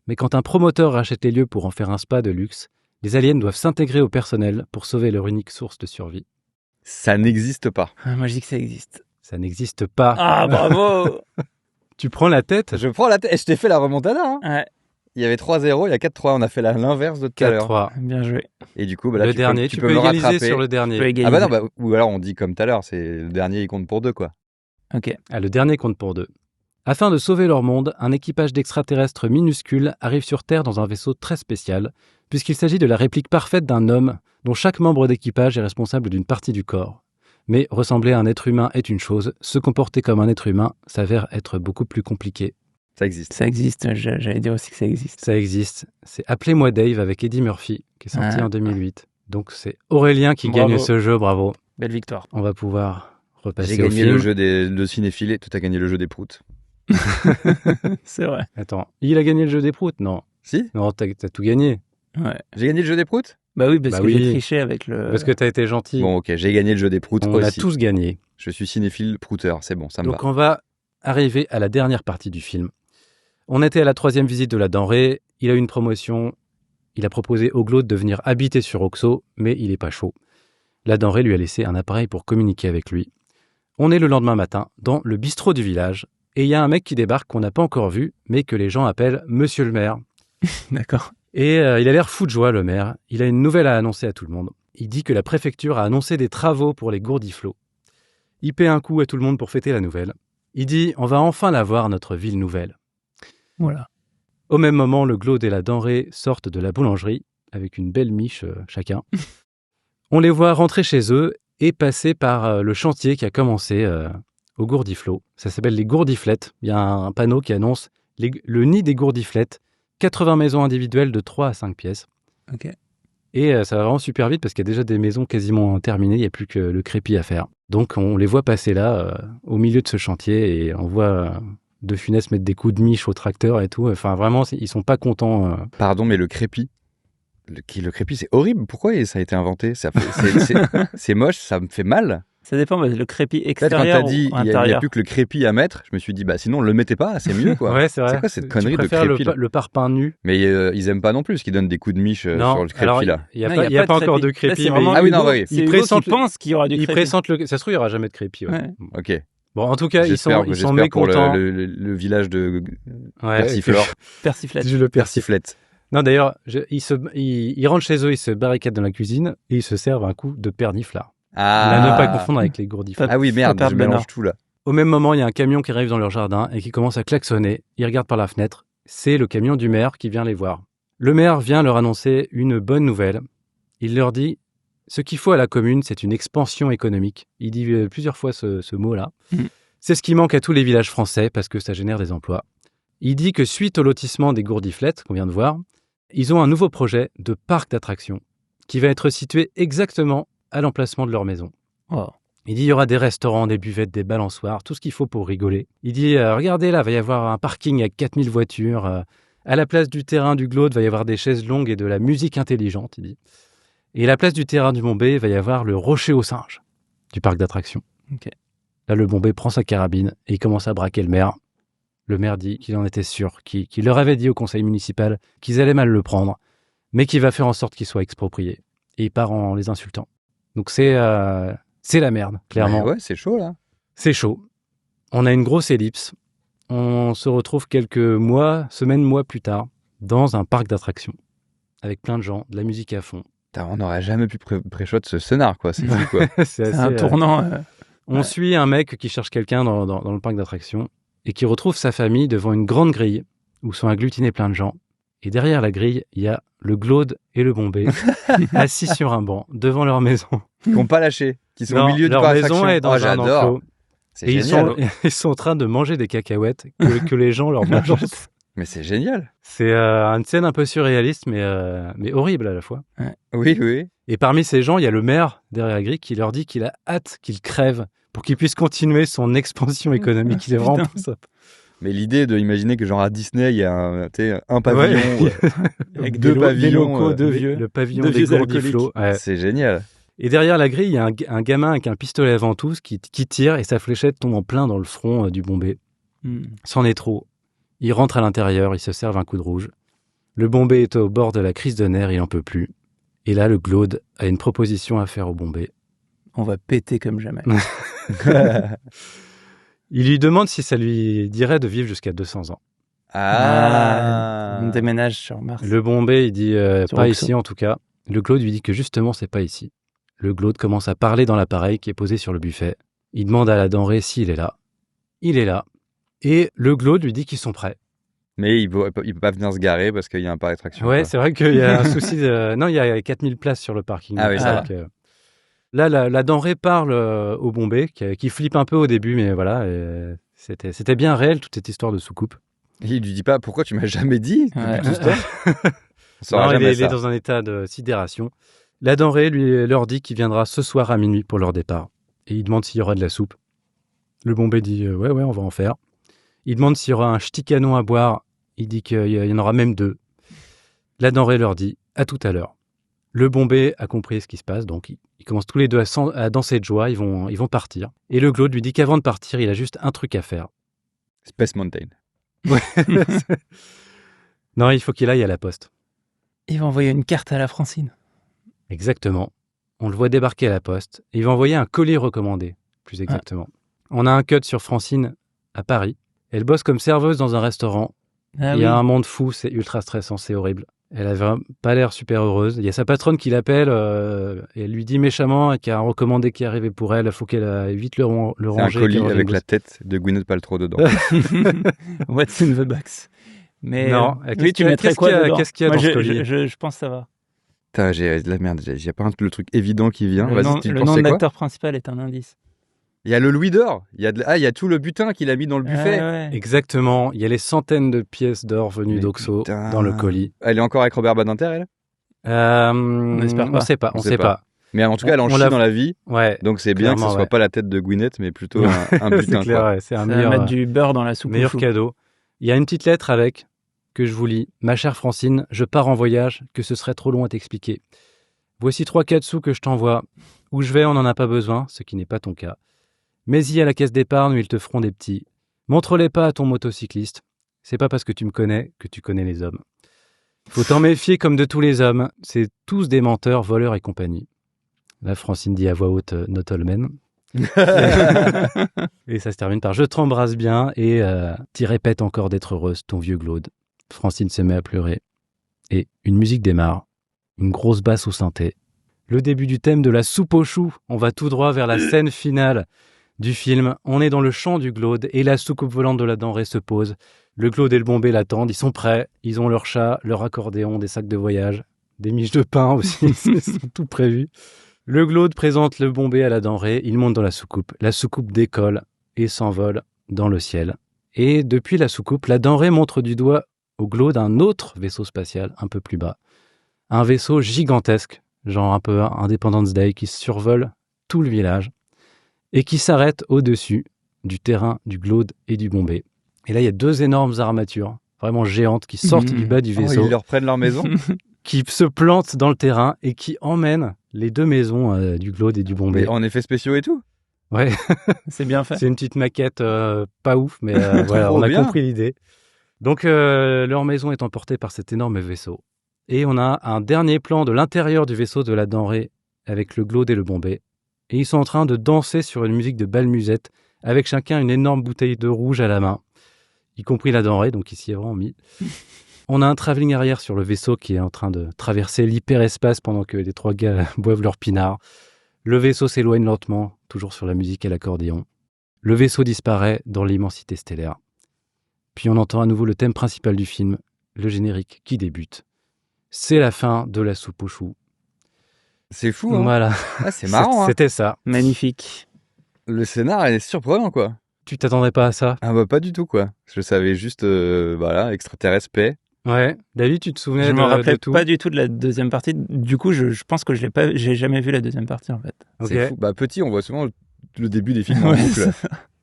Mais quand un promoteur rachète les lieux pour en faire un spa de luxe, les aliens doivent s'intégrer au personnel pour sauver leur unique source de survie. Ça n'existe pas. Moi, je dis que ça existe. Ça n'existe pas. Ah, bravo. Tu prends la tête. Je prends la tête. Et je t'ai fait la remontada. Hein. Ouais. Il y avait 3-0, il y a 4-3. On a fait l'inverse de tout à l'heure. 4-3. Bien joué. Et du coup, là, le dernier, tu peux me rattraper sur le dernier. Ah bah non, ou alors on dit comme tout à l'heure, c'est le dernier, il compte pour 2, quoi. Ok. Le dernier compte pour 2. Afin de sauver leur monde, un équipage d'extraterrestres minuscules arrive sur Terre dans un vaisseau très spécial, puisqu'il s'agit de la réplique parfaite d'un homme dont chaque membre d'équipage est responsable d'une partie du corps. Mais ressembler à un être humain est une chose, se comporter comme un être humain s'avère être beaucoup plus compliqué. Ça existe. Ça existe, j'allais dire aussi que ça existe. Ça existe. C'est Appelez-moi Dave avec Eddie Murphy, qui est sorti en 2008. Donc c'est Aurélien qui gagne ce jeu, bravo. Belle victoire. On va pouvoir repasser J'ai au gagné film. le jeu de cinéphiles et toi t'as gagné le jeu des proutes. C'est vrai. Attends, il a gagné le jeu des proutes? Non. Si. Non, t'as tout gagné. Ouais. J'ai gagné le jeu des proutes? Bah oui, parce que j'ai triché avec le... Parce que t'as été gentil. Bon, ok, j'ai gagné le jeu des proutes aussi. On a tous gagné. Je suis cinéphile prouteur, c'est bon, ça me va. Donc on va arriver à la dernière partie du film. On était à la 3e visite de la denrée, il a eu une promotion, il a proposé au Glaude de venir habiter sur Oxo, mais il n'est pas chaud. La denrée lui a laissé un appareil pour communiquer avec lui. On est le lendemain matin, dans le bistrot du village, et il y a un mec qui débarque qu'on n'a pas encore vu, mais que les gens appellent Monsieur le maire. D'accord. Et il a l'air fou de joie, le maire. Il a une nouvelle à annoncer à tout le monde. Il dit que la préfecture a annoncé des travaux pour les gourdiflots. Il paie un coup à tout le monde pour fêter la nouvelle. Il dit « On va enfin la voir, notre ville nouvelle ». Voilà. Au même moment, le Glaude et la denrée sortent de la boulangerie, avec une belle miche chacun. On les voit rentrer chez eux et passer par le chantier qui a commencé au gourdiflot. Ça s'appelle les gourdiflettes. Il y a un panneau qui annonce le nid des gourdiflettes, 80 maisons individuelles de 3 à 5 pièces. Ok. Et ça va vraiment super vite parce qu'il y a déjà des maisons quasiment terminées, il n'y a plus que le crépi à faire. Donc on les voit passer là, au milieu de ce chantier, et on voit De Funès mettre des coups de miche au tracteur et tout. Enfin vraiment, ils sont pas contents. Pardon, mais le crépi, le crépi, c'est horrible. Pourquoi ça a été inventé? C'est moche, ça me fait mal. Ça dépend, le crépi extérieur quand t'as dit, ou intérieur. Il n'y a plus que le crépi à mettre, je me suis dit, sinon, le mettez pas, c'est mieux, quoi. Ouais, c'est vrai. C'est quoi cette connerie de crépi le parpaing nu. Mais ils aiment pas non plus, qu'ils donnent des coups de miche sur le crépi, là. Il n'y a pas encore de crépi. Ah oui, non, oui. Ils pensent qu'il y aura du crépi. Ça se trouve, il n'y aura jamais de crépi. Ouais. Ok. Bon, en tout cas, ils sont mécontents. Pour le village de Persiflore. Persiflette. Le persiflette. Non, d'ailleurs, ils rentrent chez eux, ils se barricadent dans la cuisine et ils se servent un coup de perniflard. À ne pas confondre avec les gourdiflots. Ah oui, merde, je mélange tout là. Au même moment, il y a un camion qui arrive dans leur jardin et qui commence à klaxonner. Ils regardent par la fenêtre. C'est le camion du maire qui vient les voir. Le maire vient leur annoncer une bonne nouvelle. Il leur dit « Ce qu'il faut à la commune, c'est une expansion économique ». Il dit plusieurs fois ce mot-là. C'est ce qui manque à tous les villages français parce que ça génère des emplois. Il dit que suite au lotissement des gourdiflettes qu'on vient de voir, ils ont un nouveau projet de parc d'attractions qui va être situé exactement à l'emplacement de leur maison. Oh. Il dit il y aura des restaurants, des buvettes, des balançoires, tout ce qu'il faut pour rigoler. Il dit regardez là, il va y avoir un parking avec 4000 voitures. À la place du terrain du Glaude, il va y avoir des chaises longues et de la musique intelligente, il dit. Et à la place du terrain du Bombay, il va y avoir le rocher aux singes du parc d'attractions. Okay. Là, le Bombay prend sa carabine et il commence à braquer le maire. Le maire dit qu'il en était sûr, qu'il leur avait dit au conseil municipal qu'ils allaient mal le prendre, mais qu'il va faire en sorte qu'il soit exproprié. Et il part en les insultant. Donc c'est la merde, clairement. Ouais, c'est chaud là. C'est chaud. On a une grosse ellipse. On se retrouve quelques semaines, mois plus tard, dans un parc d'attractions. Avec plein de gens, de la musique à fond. On n'aurait jamais pu pré-shot ce scénar, quoi. C'est fou, quoi. C'est un tournant. On suit un mec qui cherche quelqu'un dans le parc d'attractions. et qui retrouve sa famille devant une grande grille où sont agglutinés plein de gens. Et derrière la grille, il y a le Glaude et le Bombay assis sur un banc devant leur maison. Qui n'ont pas lâché, qui sont au milieu de leur maison est dans un enclos. C'est et génial. Ils sont en train de manger des cacahuètes que les gens leur balancent. Mais c'est génial. C'est une scène un peu surréaliste, mais horrible à la fois. Ouais. Oui. Et parmi ces gens, il y a le maire derrière la grille qui leur dit qu'il a hâte qu'ils crèvent pour qu'il puisse continuer son expansion économique. Il est vraiment ça. Mais l'idée d'imaginer que genre à Disney, il y a un pavillon avec deux pavillons, locaux, deux vieux, le pavillon des Gourdiflots. Ouais. C'est génial. Et derrière la grille, il y a un gamin avec un pistolet à ventouse qui tire et sa fléchette tombe en plein dans le front du Bombay. C'en est trop. Il rentre à l'intérieur, il se serve un coup de rouge. Le Bombay est au bord de la crise de nerfs, il n'en peut plus. Et là, le Glaude a une proposition à faire au Bombay. On va péter comme jamais. Il lui demande si ça lui dirait de vivre jusqu'à 200 ans. On déménage sur Mars. Le Bombay, il dit pas ici en tout cas. Le Glaude lui dit que justement, c'est pas ici. Le Glaude commence à parler dans l'appareil qui est posé sur le buffet. Il demande à la denrée s'il est là. Il est là. Et le Glaude lui dit qu'ils sont prêts. Mais il peut pas venir se garer parce qu'il y a un parc d'attraction. Ouais, c'est vrai qu'il y a un souci de... Non, il y a 4000 places sur le parking. Ah oui, ça va. Là, la denrée parle au Bombay, qui flippe un peu au début, mais voilà, c'était bien réel, toute cette histoire de soucoupe. Et il lui dit pas, pourquoi tu m'as jamais dit tout ce temps Non, il est dans un état de sidération. La denrée leur dit qu'il viendra ce soir à minuit pour leur départ. Et il demande s'il y aura de la soupe. Le Bombay dit ouais, on va en faire. Il demande s'il y aura un ch'ti canon à boire. Il dit qu'il y en aura même 2. La denrée leur dit à tout à l'heure. Le Bombay a compris ce qui se passe, donc ils commencent tous les deux à danser de joie, ils vont partir. Et le Glaude lui dit qu'avant de partir, il a juste un truc à faire. Space Mountain. Ouais. Non, il faut qu'il aille à la poste. Il va envoyer une carte à la Francine. Exactement. On le voit débarquer à la poste. Et il va envoyer un colis recommandé, plus exactement. On a un cut sur Francine à Paris. Elle bosse comme serveuse dans un restaurant. Il y a un monde fou, c'est ultra stressant, c'est horrible. Elle avait pas l'air super heureuse. Il y a sa patronne qui l'appelle et elle lui dit méchamment qu'il y a un recommandé qui est arrivé pour elle. Il faut qu'elle évite le ranger. C'est un colis avec la tête de Gwyneth Paltrow dedans. What's in the box? Mais non, oui, tu mettrais quoi dedans? Qu'est-ce qu'il y a dans ce colis? Je pense que ça va. Putain, j'ai de la merde. J'ai pas le truc évident qui vient. Le nom de l'acteur principal est un indice. Il y a le louis d'or. Il y a tout le butin qu'il a mis dans le buffet. Ouais. Exactement. Il y a les centaines de pièces d'or venues d'Oxo dans le colis. Elle est encore avec Robert Badinter, elle On espère pas. On sait pas. Mais en tout cas, elle en chie dans la vie. Ouais. Donc c'est bien que ce soit pas la tête de Gwyneth, mais plutôt un butin. C'est clair, ouais. C'est un meilleur. Mettre du beurre dans la soupe. Meilleur cadeau. Il y a une petite lettre avec que je vous lis. Ma chère Francine, je pars en voyage, que ce serait trop long à t'expliquer. Voici 3-4 sous que je t'envoie. Où je vais, on n'en a pas besoin, ce qui n'est pas ton cas. Mets-y à la caisse d'épargne où ils te feront des petits. Montre-les pas à ton motocycliste. C'est pas parce que tu me connais que tu connais les hommes. Faut t'en méfier comme de tous les hommes. C'est tous des menteurs, voleurs et compagnie. Là, Francine dit à voix haute « Not all men ». Et ça se termine par « Je t'embrasse bien » et t'y répètes encore d'être heureuse, ton vieux Glaude. Francine se met à pleurer. Et une musique démarre. Une grosse basse au synthé. Le début du thème de la soupe aux choux. On va tout droit vers la scène finale du film. On est dans le champ du Glaude et la soucoupe volante de la denrée se pose. Le Glaude et le Bombay l'attendent. Ils sont prêts. Ils ont leur chat, leur accordéon, des sacs de voyage, des miches de pain aussi. Ils sont tout prévus. Le Glaude présente le Bombay à la denrée. Il monte dans la soucoupe. La soucoupe décolle et s'envole dans le ciel. Et depuis la soucoupe, la denrée montre du doigt au Glaude un autre vaisseau spatial un peu plus bas. Un vaisseau gigantesque, genre un peu Independence Day, qui survole tout le village et qui s'arrête au-dessus du terrain du Glaude et du Bombay. Et là, il y a 2 énormes armatures, vraiment géantes, qui sortent du bas du vaisseau. Ils leur prennent leur maison qui se plantent dans le terrain et qui emmènent les 2 maisons du Glaude et du Bombay. Mais en effets spéciaux et tout. Ouais. C'est bien fait. C'est une petite maquette pas ouf, mais voilà, on a compris l'idée. Donc, leur maison est emportée par cet énorme vaisseau. Et on a un dernier plan de l'intérieur du vaisseau de la denrée avec le Glaude et le Bombay. Et ils sont en train de danser sur une musique de bal-musette avec chacun une énorme bouteille de rouge à la main, y compris la denrée, donc ici est vraiment mis. On a un travelling arrière sur le vaisseau qui est en train de traverser l'hyperespace pendant que les 3 gars boivent leur pinard. Le vaisseau s'éloigne lentement, toujours sur la musique à l'accordéon. Le vaisseau disparaît dans l'immensité stellaire. Puis on entend à nouveau le thème principal du film, le générique qui débute. C'est la fin de la soupe aux choux. C'est fou, hein. Voilà. Ah, c'est marrant. C'était ça. Magnifique. Le scénar est surprenant, quoi. Tu t'attendrais pas à ça? Ah bah pas du tout, quoi. Je savais juste, voilà, extraterrestre paix. Ouais. David, tu te souvenais je de me rappelais tout? Pas du tout de la deuxième partie. Du coup, je pense que j'ai jamais vu la deuxième partie, en fait. C'est fou. Bah petit, on voit souvent le début des films en boucle.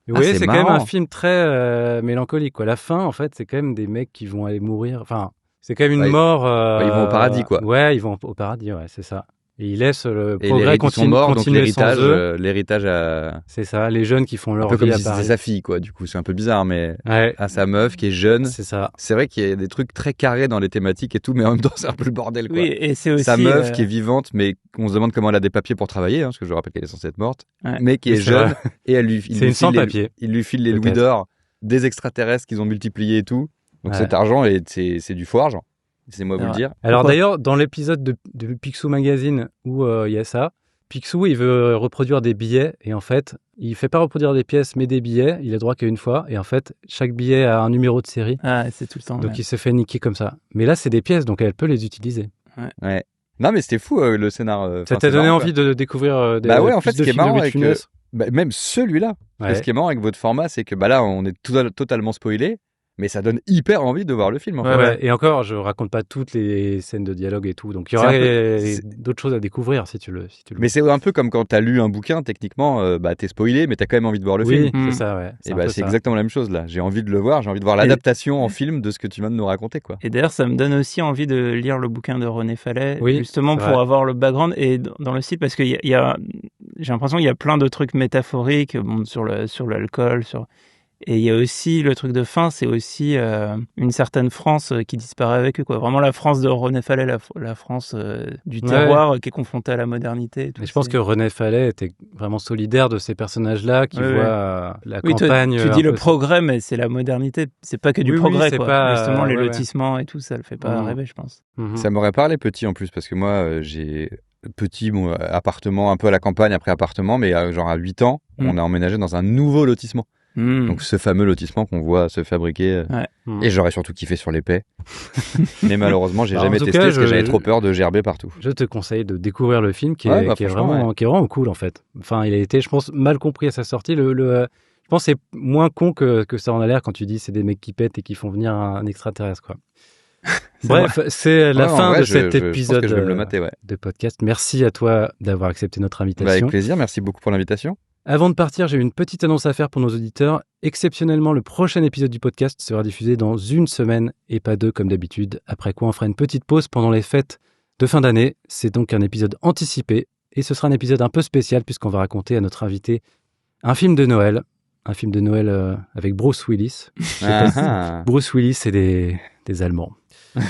Oui, c'est quand même un film très mélancolique, quoi. La fin, en fait, c'est quand même des mecs qui vont aller mourir. Enfin, c'est quand même une mort. Ils vont au paradis, quoi. Ouais, ils vont au paradis, ouais, c'est ça. Et ils laissent le progrès continuer l'héritage, sans eux. L'héritage à... C'est ça, les jeunes qui font leur vie à Paris. Un peu comme si sa fille, quoi. Du coup, c'est un peu bizarre, mais à sa meuf qui est jeune. C'est ça. C'est vrai qu'il y a des trucs très carrés dans les thématiques et tout, mais en même temps, c'est un peu le bordel, quoi. Oui, et c'est aussi sa meuf qui est vivante, mais on se demande comment elle a des papiers pour travailler, hein, parce que je rappelle qu'elle est censée être morte, mais qui est jeune et il lui file les louis d'or des extraterrestres qu'ils ont multipliés et tout. Donc cet argent, c'est du faux argent. C'est moi vous le dire. Alors d'ailleurs, dans l'épisode de Picsou Magazine où il y a ça, Picsou, il veut reproduire des billets et en fait, il fait pas reproduire des pièces mais des billets, il a droit qu'à une fois et en fait, chaque billet a un numéro de série. Ah, c'est tout le temps. Donc il se fait niquer comme ça. Mais là, c'est des pièces donc elle peut les utiliser. Ouais. Non mais c'était fou le scénar. Ça t'a donné envie de découvrir des en fait, ce qui est marrant avec bah, même celui-là. Ce qui est marrant avec votre format, c'est que là, on est totalement spoilé. Mais ça donne hyper envie de voir le film. En fait. Ouais. Et encore, je raconte pas toutes les scènes de dialogue et tout. Donc il y aura d'autres choses à découvrir si tu le. Mais c'est un peu comme quand t'as lu un bouquin, techniquement, t'es spoilé, mais t'as quand même envie de voir le film. Oui, c'est ça, ouais. Et c'est exactement la même chose là. J'ai envie de le voir, j'ai envie de voir l'adaptation en film de ce que tu viens de nous raconter, quoi. Et d'ailleurs, ça me donne aussi envie de lire le bouquin de René Fallet, justement pour vrai. avoir le background et dans le site, parce que j'ai l'impression qu'il y a plein de trucs métaphoriques sur l'alcool, Et il y a aussi le truc de fin, c'est aussi une certaine France qui disparaît avec eux, quoi. Vraiment la France de René Fallet, la France du terroir qui est confrontée à la modernité. Et je pense que René Fallet était vraiment solidaire de ces personnages-là qui voient la campagne. Tu dis le progrès, mais c'est la modernité. C'est pas que du progrès, quoi. Pas, justement, les lotissements et tout, ça le fait pas rêver, je pense. Ça m'aurait parlé petit en plus, parce que moi, j'ai petit appartement, un peu à la campagne, après appartement, mais genre à 8 ans, on a emménagé dans un nouveau lotissement. Donc ce fameux lotissement qu'on voit se fabriquer et j'aurais surtout kiffé sur l'épais mais malheureusement j'ai jamais testé parce que j'avais trop peur de gerber partout. Je te conseille de découvrir le film qui est vraiment cool en fait. Enfin il a été je pense mal compris à sa sortie. Je pense que c'est moins con que ça en a l'air quand tu dis c'est des mecs qui pètent et qui font venir un extraterrestre quoi. Bref, c'est la fin de cet épisode de podcast. Merci à toi d'avoir accepté notre invitation. Avec plaisir, merci beaucoup pour l'invitation. Avant de partir, j'ai une petite annonce à faire pour nos auditeurs. Exceptionnellement, le prochain épisode du podcast sera diffusé dans 1 semaine et pas 2 comme d'habitude. Après quoi, on fera une petite pause pendant les fêtes de fin d'année. C'est donc un épisode anticipé et ce sera un épisode un peu spécial puisqu'on va raconter à notre invité un film de Noël. Un film de Noël avec Bruce Willis. Bruce Willis, c'est des Allemands.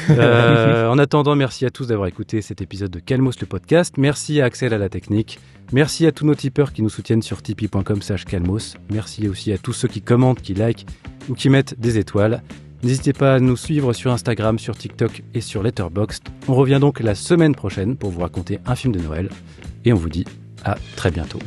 En attendant, merci à tous d'avoir écouté cet épisode de Calmos le podcast. Merci à Axel à la technique. Merci à tous nos tipeurs qui nous soutiennent sur tipeee.com/Calmos. Merci aussi à tous ceux qui commentent, qui likent ou qui mettent des étoiles. N'hésitez pas à nous suivre sur Instagram, sur TikTok et sur Letterboxd. On revient donc la semaine prochaine pour vous raconter un film de Noël. Et on vous dit à très bientôt.